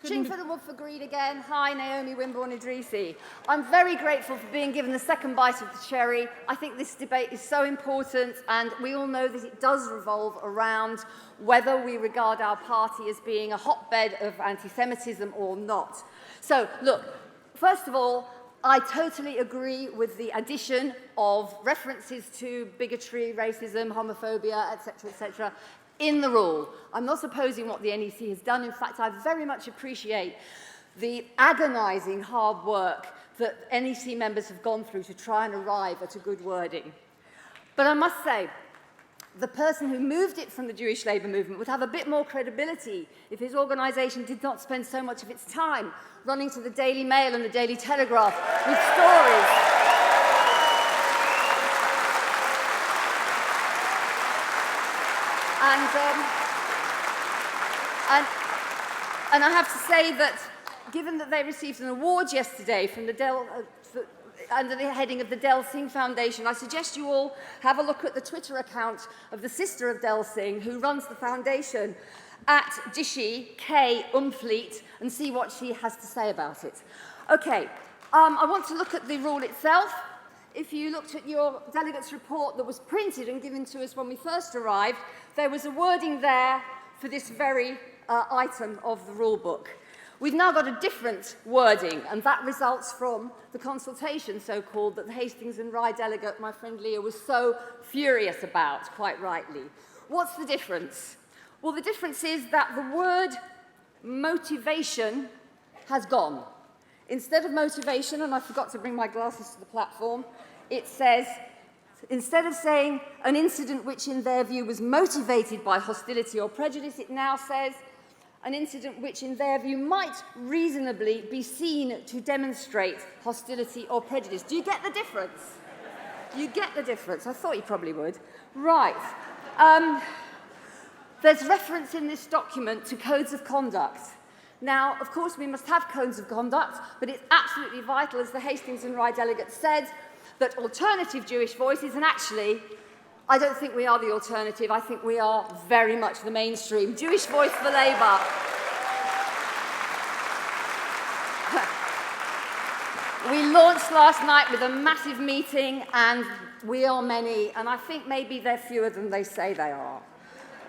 Ching for the Wood for Greed again. Hi, Naomi Wimborne-Idrisi. I'm very grateful for being given the second bite of the cherry. I think this debate is so important, and we all know that it does revolve around whether we regard our party as being a hotbed of anti-Semitism or not. So, look, first of all, I totally agree with the addition of references to bigotry, racism, homophobia, etc., in the rule. I'm not opposing what the NEC has done. In fact, I very much appreciate the agonising hard work that NEC members have gone through to try and arrive at a good wording. But I must say, the person who moved it from the Jewish labour movement would have a bit more credibility if his organisation did not spend so much of its time running to the Daily Mail and the Daily Telegraph with stories. And I have to say that, given that they received an award yesterday from the under the heading of the Del Singh Foundation, I suggest you all have a look at the Twitter account of the sister of Del Singh, who runs the foundation, at Dishi K. Umfleet, and see what she has to say about it. Okay, I want to look at the rule itself. If you looked at your delegates' report that was printed and given to us when we first arrived, there was a wording there for this very item of the rule book. We've now got a different wording, and that results from the consultation, so-called, that the Hastings and Rye delegate, my friend Leah, was so furious about, quite rightly. What's the difference? Well, the difference is that the word motivation has gone. Instead of motivation, and I forgot to bring my glasses to the platform, it says, instead of saying an incident which in their view was motivated by hostility or prejudice, it now says an incident which in their view might reasonably be seen to demonstrate hostility or prejudice. Do you get the difference? You get the difference. I thought you probably would. Right. There's reference in this document to codes of conduct. Now, of course, we must have codes of conduct, but it's absolutely vital, as the Hastings and Rye delegate said, that alternative Jewish voices, and actually I don't think we are the alternative. I think we are very much the mainstream. Jewish Voice for Labour. We launched last night with a massive meeting, and we are many, and I think maybe they're fewer than they say they are.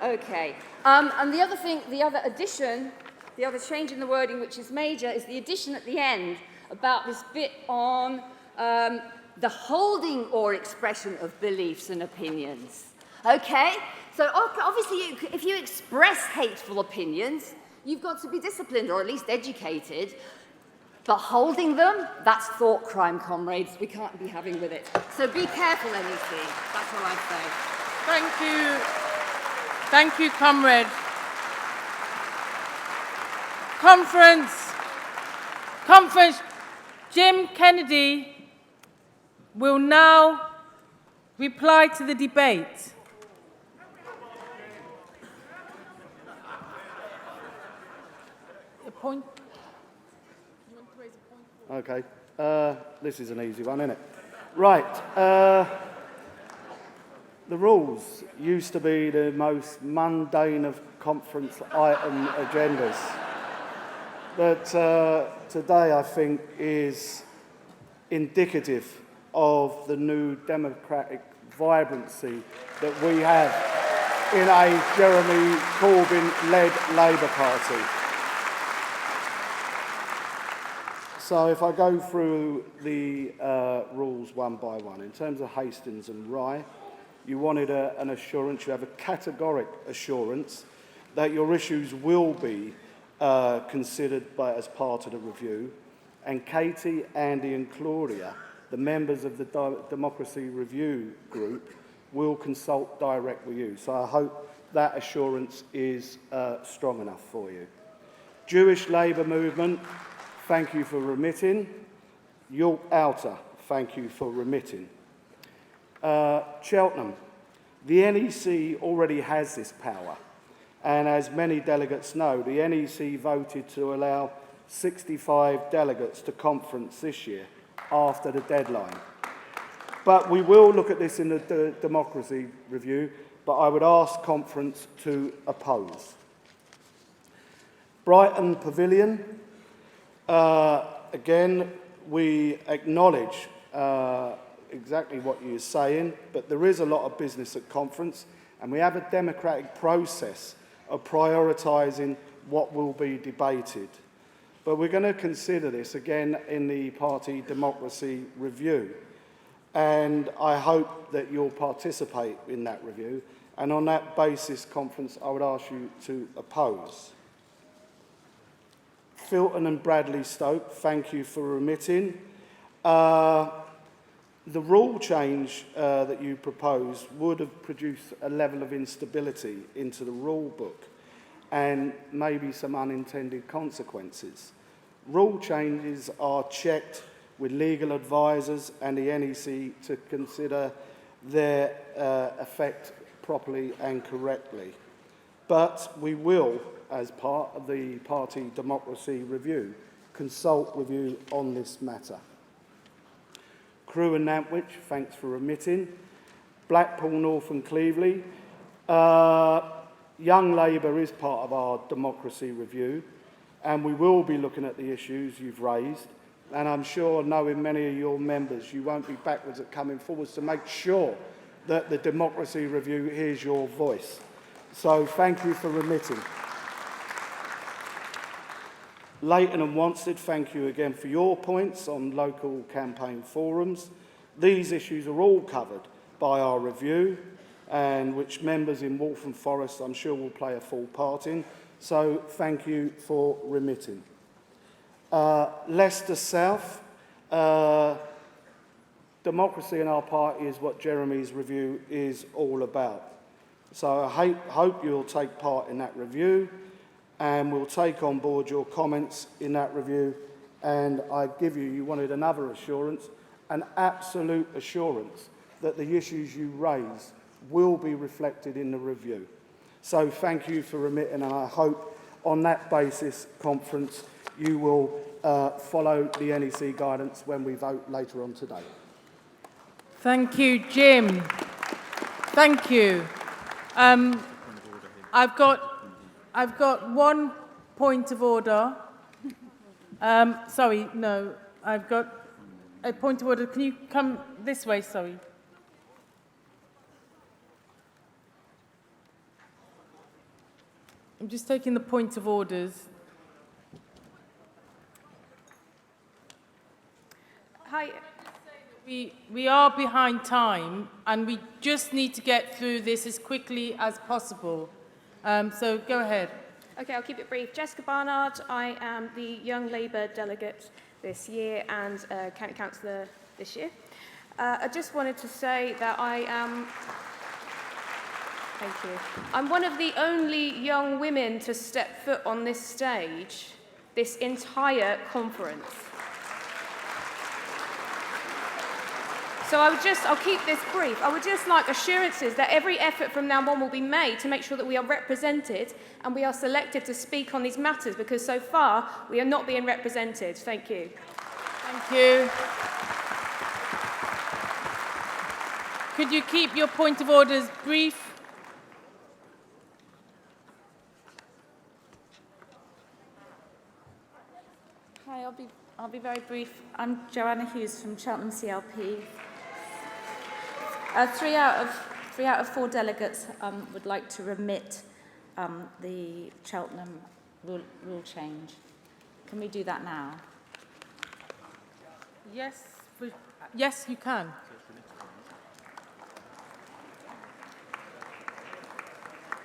Okay. And the other thing, the other addition, the other change in the wording which is major is the addition at the end about this bit on the holding or expression of beliefs and opinions. Okay? So obviously, if you express hateful opinions, you've got to be disciplined or at least educated. But holding them, that's thought crime, comrades. We can't be having with it. So be careful, NEC. That's all I'd say. Thank you. Thank you, comrade. Conference. Jim Kennedy will now reply to the debate. A point. Okay, this is an easy one, isn't it? Right, the rules used to be the most mundane of conference item agendas. But today, I think, is indicative of the new democratic vibrancy that we have in a Jeremy Corbyn-led Labour Party. So if I go through the rules one by one, in terms of Hastings and Rye, you wanted an assurance, you have a categoric assurance that your issues will be considered as part of the review. And Katie, Andy and Claudia, the members of the Democracy Review Group, will consult direct with you. So I hope that assurance is strong enough for you. Jewish Labour Movement, thank you for remitting. York Outer, thank you for remitting. Cheltenham, the NEC already has this power. And as many delegates know, the NEC voted to allow 65 delegates to conference this year after the deadline. But we will look at this in the Democracy Review, but I would ask conference to oppose. Brighton Pavilion, again, we acknowledge exactly what you're saying, but there is a lot of business at conference, and we have a democratic process of prioritising what will be debated. But we're going to consider this again in the Party Democracy Review, and I hope that you'll participate in that review, and on that basis, conference, I would ask you to oppose. Filton and Bradley Stoke, thank you for remitting. The rule change that you proposed would have produced a level of instability into the rule book and maybe some unintended consequences. Rule changes are checked with legal advisors and the NEC to consider their effect properly and correctly. But we will, as part of the Party Democracy Review, consult with you on this matter. Crewe and Nantwich, thanks for remitting. Blackpool, North and Cleveley. Young Labour is part of our Democracy Review, and we will be looking at the issues you've raised. And I'm sure, knowing many of your members, you won't be backwards at coming forwards to make sure that the Democracy Review hears your voice. So thank you for remitting. Leighton and Wanstead, thank you again for your points on local campaign forums. These issues are all covered by our review, and which members in Waltham Forest I'm sure will play a full part in. So thank you for remitting. Leicester South, democracy in our party is what Jeremy's review is all about. So I hope you'll take part in that review, and we'll take on board your comments in that review. And I give you, you wanted another assurance, an absolute assurance that the issues you raise will be reflected in the review. So thank you for remitting, and I hope on that basis, conference, you will follow the NEC guidance when we vote later on today. Thank you, Jim. Thank you. I've got one point of order. Sorry, no. I've got a point of order. Can you come this way? Sorry. I'm just taking the point of orders. Hi. We are behind time, and we just need to get through this as quickly as possible. So go ahead. Okay, I'll keep it brief. Jessica Barnard, I am the Young Labour delegate this year and County Councillor this year. I just wanted to say that I am... Thank you. I'm one of the only young women to step foot on this stage this entire conference. So I'll keep this brief. I would just like assurances that every effort from now on will be made to make sure that we are represented and we are selected to speak on these matters, because so far we are not being represented. Thank you. Thank you. Could you keep your point of orders brief? Hi, I'll be very brief. I'm Joanna Hughes from Cheltenham CLP. Three out of 4 delegates would like to remit the Cheltenham rule change. Can we do that now? Yes, yes, you can.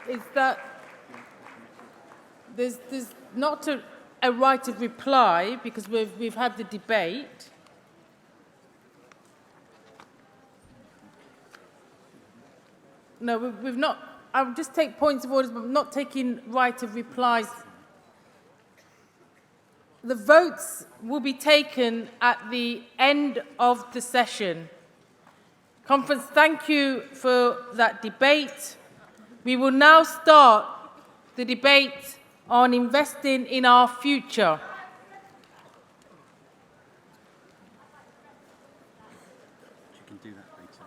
Is that there's not a right of reply because we've had the debate. No, we've not. I'll just take points of orders, but I'm not taking right of replies. The votes will be taken at the end of the session. Conference, thank you for that debate. We will now start the debate on investing in our future. You can do that later.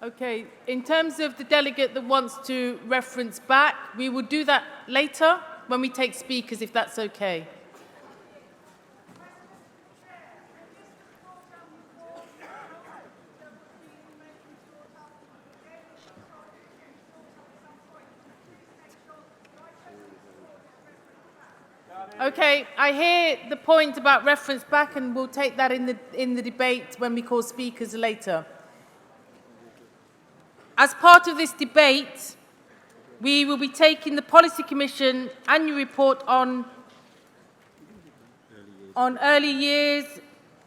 Okay, in terms of the delegate that wants to reference back, we will do that later when we take speakers, if that's okay. Okay, I hear the point about reference back, and we'll take that in the debate when we call speakers later. As part of this debate, we will be taking the Policy Commission annual report on early years,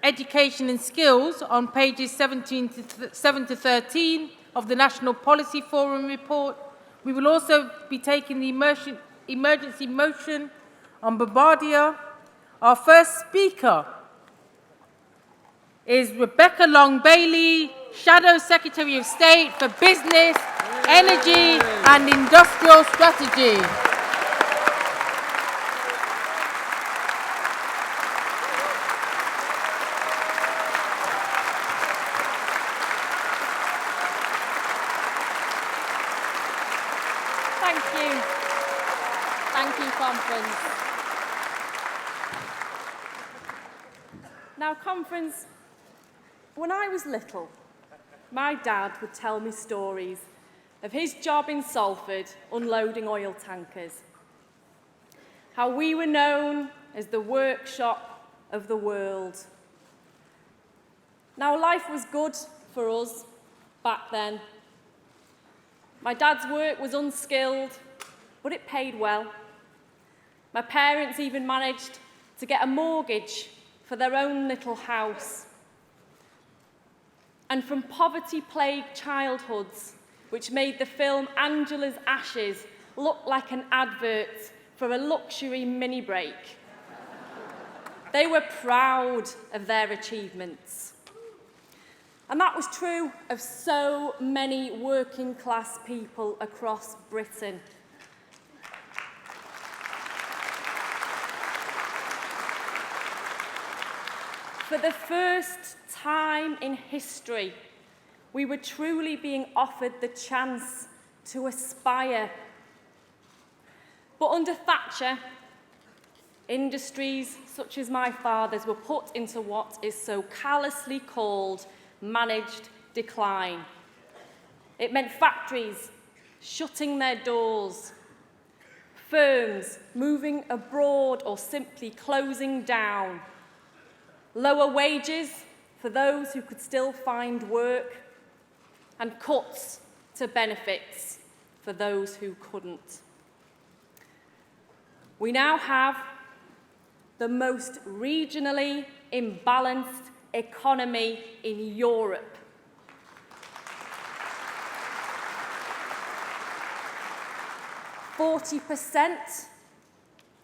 education and skills on pages 7 to 13 of the National Policy Forum report. We will also be taking the emergency motion on Bombardier. Our first speaker is Rebecca Long-Bailey, Shadow Secretary of State for Business, Energy and Industrial Strategy. Thank you. Thank you, Conference. Now, Conference, when I was little, my dad would tell me stories of his job in Salford unloading oil tankers. How we were known as the workshop of the world. Now, life was good for us back then. My dad's work was unskilled, but it paid well. My parents even managed to get a mortgage for their own little house. And from poverty-plagued childhoods, which made the film Angela's Ashes look like an advert for a luxury mini break, they were proud of their achievements. And that was true of so many working-class people across Britain. For the first time in history, we were truly being offered the chance to aspire. But under Thatcher, industries such as my father's were put into what is so callously called managed decline. It meant factories shutting their doors, firms moving abroad or simply closing down, lower wages for those who could still find work, and cuts to benefits for those who couldn't. We now have the most regionally imbalanced economy in Europe. %40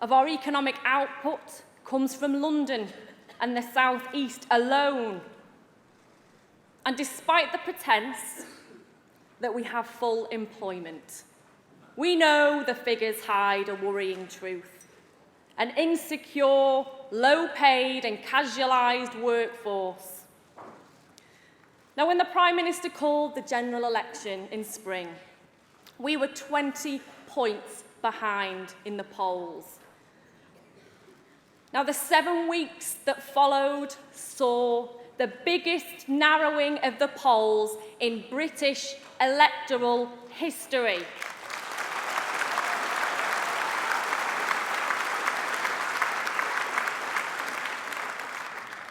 of our economic output comes from London and the South East alone. And despite the pretence that we have full employment, we know the figures hide a worrying truth. An insecure, low-paid and casualised workforce. Now, when the Prime Minister called the general election in spring, we were 20 points behind in the polls. Now, the 7 weeks that followed saw the biggest narrowing of the polls in British electoral history.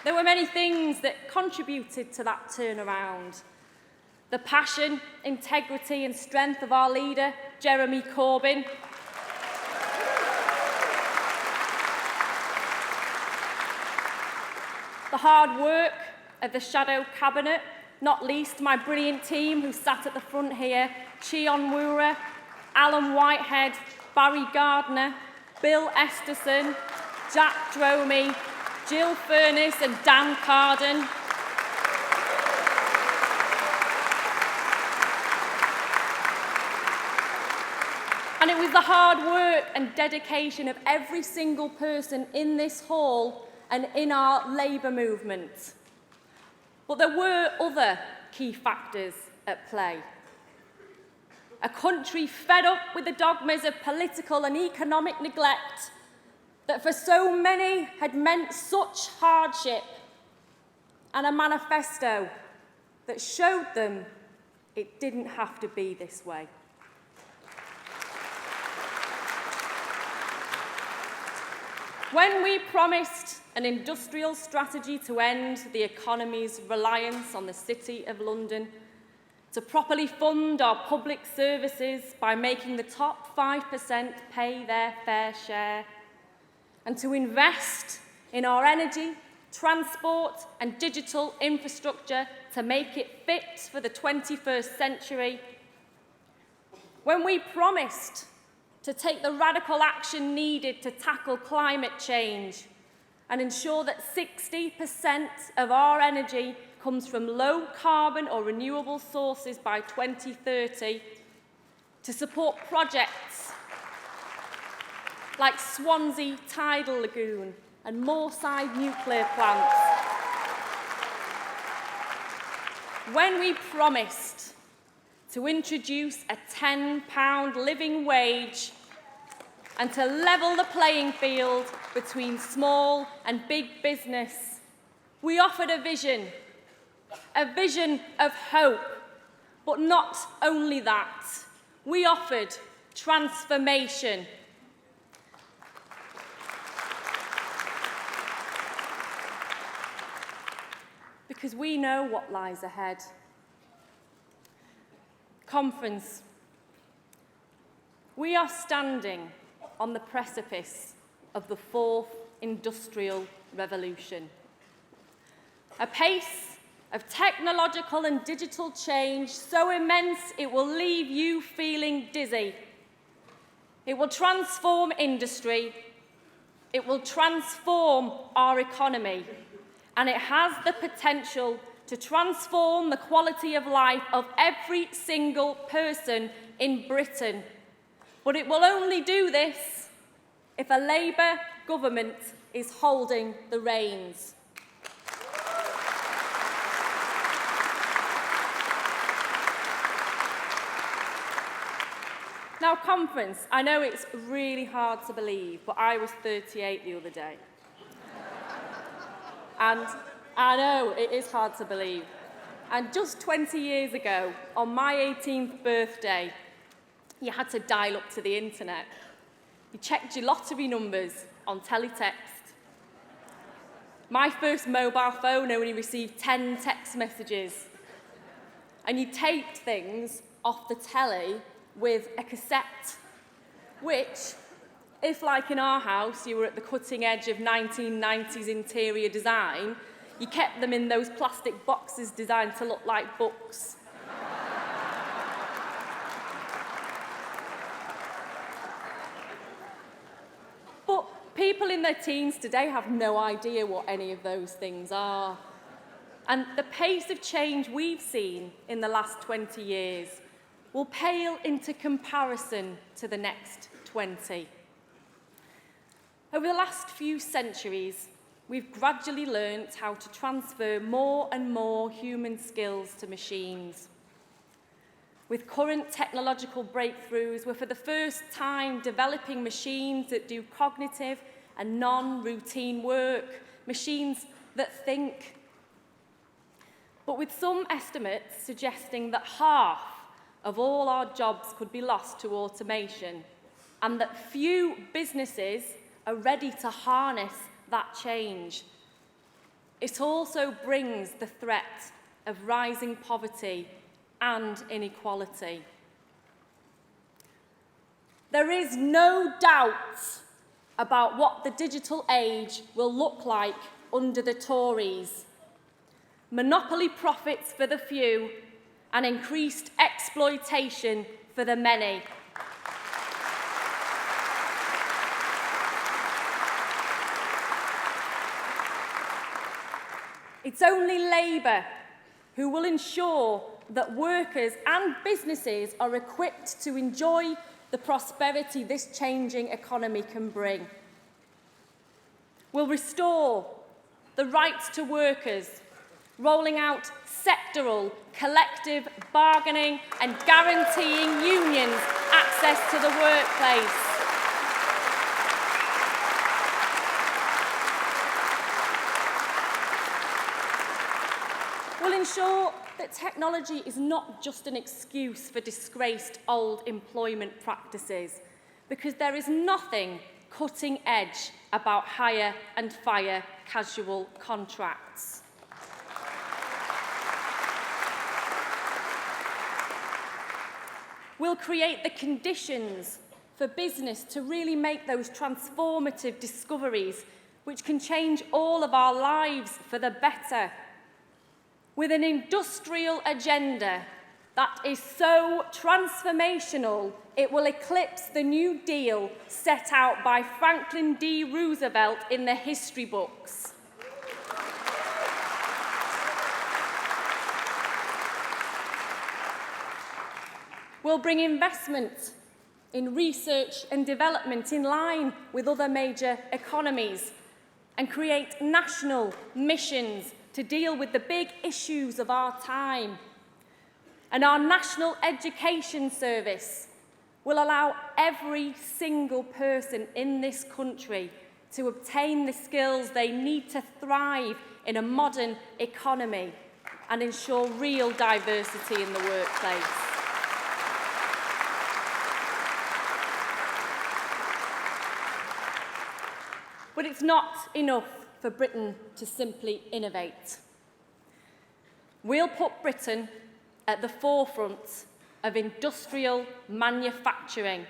There were many things that contributed to that turnaround. The passion, integrity and strength of our leader, Jeremy Corbyn. The hard work of the shadow cabinet, not least my brilliant team who sat at the front here, Chion Wura, Alan Whitehead, Barry Gardner, Bill Esterson, Jack Dromey, Jill Furness and Dan Carden. And it was the hard work and dedication of every single person in this hall and in our Labour movement. But there were other key factors at play. A country fed up with the dogmas of political and economic neglect that for so many had meant such hardship, and a manifesto that showed them it didn't have to be this way. When we promised an industrial strategy to end the economy's reliance on the City of London, to properly fund our public services by making the top 5% pay their fair share, and to invest in our energy, transport and digital infrastructure to make it fit for the 21st century, when we promised to take the radical action needed to tackle climate change and ensure that 60% of our energy comes from low carbon or renewable sources by 2030, to support projects like Swansea Tidal Lagoon and Moorside nuclear plants. When we promised to introduce a £10 living wage and to level the playing field between small and big business, we offered a vision of hope. But not only that, we offered transformation. Because we know what lies ahead. Conference. We are standing on the precipice of the fourth industrial revolution. A pace of technological and digital change so immense it will leave you feeling dizzy. It will transform industry, it will transform our economy, and it has the potential to transform the quality of life of every single person in Britain. But it will only do this if a Labour government is holding the reins. Now, conference, I know it's really hard to believe, but I was 38 the other day. And I know it is hard to believe. And just 20 years ago, on my 18th birthday, you had to dial up to the internet. You checked your lottery numbers on teletext. My first mobile phone only received 10 text messages. And you taped things off the telly with a cassette, which, if like in our house, you were at the cutting edge of 1990s interior design, you kept them in those plastic boxes designed to look like books. But people in their teens today have no idea what any of those things are. And the pace of change we've seen in the last 20 years will pale into comparison to the next 20. Over the last few centuries, we've gradually learnt how to transfer more and more human skills to machines. With current technological breakthroughs, we're for the first time developing machines that do cognitive and non-routine work, machines that think. But with some estimates suggesting that half of all our jobs could be lost to automation, and that few businesses are ready to harness that change. It also brings the threat of rising poverty and inequality. There is no doubt about what the digital age will look like under the Tories. Monopoly profits for the few and increased exploitation for the many. It's only Labour who will ensure that workers and businesses are equipped to enjoy the prosperity this changing economy can bring. We'll restore the rights to workers, rolling out sectoral, collective bargaining and guaranteeing unions access to the workplace. We'll ensure that technology is not just an excuse for disgraced old employment practices, because there is nothing cutting edge about hire and fire casual contracts. We'll create the conditions for business to really make those transformative discoveries which can change all of our lives for the better, with an industrial agenda that is so transformational it will eclipse the New Deal set out by Franklin D. Roosevelt in the history books. We'll bring investment in research and development in line with other major economies and create national missions to deal with the big issues of our time. And our National Education Service will allow every single person in this country to obtain the skills they need to thrive in a modern economy and ensure real diversity in the workplace. But it's not enough for Britain to simply innovate. We'll put Britain at the forefront of industrial manufacturing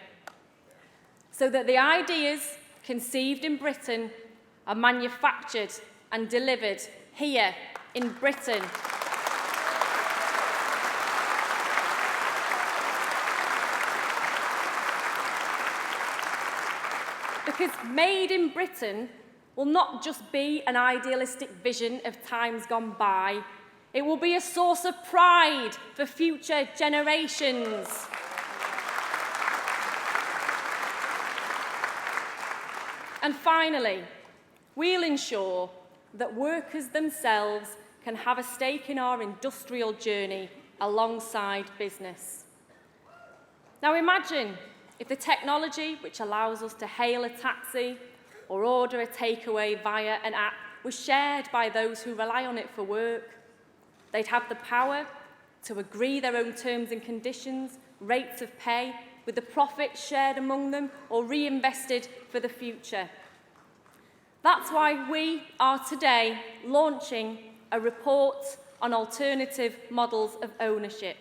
so that the ideas conceived in Britain are manufactured and delivered here in Britain. Because made in Britain will not just be an idealistic vision of times gone by, it will be a source of pride for future generations. And finally, we'll ensure that workers themselves can have a stake in our industrial journey alongside business. Now imagine If the technology which allows us to hail a taxi or order a takeaway via an app was shared by those who rely on it for work, they'd have the power to agree their own terms and conditions, rates of pay, with the profits shared among them or reinvested for the future. That's why we are today launching a report on alternative models of ownership.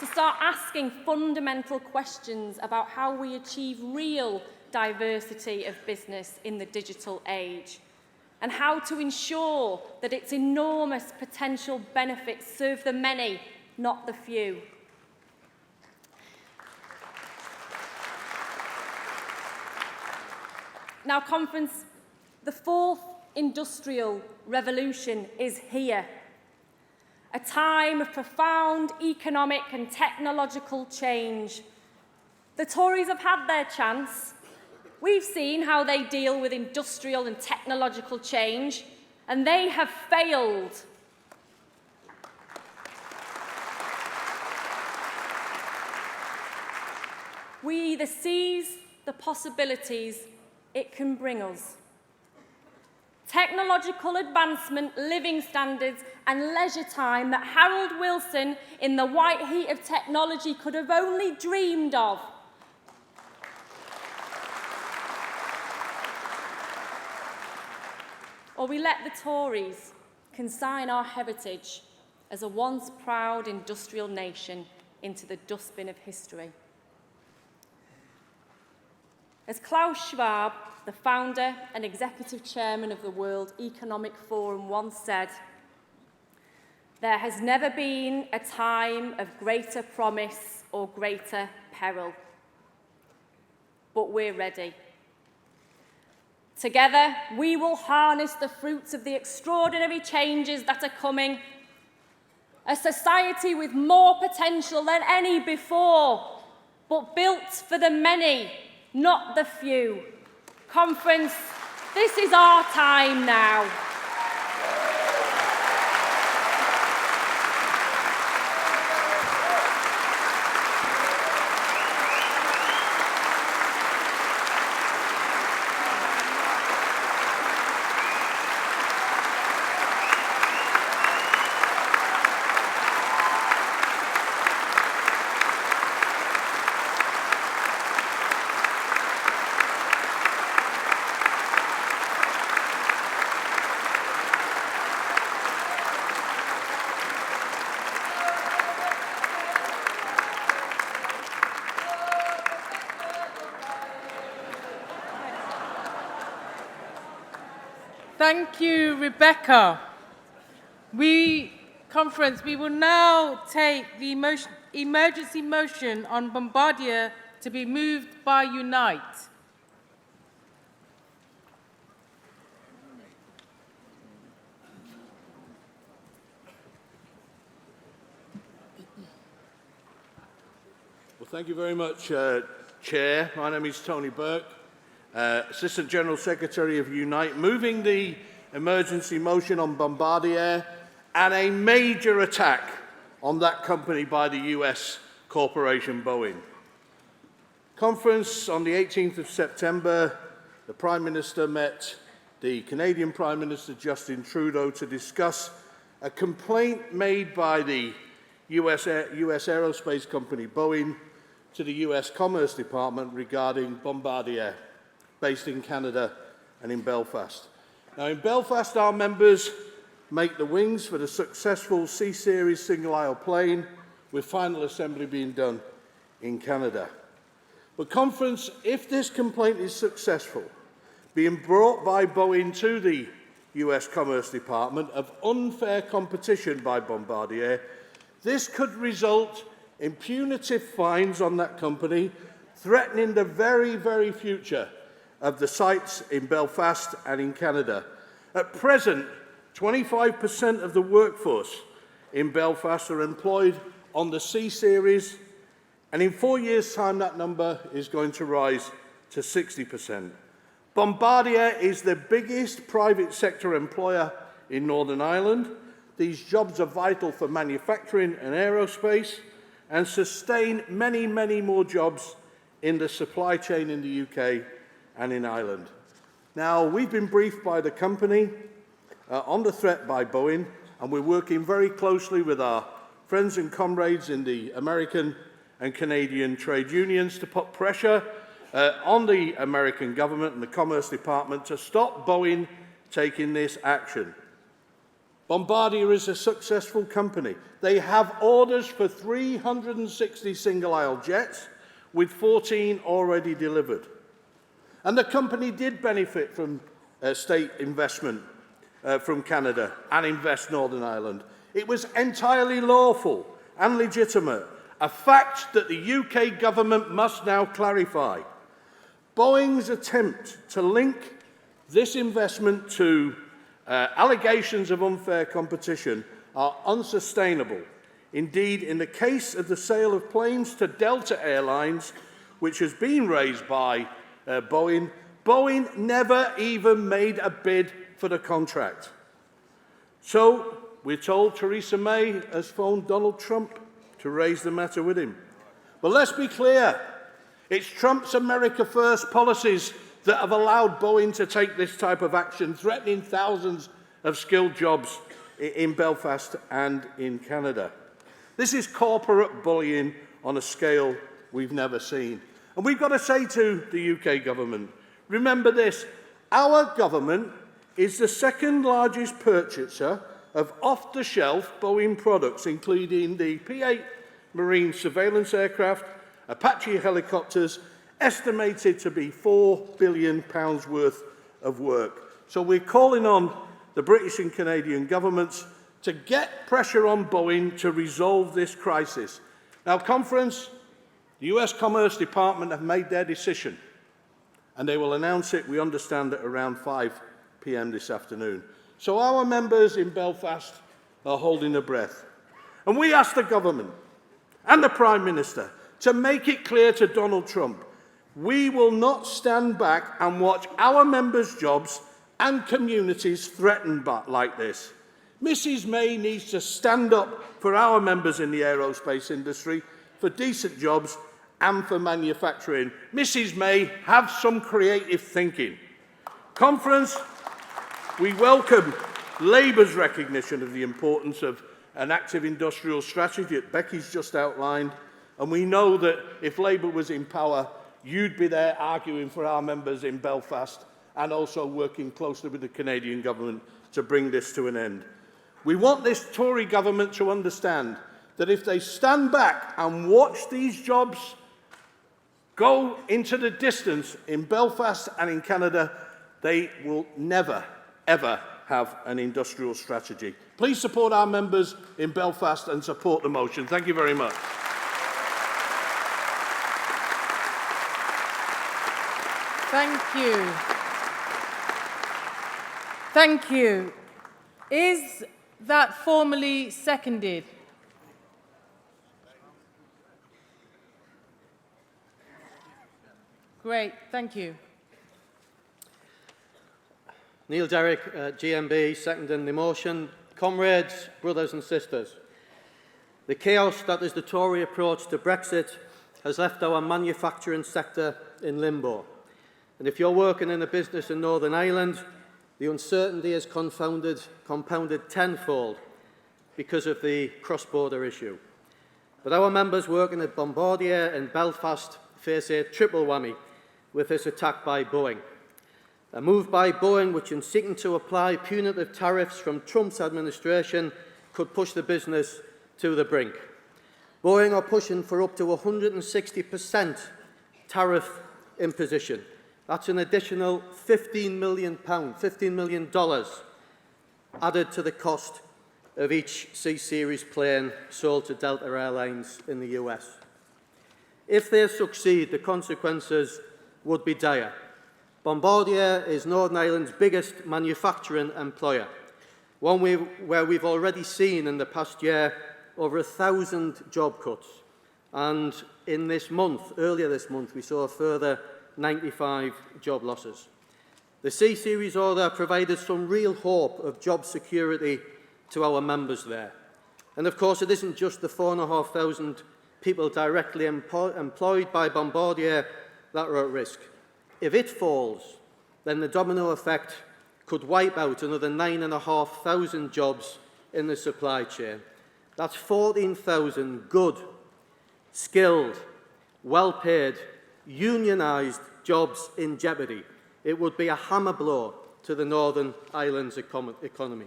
To start asking fundamental questions about how we achieve real diversity of business in the digital age, and how to ensure that its enormous potential benefits serve the many, not the few. Now, Conference, the fourth industrial revolution is here. A time of profound economic and technological change. The Tories have had their chance. We've seen how they deal with industrial and technological change, and they have failed. We either seize the possibilities it can bring us. Technological advancement, living standards and leisure time that Harold Wilson in the white heat of technology could have only dreamed of. Or we let the Tories consign our heritage as a once proud industrial nation into the dustbin of history. As Klaus Schwab, the founder and executive chairman of the World Economic Forum, once said, "There has never been a time of greater promise or greater peril." But we're ready. Together, we will harness the fruits of the extraordinary changes that are coming. A society with more potential than any before, but built for the many, not the few. Conference, this is our time now. Thank you, Rebecca. Conference, we will now take the emergency motion on Bombardier to be moved by Unite. Well, thank you very much, Chair. My name is Tony Burke, Assistant General Secretary of Unite, moving the emergency motion on Bombardier and a major attack on that company by the US corporation Boeing. Conference on the 18th of September, the Prime Minister met the Canadian Prime Minister Justin Trudeau to discuss a complaint made by the US aerospace company Boeing to the US Commerce Department regarding Bombardier, based in Canada and in Belfast. Now, in Belfast, our members make the wings for the successful C-Series single-aisle plane, with final assembly being done in Canada. But Conference, if this complaint is successful, being brought by Boeing to the US Commerce Department of unfair competition by Bombardier, this could result in punitive fines on that company, threatening the very, very future of the sites in Belfast and in Canada. At present, 25% of the workforce in Belfast are employed on the C-Series, and in 4 years' time that number is going to rise to 60%. Bombardier is the biggest private sector employer in Northern Ireland. These jobs are vital for manufacturing and aerospace and sustain many, many more jobs in the supply chain in the UK and in Ireland. Now, we've been briefed by the company on the threat by Boeing, and we're working very closely with our friends and comrades in the American and Canadian trade unions to put pressure on the American government and the Commerce Department to stop Boeing taking this action. Bombardier is a successful company. They have orders for 360 single-aisle jets, with 14 already delivered. And the company did benefit from state investment from Canada and Invest Northern Ireland. It was entirely lawful and legitimate, a fact that the UK government must now clarify. Boeing's attempt to link this investment to allegations of unfair competition are unsustainable. Indeed, in the case of the sale of planes to Delta Airlines, which has been raised by Boeing, Boeing never even made a bid for the contract. So, we're told Theresa May has phoned Donald Trump to raise the matter with him. But let's be clear, it's Trump's America First policies that have allowed Boeing to take this type of action, threatening thousands of skilled jobs in Belfast and in Canada. This is corporate bullying on a scale we've never seen. And we've got to say to the UK government, remember this, our government is the second largest purchaser of off-the-shelf Boeing products, including the P-8 Marine surveillance aircraft, Apache helicopters, estimated to be £4 billion worth of work. So we're calling on the British and Canadian governments to get pressure on Boeing to resolve this crisis. Now, conference, the US Commerce Department have made their decision, and they will announce it, we understand, at around 5 p.m. this afternoon. So our members in Belfast are holding their breath. And we ask the government and the Prime Minister to make it clear to Donald Trump, we will not stand back and watch our members' jobs and communities threatened like this. Mrs May needs to stand up for our members in the aerospace industry, for decent jobs and for manufacturing. Mrs May, have some creative thinking. Conference, we welcome Labour's recognition of the importance of an active industrial strategy that Becky's just outlined, and we know that if Labour was in power, you'd be there arguing for our members in Belfast and also working closely with the Canadian government to bring this to an end. We want this Tory government to understand that if they stand back and watch these jobs go into the distance in Belfast and in Canada, they will never, ever have an industrial strategy. Please support our members in Belfast and support the motion. Thank you very much. Thank you. Thank you. Is that formally seconded? Great, thank you. Neil Derrick, GMB, seconding the motion. Comrades, brothers and sisters, the chaos that is the Tory approach to Brexit has left our manufacturing sector in limbo. And if you're working in a business in Northern Ireland, the uncertainty is compounded tenfold because of the cross-border issue. But our members working at Bombardier and Belfast face a triple whammy with this attack by Boeing. A move by Boeing which, in seeking to apply punitive tariffs from Trump's administration, could push the business to the brink. Boeing are pushing for up to 160% tariff imposition. That's an additional £15 million added to the cost of each C-Series plane sold to Delta Airlines in the US. If they succeed, the consequences would be dire. Bombardier is Northern Ireland's biggest manufacturing employer, one where we've already seen in the past year over 1,000 job cuts. And in this month, earlier this month, we saw a further 95 job losses. The C-Series order provided some real hope of job security to our members there. And of course, it isn't just the 4,500 people directly employed by Bombardier that are at risk. If it falls, then the domino effect could wipe out another 9,500 jobs in the supply chain. That's 14,000 good, skilled, well-paid, unionised jobs in jeopardy. It would be a hammer blow to the Northern Ireland's economy.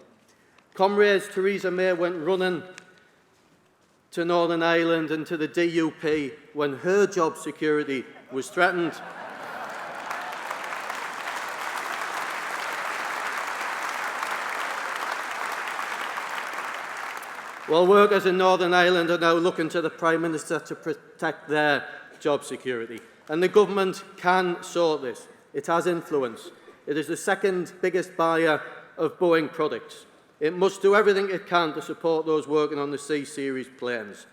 Comrades, Theresa May went running to Northern Ireland and to the DUP when her job security was threatened. Well, workers in Northern Ireland are now looking to the Prime Minister to protect their job security. And the government can sort this. It has influence. It is the second biggest buyer of Boeing products. It must do everything it can to support those working on the C-Series planes.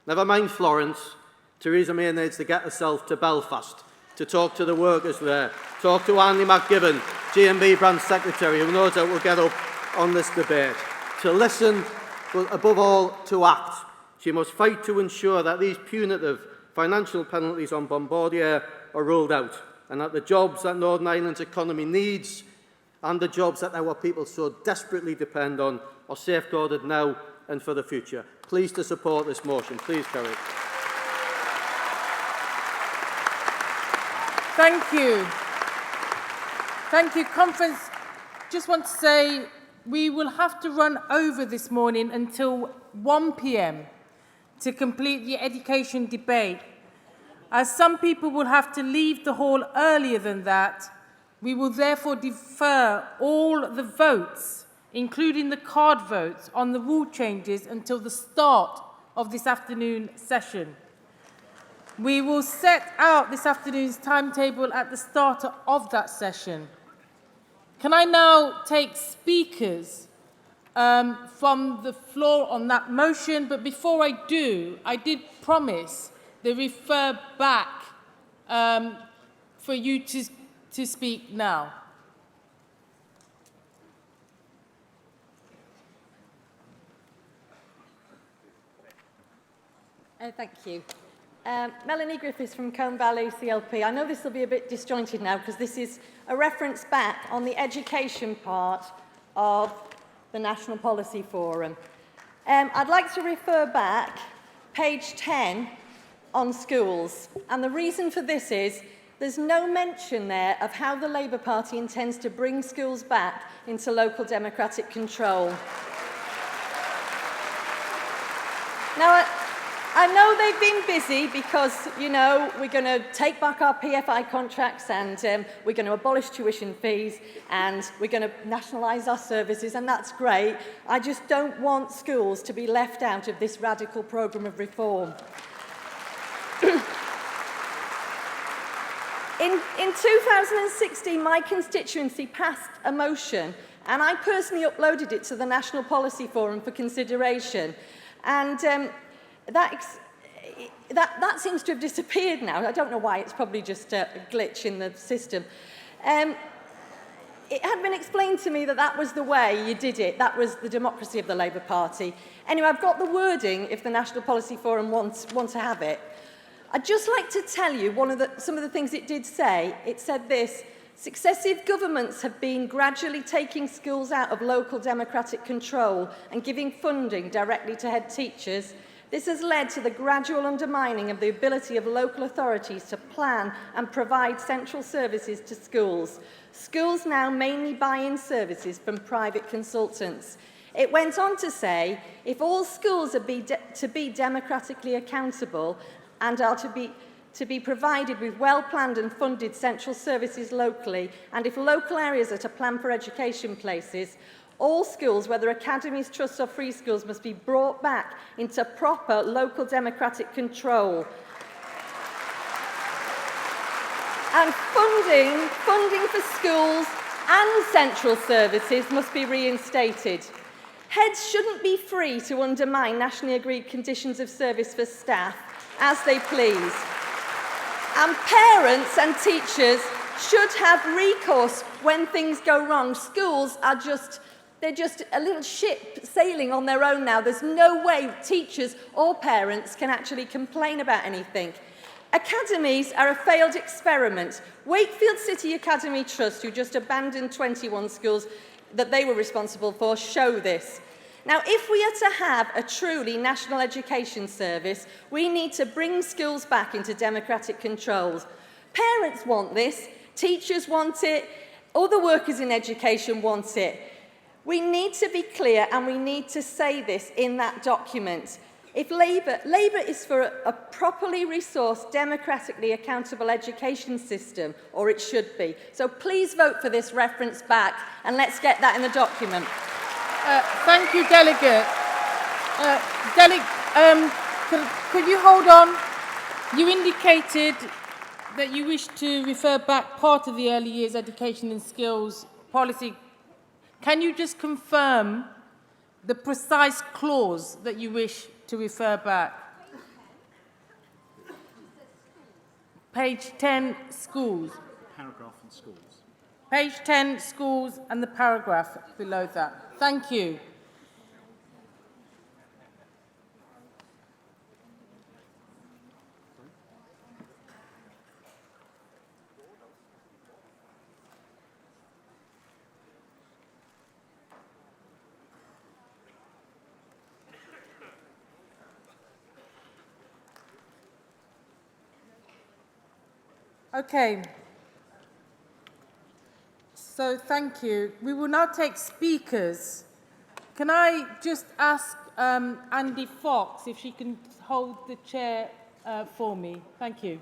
Never mind Florence, Theresa May needs to get herself to Belfast to talk to the workers there, talk to Andy McGibbon, GMB branch secretary, who knows that we'll get up on this debate, to listen, but above all, to act. She must fight to ensure that these punitive financial penalties on Bombardier are ruled out, and that the jobs that Northern Ireland's economy needs and the jobs that our people so desperately depend on are safeguarded now and for the future. Please to support this motion. Please carry it. Thank you. Thank you. Conference, just want to say we will have to run over this morning until 1 p.m. to complete the education debate. As some people will have to leave the hall earlier than that, we will therefore defer all the votes, including the card votes, on the rule changes until the start of this afternoon session. We will set out this afternoon's timetable at the start of that session. Can I now take speakers from the floor on that motion? But before I do, I did promise the refer back for you to speak now. Thank you. Melanie Griffiths from Combe Valley CLP. I know this will be a bit disjointed now because this is a reference back on the education part of the National Policy Forum. I'd like to refer back page 10 on schools. And the reason for this is there's no mention there of how the Labour Party intends to bring schools back into local democratic control. Now, I know they've been busy because, you know, we're going to take back our PFI contracts and we're going to abolish tuition fees and we're going to nationalise our services, and that's great. I just don't want schools to be left out of this radical programme of reform. In 2016, my constituency passed a motion, and I personally uploaded it to the National Policy Forum for consideration. And that seems to have disappeared now. I don't know why. It's probably just a glitch in the system. It had been explained to me that that was the way you did it. That was the democracy of the Labour Party. Anyway, I've got the wording if the National Policy Forum want to have it. I'd just like to tell you some of the things it did say. It said this: successive governments have been gradually taking schools out of local democratic control and giving funding directly to head teachers. This has led to the gradual undermining of the ability of local authorities to plan and provide central services to schools. Schools now mainly buy in services from private consultants. It went on to say, if all schools are to be democratically accountable and are to be provided with well-planned and funded central services locally, and if local areas are to plan for education places, all schools, whether academies, trusts or free schools, must be brought back into proper local democratic control. And funding for schools and central services must be reinstated. Heads shouldn't be free to undermine nationally agreed conditions of service for staff as they please. And parents and teachers should have recourse when things go wrong. Schools are they're just a little ship sailing on their own now. There's no way teachers or parents can actually complain about anything. Academies are a failed experiment. Wakefield City Academy Trust, who just abandoned 21 schools that they were responsible for, show this. Now, if we are to have a truly national education service, we need to bring schools back into democratic controls. Parents want this, teachers want it, other workers in education want it. We need to be clear and we need to say this in that document. If Labour is for a properly resourced, democratically accountable education system, or it should be. So please vote for this reference back and let's get that in the document. Thank you, Delegate. Could you hold on? You indicated that you wish to refer back part of the early years education and skills policy. Can you just confirm the precise clause that you wish to refer back? Page 10, schools. Paragraph on schools. Page 10, schools, and the paragraph below that. Thank you. Okay. So thank you. We will now take speakers. Can I just ask Andy Fox if she can hold the chair for me? Thank you.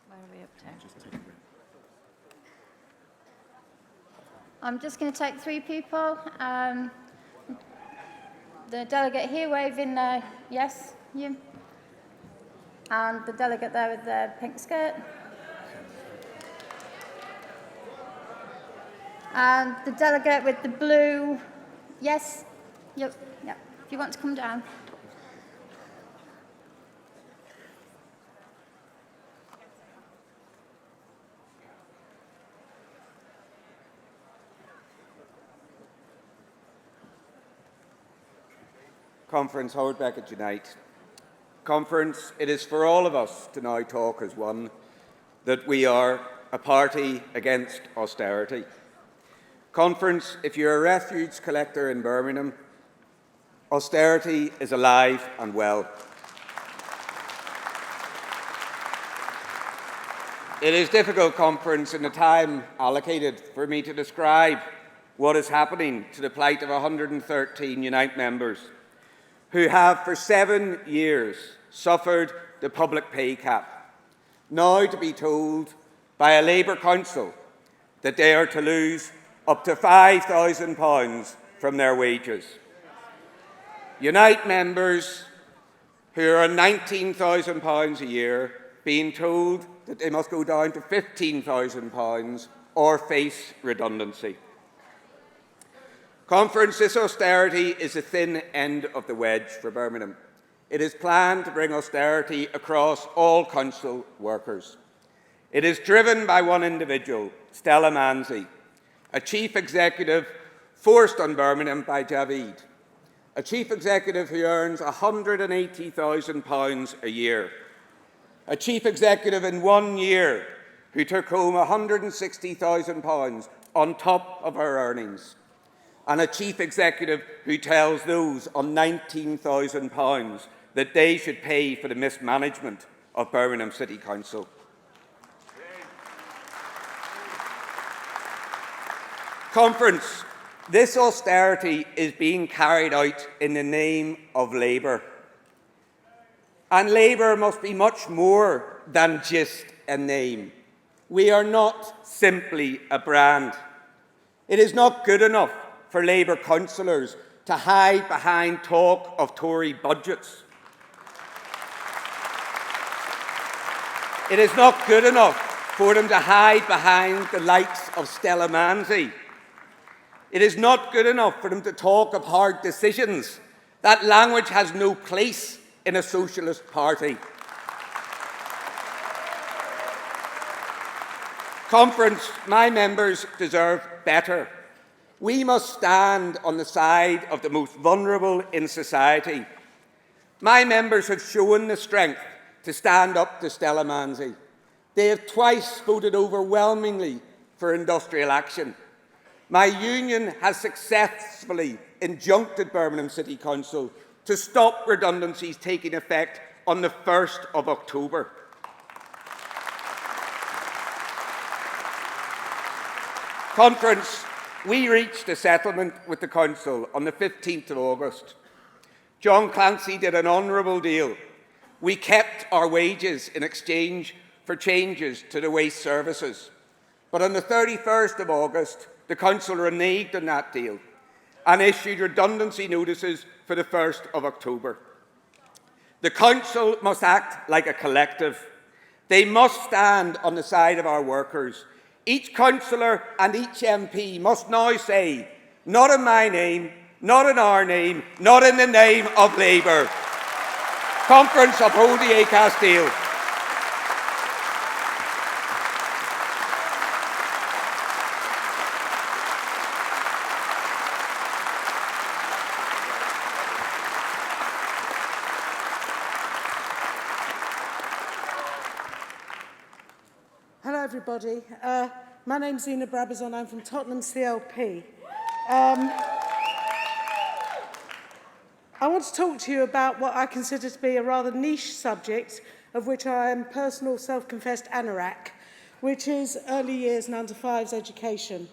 Where are we up to? I'm just going to take 3 people. The delegate here waving yes, you. And the delegate there with the pink skirt. And the delegate with the blue, yes, yep. If you want to come down. Conference, hold back at Unite. Conference, it is for all of us to now talk as one that we are a party against austerity. Conference, if you're a refuse collector in Birmingham, austerity is alive and well. It is difficult, Conference, in the time allocated for me to describe what is happening to the plight of 113 Unite members who have for 7 years suffered the public pay cap, now to be told by a Labour council that they are to lose up to £5,000 from their wages. Unite members who are on £19,000 a year being told that they must go down to £15,000 or face redundancy. Conference, this austerity is the thin end of the wedge for Birmingham. It is planned to bring austerity across all council workers. It is driven by one individual, Stella Manzi, a chief executive forced on Birmingham by Javid, a chief executive who earns £180,000 a year, a chief executive in 1 year who took home £160,000 on top of her earnings, and a chief executive who tells those on £19,000 that they should pay for the mismanagement of Birmingham City Council. Conference, this austerity is being carried out in the name of Labour. And Labour must be much more than just a name. We are not simply a brand. It is not good enough for Labour councillors to hide behind talk of Tory budgets. It is not good enough for them to hide behind the likes of Stella Manzi. It is not good enough for them to talk of hard decisions. That language has no place in a socialist party. Conference, my members deserve better. We must stand on the side of the most vulnerable in society. My members have shown the strength to stand up to Stella Manzi. They have twice voted overwhelmingly for industrial action. My union has successfully injuncted Birmingham City Council to stop redundancies taking effect on the 1st of October. Conference, we reached a settlement with the Council on the 15th of August. John Clancy did an honourable deal. We kept our wages in exchange for changes to the waste services. But on the 31st of August, the Council reneged on that deal and issued redundancy notices for the 1st of October. The Council must act like a collective. They must stand on the side of our workers. Each councillor and each MP must now say, not in my name, not in our name, not in the name of Labour. Conference, uphold the ACAS deal. Hello, everybody. My name's Zena Brabazon. I'm from Tottenham CLP. I want to talk to you about what I consider to be a rather niche subject, of which I am personal self-confessed anorak, which is early years and under fives education.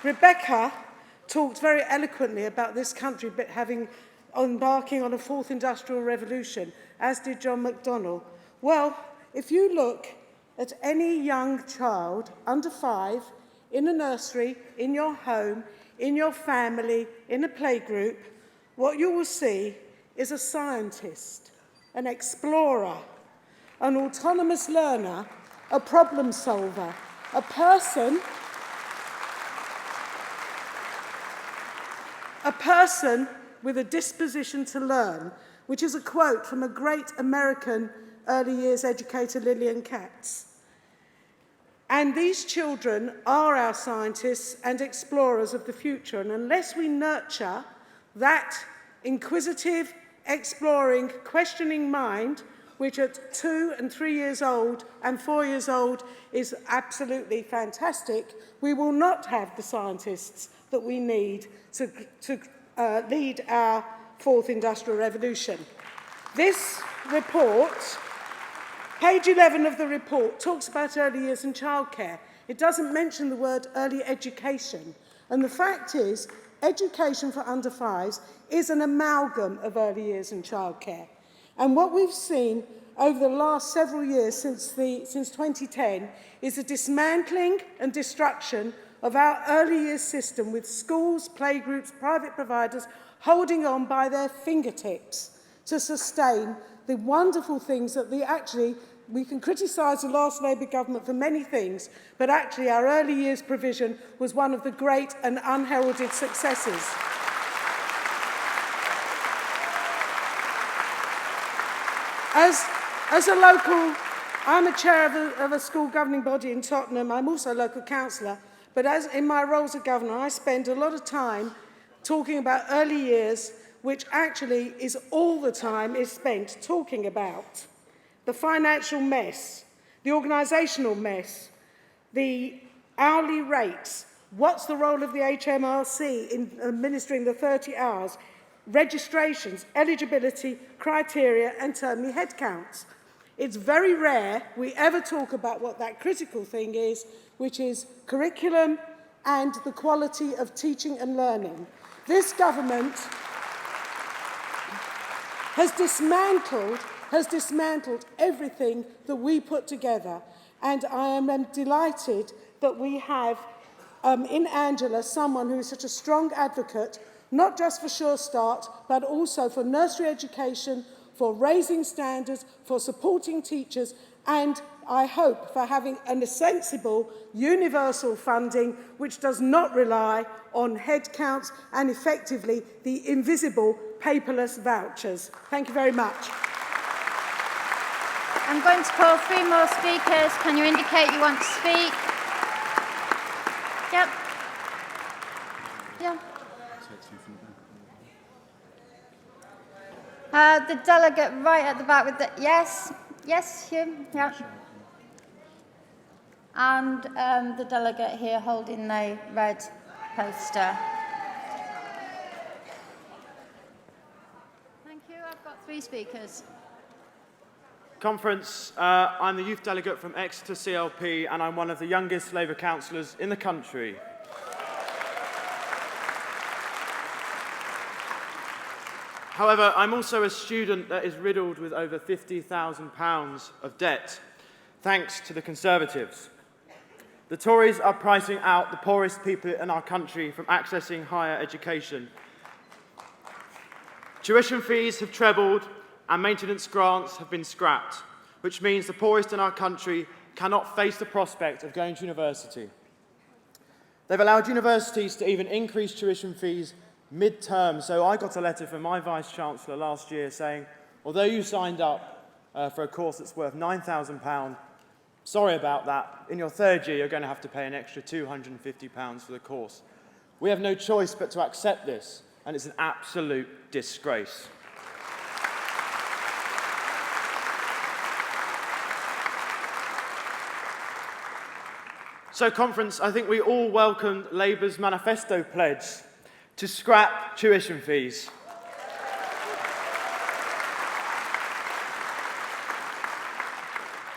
Rebecca talked very eloquently about this country embarking on a fourth industrial revolution, as did John McDonnell. Well, if you look at any young child under 5 in a nursery, in your home, in your family, in a playgroup, what you will see is a scientist, an explorer, an autonomous learner, a problem solver, a person with a disposition to learn, which is a quote from a great American early years educator, Lillian Katz. And these children are our scientists and explorers of the future. And unless we nurture that inquisitive, exploring, questioning mind, which at 2 and 3 years old and 4 years old is absolutely fantastic, we will not have the scientists that we need to lead our fourth industrial revolution. This report, page 11 of the report, talks about early years and childcare. It doesn't mention the word early education. And the fact is, education for under 5s is an amalgam of early years and childcare. And what we've seen over the last several years since 2010 is a dismantling and destruction of our early years system, with schools, playgroups, private providers holding on by their fingertips to sustain the wonderful things that we can criticise the last Labour government for many things, but actually our early years provision was one of the great and unheralded successes. As a local, I'm a chair of a school governing body in Tottenham. I'm also a local councillor, but in my role as a governor, I spend a lot of time talking about early years, which actually is all the time is spent talking about the financial mess, the organisational mess, the hourly rates, what's the role of the HMRC in administering the 30 hours, registrations, eligibility, criteria and termly headcounts. It's very rare we ever talk about what that critical thing is, which is curriculum and the quality of teaching and learning. This government has dismantled everything that we put together. And I am delighted that we have in Angela someone who is such a strong advocate, not just for Sure Start, but also for nursery education, for raising standards, for supporting teachers, and I hope for having a sensible, universal funding which does not rely on headcounts and effectively the invisible paperless vouchers. Thank you very much. I'm going to call 3 more speakers. Can you indicate you want to speak? Yep. Yeah. The delegate right at the back with the... Yes. Yes, Hugh. Yeah. And the delegate here holding the red poster. Thank you. I've got 3 speakers. Conference, I'm the youth delegate from Exeter CLP and I'm one of the youngest Labour councillors in the country. However, I'm also a student that is riddled with over £50,000 of debt, thanks to the Conservatives. The Tories are pricing out the poorest people in our country from accessing higher education. Tuition fees have trebled and maintenance grants have been scrapped, which means the poorest in our country cannot face the prospect of going to university. They've allowed universities to even increase tuition fees mid-term, so I got a letter from my Vice-Chancellor last year saying, although you signed up for a course that's worth £9,000, sorry about that, in your 3rd year you're going to have to pay an extra £250 for the course. We have no choice but to accept this, and it's an absolute disgrace. So, Conference, I think we all welcomed Labour's manifesto pledge to scrap tuition fees.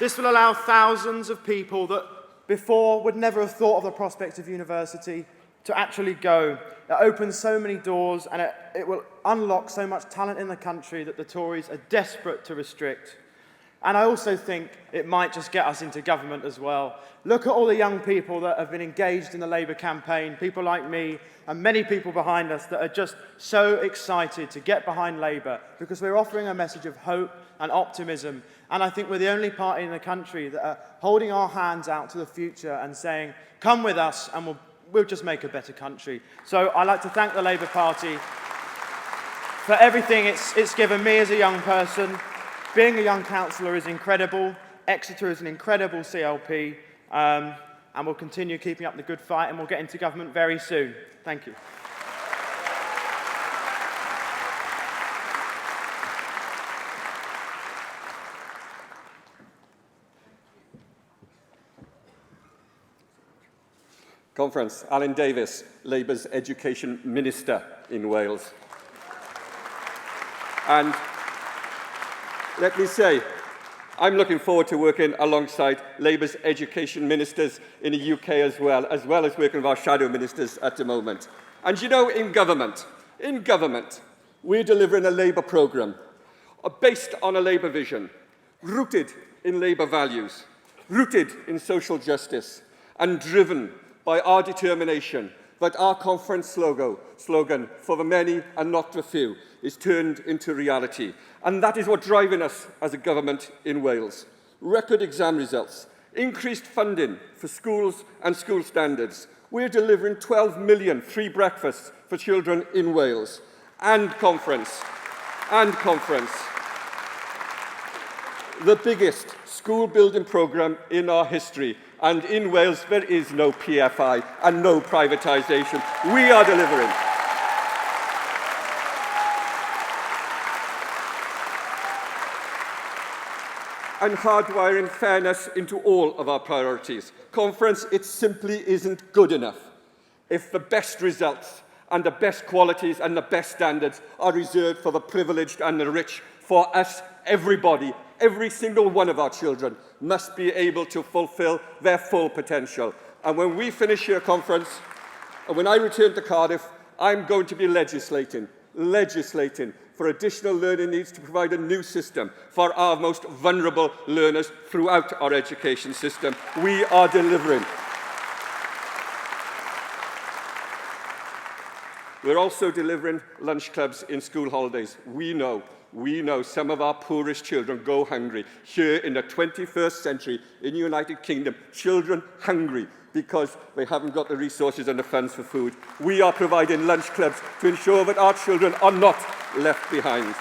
This will allow thousands of people that before would never have thought of the prospect of university to actually go. It opens so many doors and it will unlock so much talent in the country that the Tories are desperate to restrict. And I also think it might just get us into government as well. Look at all the young people that have been engaged in the Labour campaign, people like me and many people behind us that are just so excited to get behind Labour because we're offering a message of hope and optimism. And I think we're the only party in the country that are holding our hands out to the future and saying, come with us and we'll just make a better country. So I'd like to thank the Labour Party for everything it's given me as a young person. Being a young councillor is incredible. Exeter is an incredible CLP, and we'll continue keeping up the good fight, and we'll get into government very soon. Thank you. Conference, Alan Davies, Labour's Education Minister in Wales. And let me say, I'm looking forward to working alongside Labour's education ministers in the UK as well as working with our shadow ministers at the moment. And you know, in government, we're delivering a Labour programme based on a Labour vision, rooted in Labour values, rooted in social justice, and driven by our determination that our conference slogan, for the many and not the few, is turned into reality. And that is what's driving us as a government in Wales. Record exam results, increased funding for schools and school standards. We're delivering 12 million free breakfasts for children in Wales. And conference, the biggest school building programme in our history. And in Wales, there is no PFI and no privatisation. We are delivering. And hardwiring fairness into all of our priorities. Conference, it simply isn't good enough if the best results and the best qualities and the best standards are reserved for the privileged and the rich. For us, everybody, every single one of our children must be able to fulfil their full potential. And when we finish here, Conference, and when I return to Cardiff, I'm going to be legislating for additional learning needs to provide a new system for our most vulnerable learners throughout our education system. We are delivering. We're also delivering lunch clubs in school holidays. We know we know some of our poorest children go hungry. Here in the 21st century, in the United Kingdom, children hungry because they haven't got the resources and the funds for food. We are providing lunch clubs to ensure that our children are not left behind.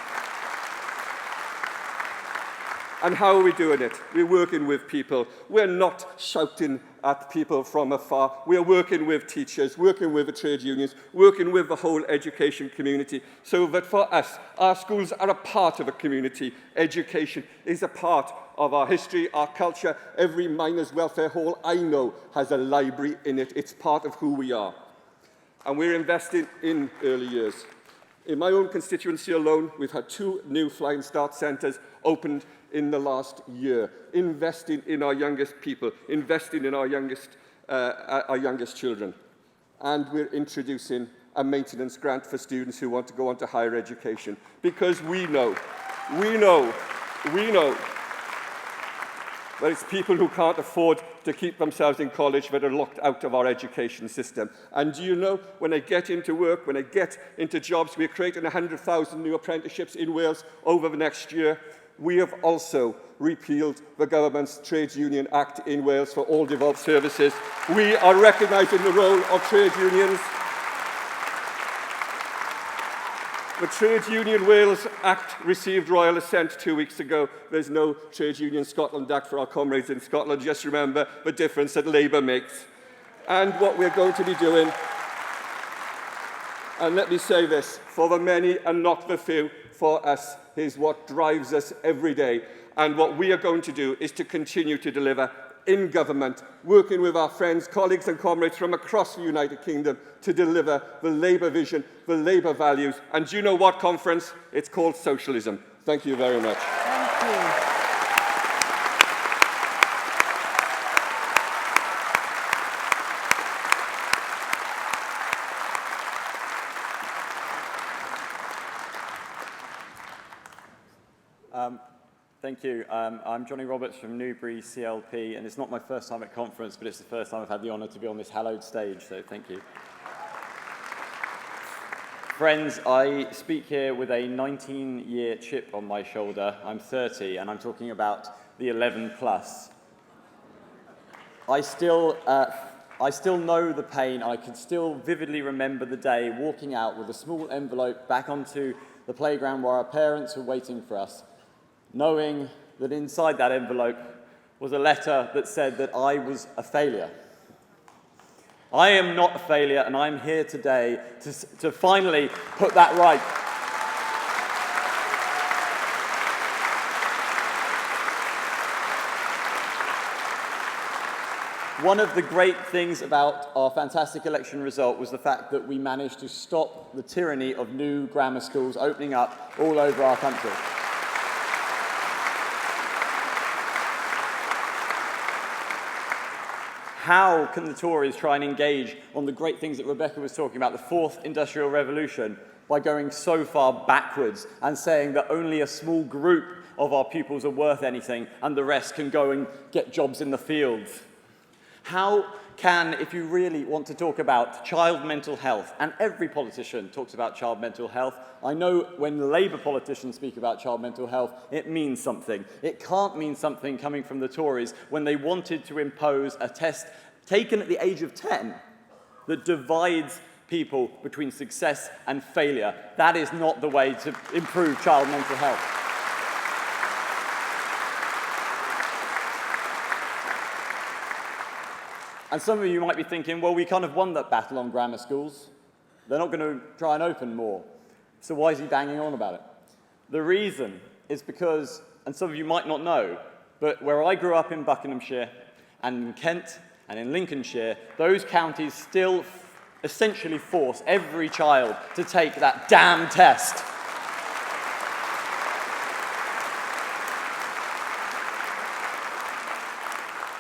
And how are we doing it? We're working with people. We're not shouting at people from afar. We're working with teachers, working with the trade unions, working with the whole education community, so that for us, our schools are a part of a community. Education is a part of our history, our culture. Every miners' welfare hall I know has a library in it. It's part of who we are. And we're investing in early years. In my own constituency alone, we've had 2 new Flying Start centres opened in the last year, investing in our youngest people, investing in our youngest children. And we're introducing a maintenance grant for students who want to go on to higher education, because we know that it's people who can't afford to keep themselves in college that are locked out of our education system. And do you know, when they get into work, when they get into jobs, we're creating 100,000 new apprenticeships in Wales over the next year. We have also repealed the government's Trades Union Act in Wales for all devolved services. We are recognising the role of trade unions. The Trades Union Wales Act received royal assent 2 weeks ago. There's no Trades Union Scotland Act for our comrades in Scotland. Just remember the difference that Labour makes. And what we're going to be doing, and let me say this, for the many and not the few, for us, is what drives us every day. And what we are going to do is to continue to deliver in government, working with our friends, colleagues and comrades from across the United Kingdom to deliver the Labour vision, the Labour values. And do you know what, conference? It's called socialism. Thank you very much. Thank you. Thank you. I'm Johnny Roberts from Newbury CLP, and it's not my first time at conference, but it's the first time I've had the honour to be on this hallowed stage, so thank you. Friends, I speak here with a 19-year chip on my shoulder. I'm 30, and I'm talking about the 11 plus. I still know the pain. I can still vividly remember the day walking out with a small envelope back onto the playground where our parents were waiting for us, knowing that inside that envelope was a letter that said that I was a failure. I am not a failure, and I'm here today to finally put that right. One of the great things about our fantastic election result was the fact that we managed to stop the tyranny of new grammar schools opening up all over our country. How can the Tories try and engage on the great things that Rebecca was talking about, the fourth industrial revolution, by going so far backwards and saying that only a small group of our pupils are worth anything and the rest can go and get jobs in the fields? How can, if you really want to talk about child mental health, and every politician talks about child mental health, I know when Labour politicians speak about child mental health, it means something. It can't mean something coming from the Tories when they wanted to impose a test taken at the age of 10 that divides people between success and failure. That is not the way to improve child mental health. And some of you might be thinking, well, we kind of won that battle on grammar schools. They're not going to try and open more. So why is he banging on about it? The reason is because, and some of you might not know, but where I grew up in Buckinghamshire and in Kent and in Lincolnshire, those counties still essentially force every child to take that damn test.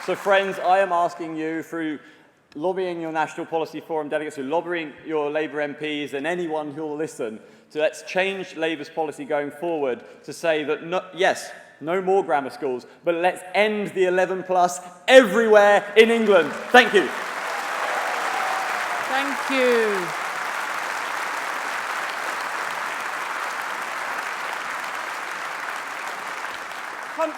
So friends, I am asking you, through lobbying your National Policy Forum delegates, through lobbying your Labour MPs and anyone who will listen, to let's change Labour's policy going forward to say that, yes, no more grammar schools, but let's end the 11 plus everywhere in England. Thank you. Thank you.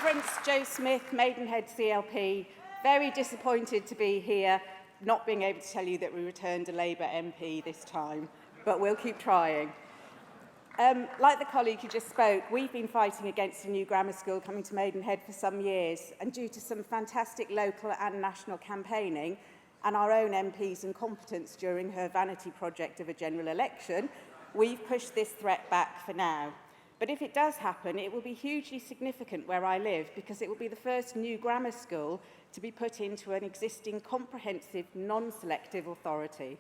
Conference, Joe Smith, Maidenhead CLP. Very disappointed to be here, not being able to tell you that we returned a Labour MP this time, but we'll keep trying. Like the colleague who just spoke, we've been fighting against a new grammar school coming to Maidenhead for some years, and due to some fantastic local and national campaigning and our own MP's incompetence during her vanity project of a general election, we've pushed this threat back for now. But if it does happen, it will be hugely significant where I live, because it will be the first new grammar school to be put into an existing comprehensive, non-selective authority.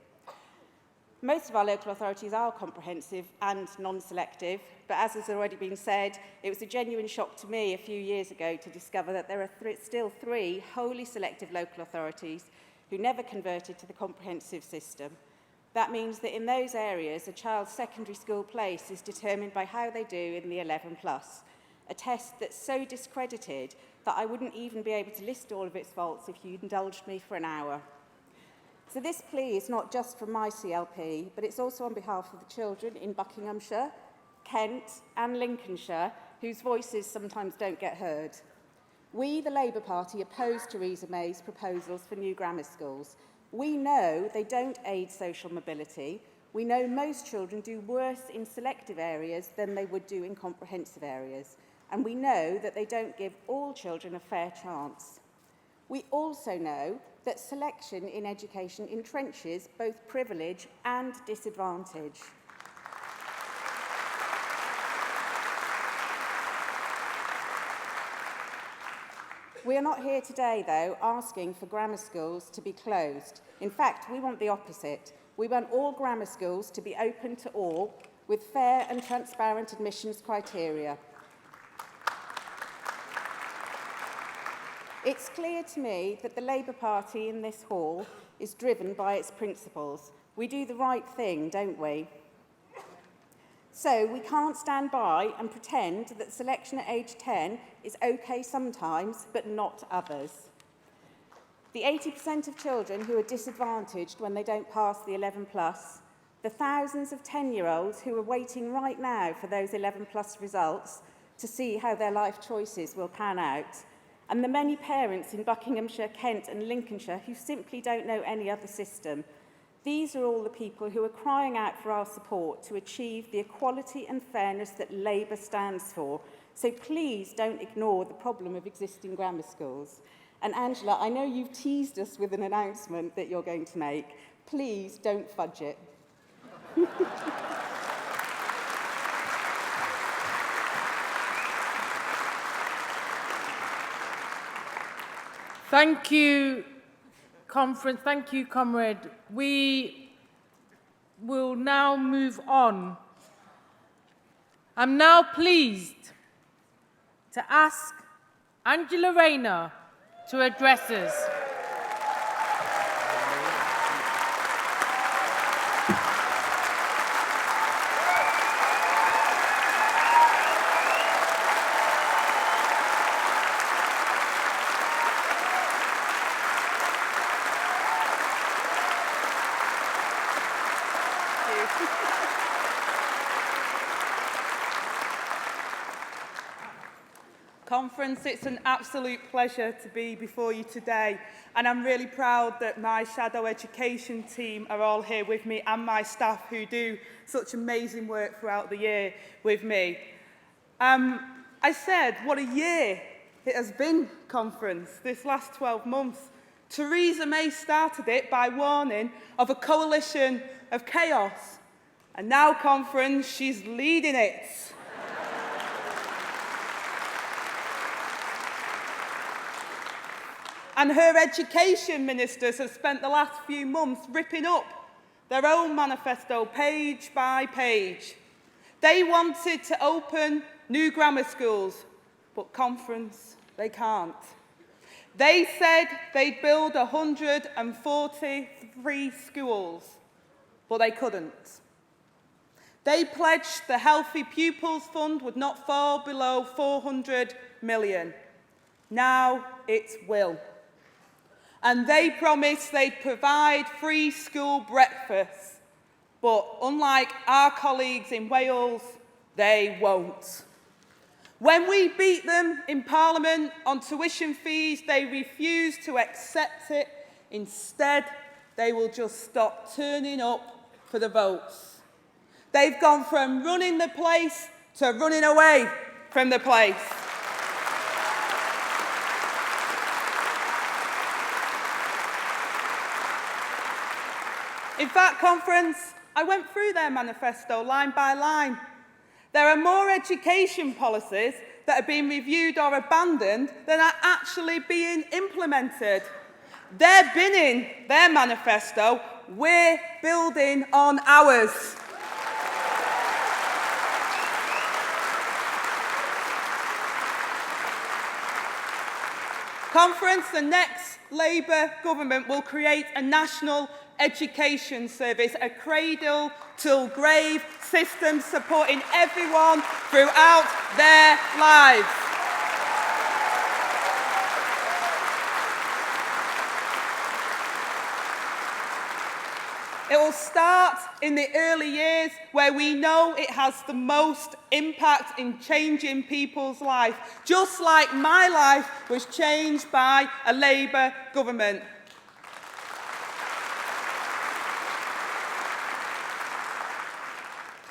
Most of our local authorities are comprehensive and non-selective, but as has already been said, it was a genuine shock to me a few years ago to discover that there are still 3 wholly selective local authorities who never converted to the comprehensive system. That means that in those areas, a child's secondary school place is determined by how they do in the 11+, a test that's so discredited that I wouldn't even be able to list all of its faults if you indulged me for an hour. So this plea is not just from my CLP, but it's also on behalf of the children in Buckinghamshire, Kent and Lincolnshire, whose voices sometimes don't get heard. We, the Labour Party, oppose Theresa May's proposals for new grammar schools. We know they don't aid social mobility. We know most children do worse in selective areas than they would do in comprehensive areas. And we know that they don't give all children a fair chance. We also know that selection in education entrenches both privilege and disadvantage. We are not here today, though, asking for grammar schools to be closed. In fact, we want the opposite. We want all grammar schools to be open to all, with fair and transparent admissions criteria. It's clear to me that the Labour Party in this hall is driven by its principles. We do the right thing, don't we? So we can't stand by and pretend that selection at age 10 is okay sometimes, but not others. The 80% of children who are disadvantaged when they don't pass the 11+, the thousands of 10-year-olds who are waiting right now for those 11+ results to see how their life choices will pan out, and the many parents in Buckinghamshire, Kent and Lincolnshire who simply don't know any other system. These are all the people who are crying out for our support to achieve the equality and fairness that Labour stands for. So please don't ignore the problem of existing grammar schools. And Angela, I know you've teased us with an announcement that you're going to make. Please don't fudge it. Thank you, Conference. Thank you, Comrade. We will now move on. I'm now pleased to ask Angela Rayner to address us. Conference, it's an absolute pleasure to be before you today, and I'm really proud that my shadow education team are all here with me and my staff who do such amazing work throughout the year with me. I said, what a year it has been, Conference, this last 12 months. Theresa May started it by warning of a coalition of chaos, and now, Conference, she's leading it. And her education ministers have spent the last few months ripping up their own manifesto page by page. They wanted to open new grammar schools, but Conference, they can't. They said they'd build 143 schools, but they couldn't. They pledged the Healthy Pupils Fund would not fall below 400 million. Now it will. And they promised they'd provide free school breakfast. But unlike our colleagues in Wales, they won't. When we beat them in Parliament on tuition fees, they refuse to accept it. Instead, they will just stop turning up for the votes. They've gone from running the place to running away from the place. In fact, conference, I went through their manifesto line by line. There are more education policies that are being reviewed or abandoned than are actually being implemented. They're binning their manifesto, we're building on ours. Conference, the next Labour government will create a national education service, a cradle-to-grave system supporting everyone throughout their lives. It will start in the early years where we know it has the most impact in changing people's life, just like my life was changed by a Labour government.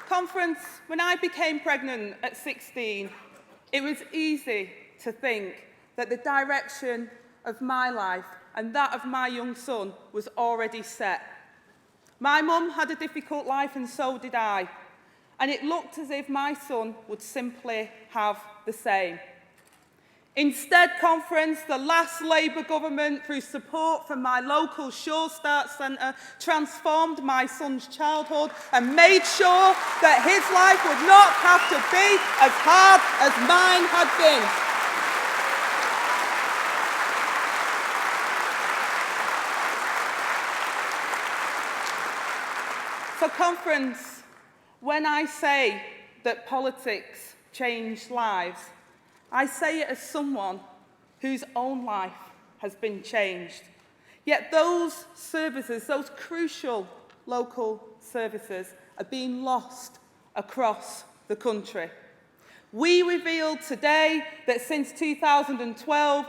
Conference, when I became pregnant at 16, it was easy to think that the direction of my life and that of my young son was already set. My mum had a difficult life and so did I, and it looked as if my son would simply have the same. Instead, conference, the last Labour government, through support from my local Sure Start Centre, transformed my son's childhood and made sure that his life would not have to be as hard as mine had been. So, conference, when I say that politics change lives, I say it as someone whose own life has been changed. Yet those services, those crucial local services, are being lost across the country. We revealed today that since 2012,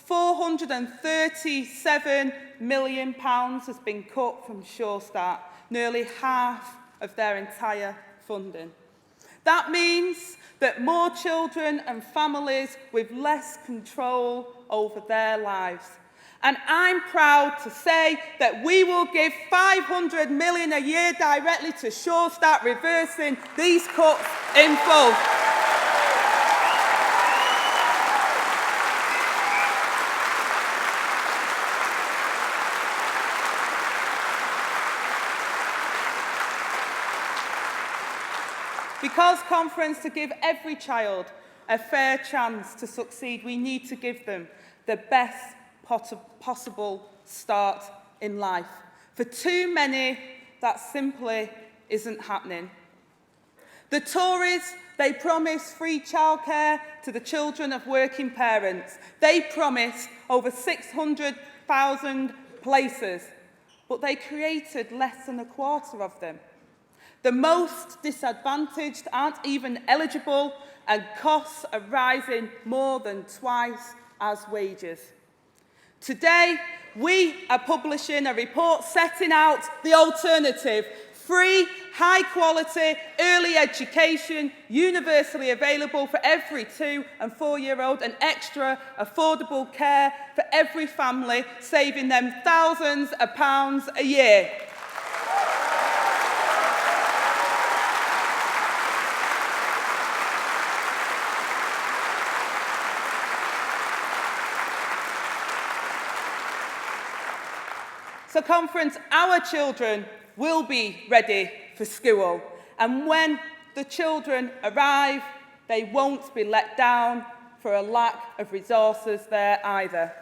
£437 million has been cut from Sure Start, nearly half of their entire funding. That means that more children and families with less control over their lives. And I'm proud to say that we will give £500 million a year directly to Sure Start, reversing these cuts in full. Because, conference, to give every child a fair chance to succeed, we need to give them the best possible start in life. For too many, that simply isn't happening. The Tories, they promised free childcare to the children of working parents. They promised over 600,000 places, but they created less than a quarter of them. The most disadvantaged aren't even eligible, and costs are rising more than twice as wages. Today, we are publishing a report setting out the alternative: free, high-quality early education, universally available for every 2- and 4-year-old, and extra affordable care for every family, saving them thousands of pounds a year. So, conference, our children will be ready for school, and when the children arrive, they won't be let down for a lack of resources there either.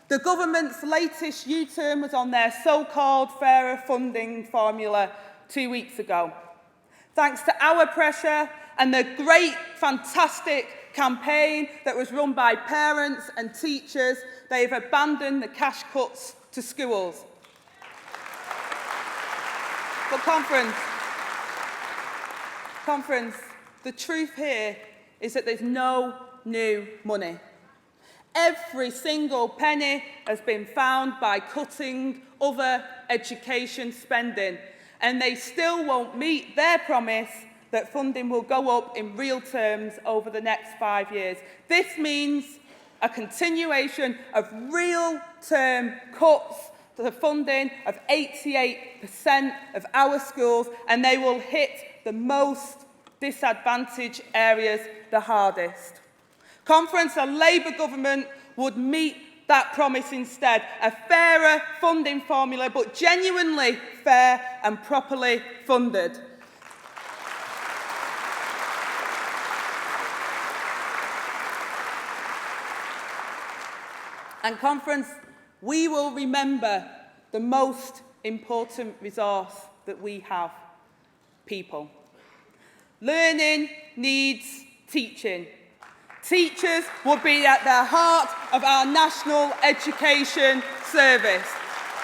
The government's latest U-turn was on their so-called fairer funding formula 2 weeks ago. Thanks to our pressure and the great, fantastic campaign that was run by parents and teachers, they've abandoned the cash cuts to schools. But, conference, the truth here is that there's no new money. Every single penny has been found by cutting other education spending, and they still won't meet their promise that funding will go up in real terms over the next 5 years. This means a continuation of real-term cuts to the funding of 88% of our schools, and they will hit the most disadvantaged areas the hardest. Conference, a Labour government would meet that promise instead. A fairer funding formula, but genuinely fair and properly funded. And Conference, we will remember the most important resource that we have: people. Learning needs teaching. Teachers will be at the heart of our National Education Service,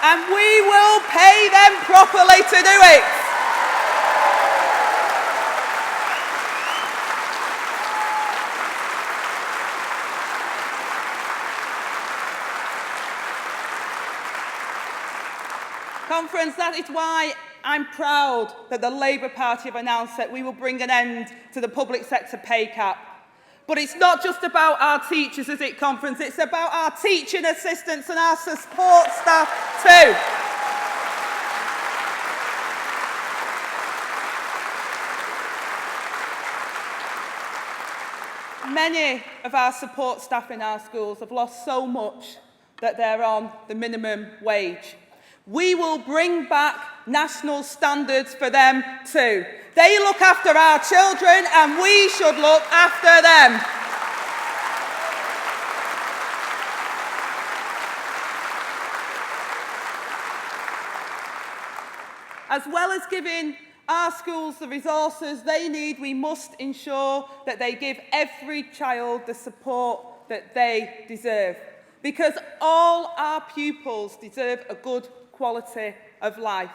and we will pay them properly to do it. Conference, that is why I'm proud that the Labour Party have announced that we will bring an end to the public sector pay cap. But it's not just about our teachers, is it, Conference? It's about our teaching assistants and our support staff too. Many of our support staff in our schools have lost so much that they're on the minimum wage. We will bring back national standards for them too. They look after our children and we should look after them. As well as giving our schools the resources they need, we must ensure that they give every child the support that they deserve, because all our pupils deserve a good quality of life.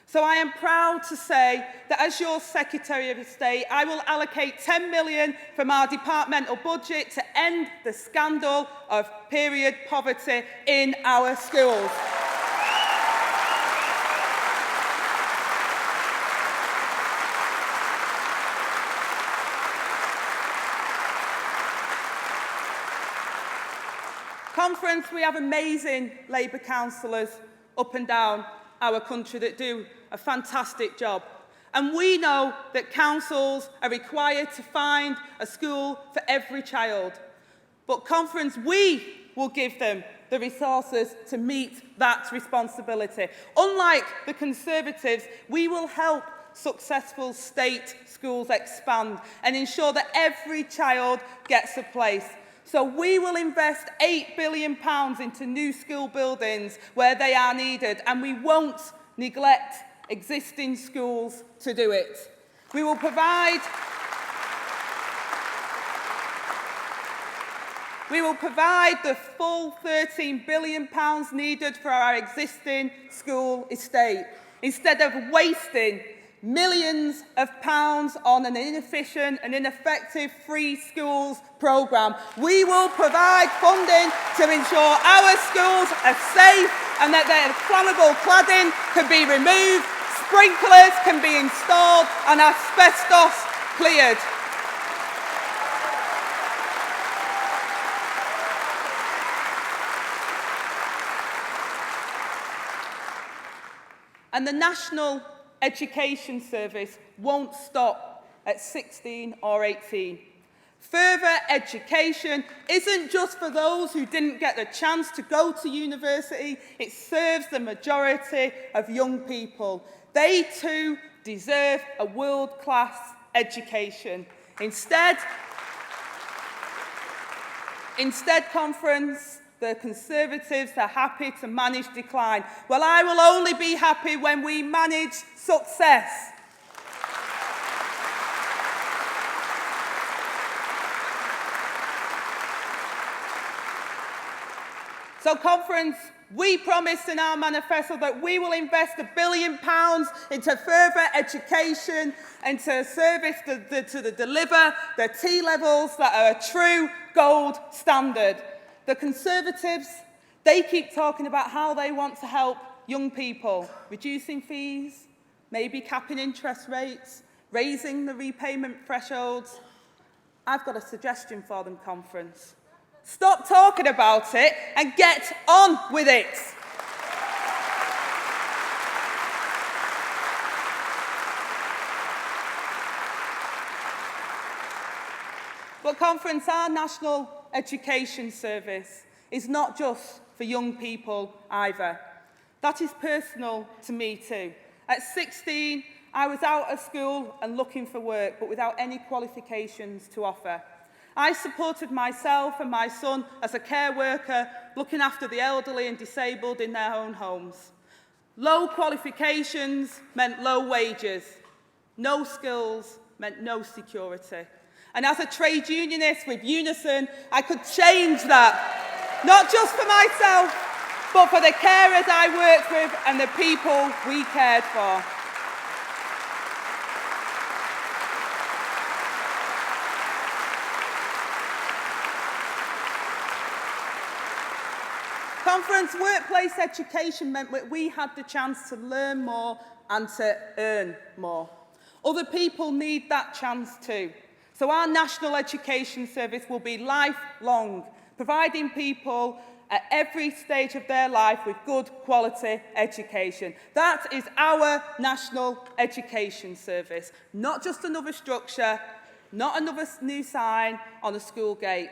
So I am proud to say that as your Secretary of State, I will allocate 10 million from our departmental budget to end the scandal of period poverty in our schools. Conference, we have amazing Labour councillors up and down our country that do a fantastic job. And we know that councils are required to find a school for every child. But Conference, we will give them the resources to meet that responsibility. Unlike the Conservatives, we will help successful state schools expand and ensure that every child gets a place. So we will invest £8 billion into new school buildings where they are needed, and we won't neglect existing schools to do it. We will provide the full £13 billion needed for our existing school estate, instead of wasting millions of pounds on an inefficient and ineffective free schools programme. We will provide funding to ensure our schools are safe and that their flammable cladding can be removed, sprinklers can be installed and asbestos cleared. And the National Education Service won't stop at 16 or 18. Further education isn't just for those who didn't get the chance to go to university, it serves the majority of young people. They too deserve a world-class education. Instead, Conference, the Conservatives are happy to manage decline. Well, I will only be happy when we manage success. So, Conference, We promised in our manifesto that we will invest £1 billion into further education and to service to deliver the T-levels that are a true gold standard. The Conservatives, they keep talking about how they want to help young people, reducing fees, maybe capping interest rates, raising the repayment thresholds. I've got a suggestion for them, Conference. Stop talking about it and get on with it. But Conference, our National Education Service is not just for young people either. That is personal to me too. At 16, I was out of school and looking for work, but without any qualifications to offer. I supported myself and my son as a care worker, looking after the elderly and disabled in their own homes. Low qualifications meant low wages. No skills meant no security. And as a trade unionist with Unison, I could change that, not just for myself, but for the carers I worked with and the people we cared for. Conference workplace education meant that we had the chance to learn more and to earn more. Other people need that chance too. So our National Education Service will be lifelong, providing people at every stage of their life with good quality education. That is our National Education Service, not just another structure, not another new sign on a school gate.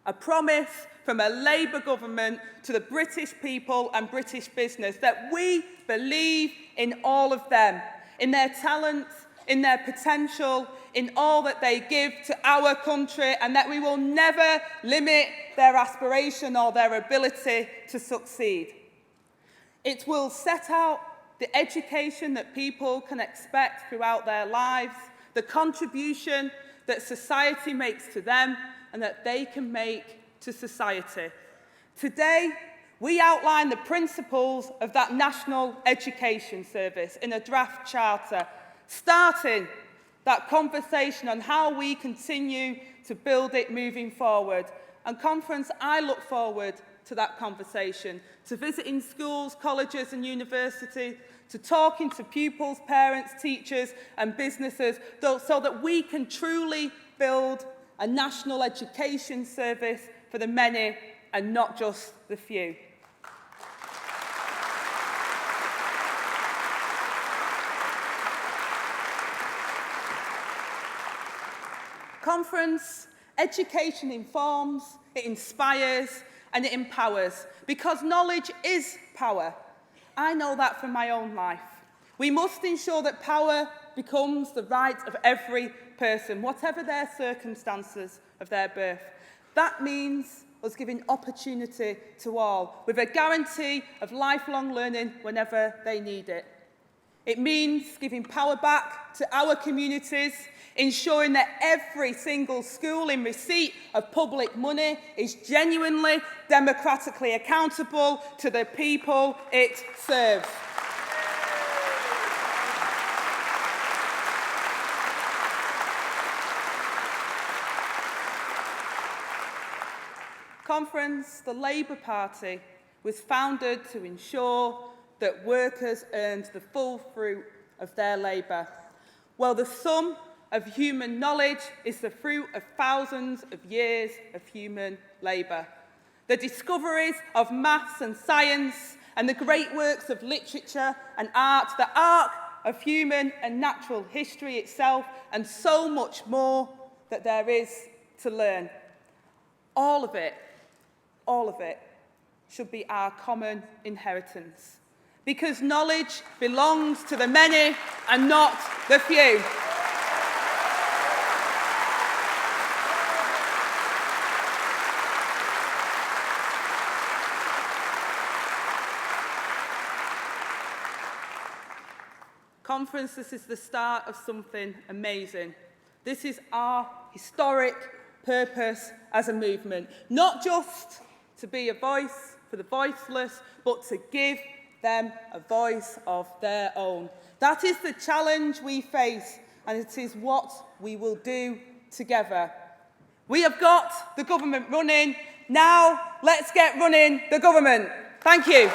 A promise from a Labour government to the British people and British business that we believe in all of them, in their talents, in their potential, in all that they give to our country, and that we will never limit their aspiration or their ability to succeed. It will set out the education that people can expect throughout their lives, the contribution that society makes to them and that they can make to society. Today, we outline the principles of that National Education Service in a draft charter, starting that conversation on how we continue to build it moving forward. And Conference, I look forward to that conversation, to visiting schools, colleges and universities, to talking to pupils, parents, teachers and businesses, so that we can truly build a national education service for the many and not just the few. Conference, education informs, it inspires and it empowers, because knowledge is power. I know that from my own life. We must ensure that power becomes the right of every person, whatever their circumstances of their birth. That means us giving opportunity to all, with a guarantee of lifelong learning whenever they need it. It means giving power back to our communities, ensuring that every single school in receipt of public money is genuinely democratically accountable to the people it serves. Conference, the Labour Party was founded to ensure that workers earned the full fruit of their labour. Well, the sum of human knowledge is the fruit of thousands of years of human labour. The discoveries of maths and science and the great works of literature and art, the arc of human and natural history itself, and so much more that there is to learn. All of it should be our common inheritance, because knowledge belongs to the many and not the few. Conference, this is the start of something amazing. This is our historic purpose as a movement, not just to be a voice, for the voiceless, but to give them a voice of their own. That is the challenge we face, and it is what we will do together. We have got the government running. Now, let's get running the government. Thank you.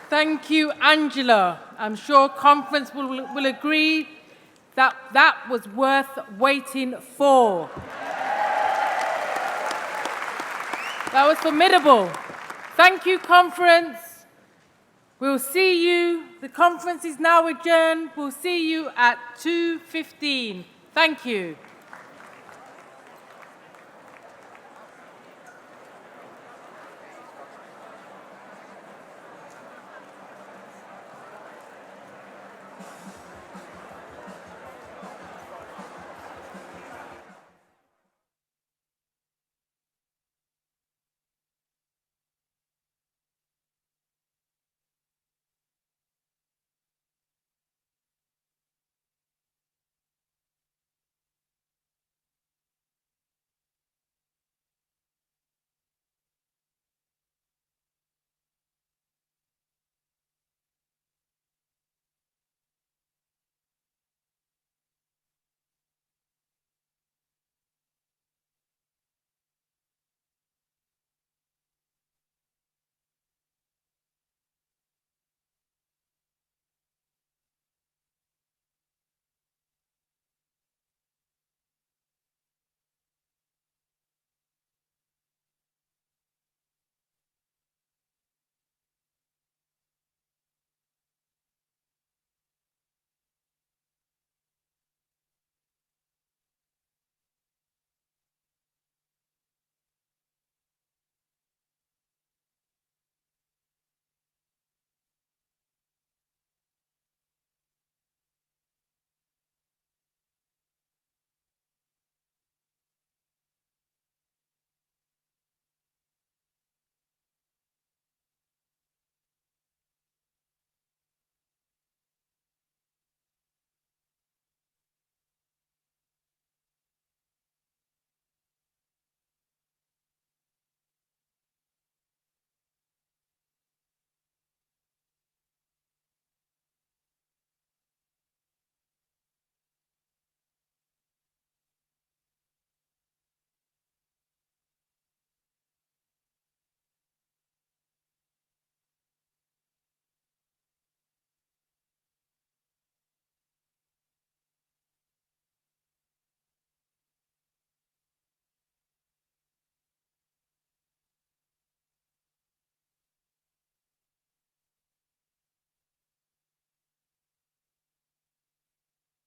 Thank you, Angela. I'm sure conference will agree that that was worth waiting for. That was formidable. Thank you, conference. We'll see you. The conference is now adjourned. We'll see you at 2:15. Thank you.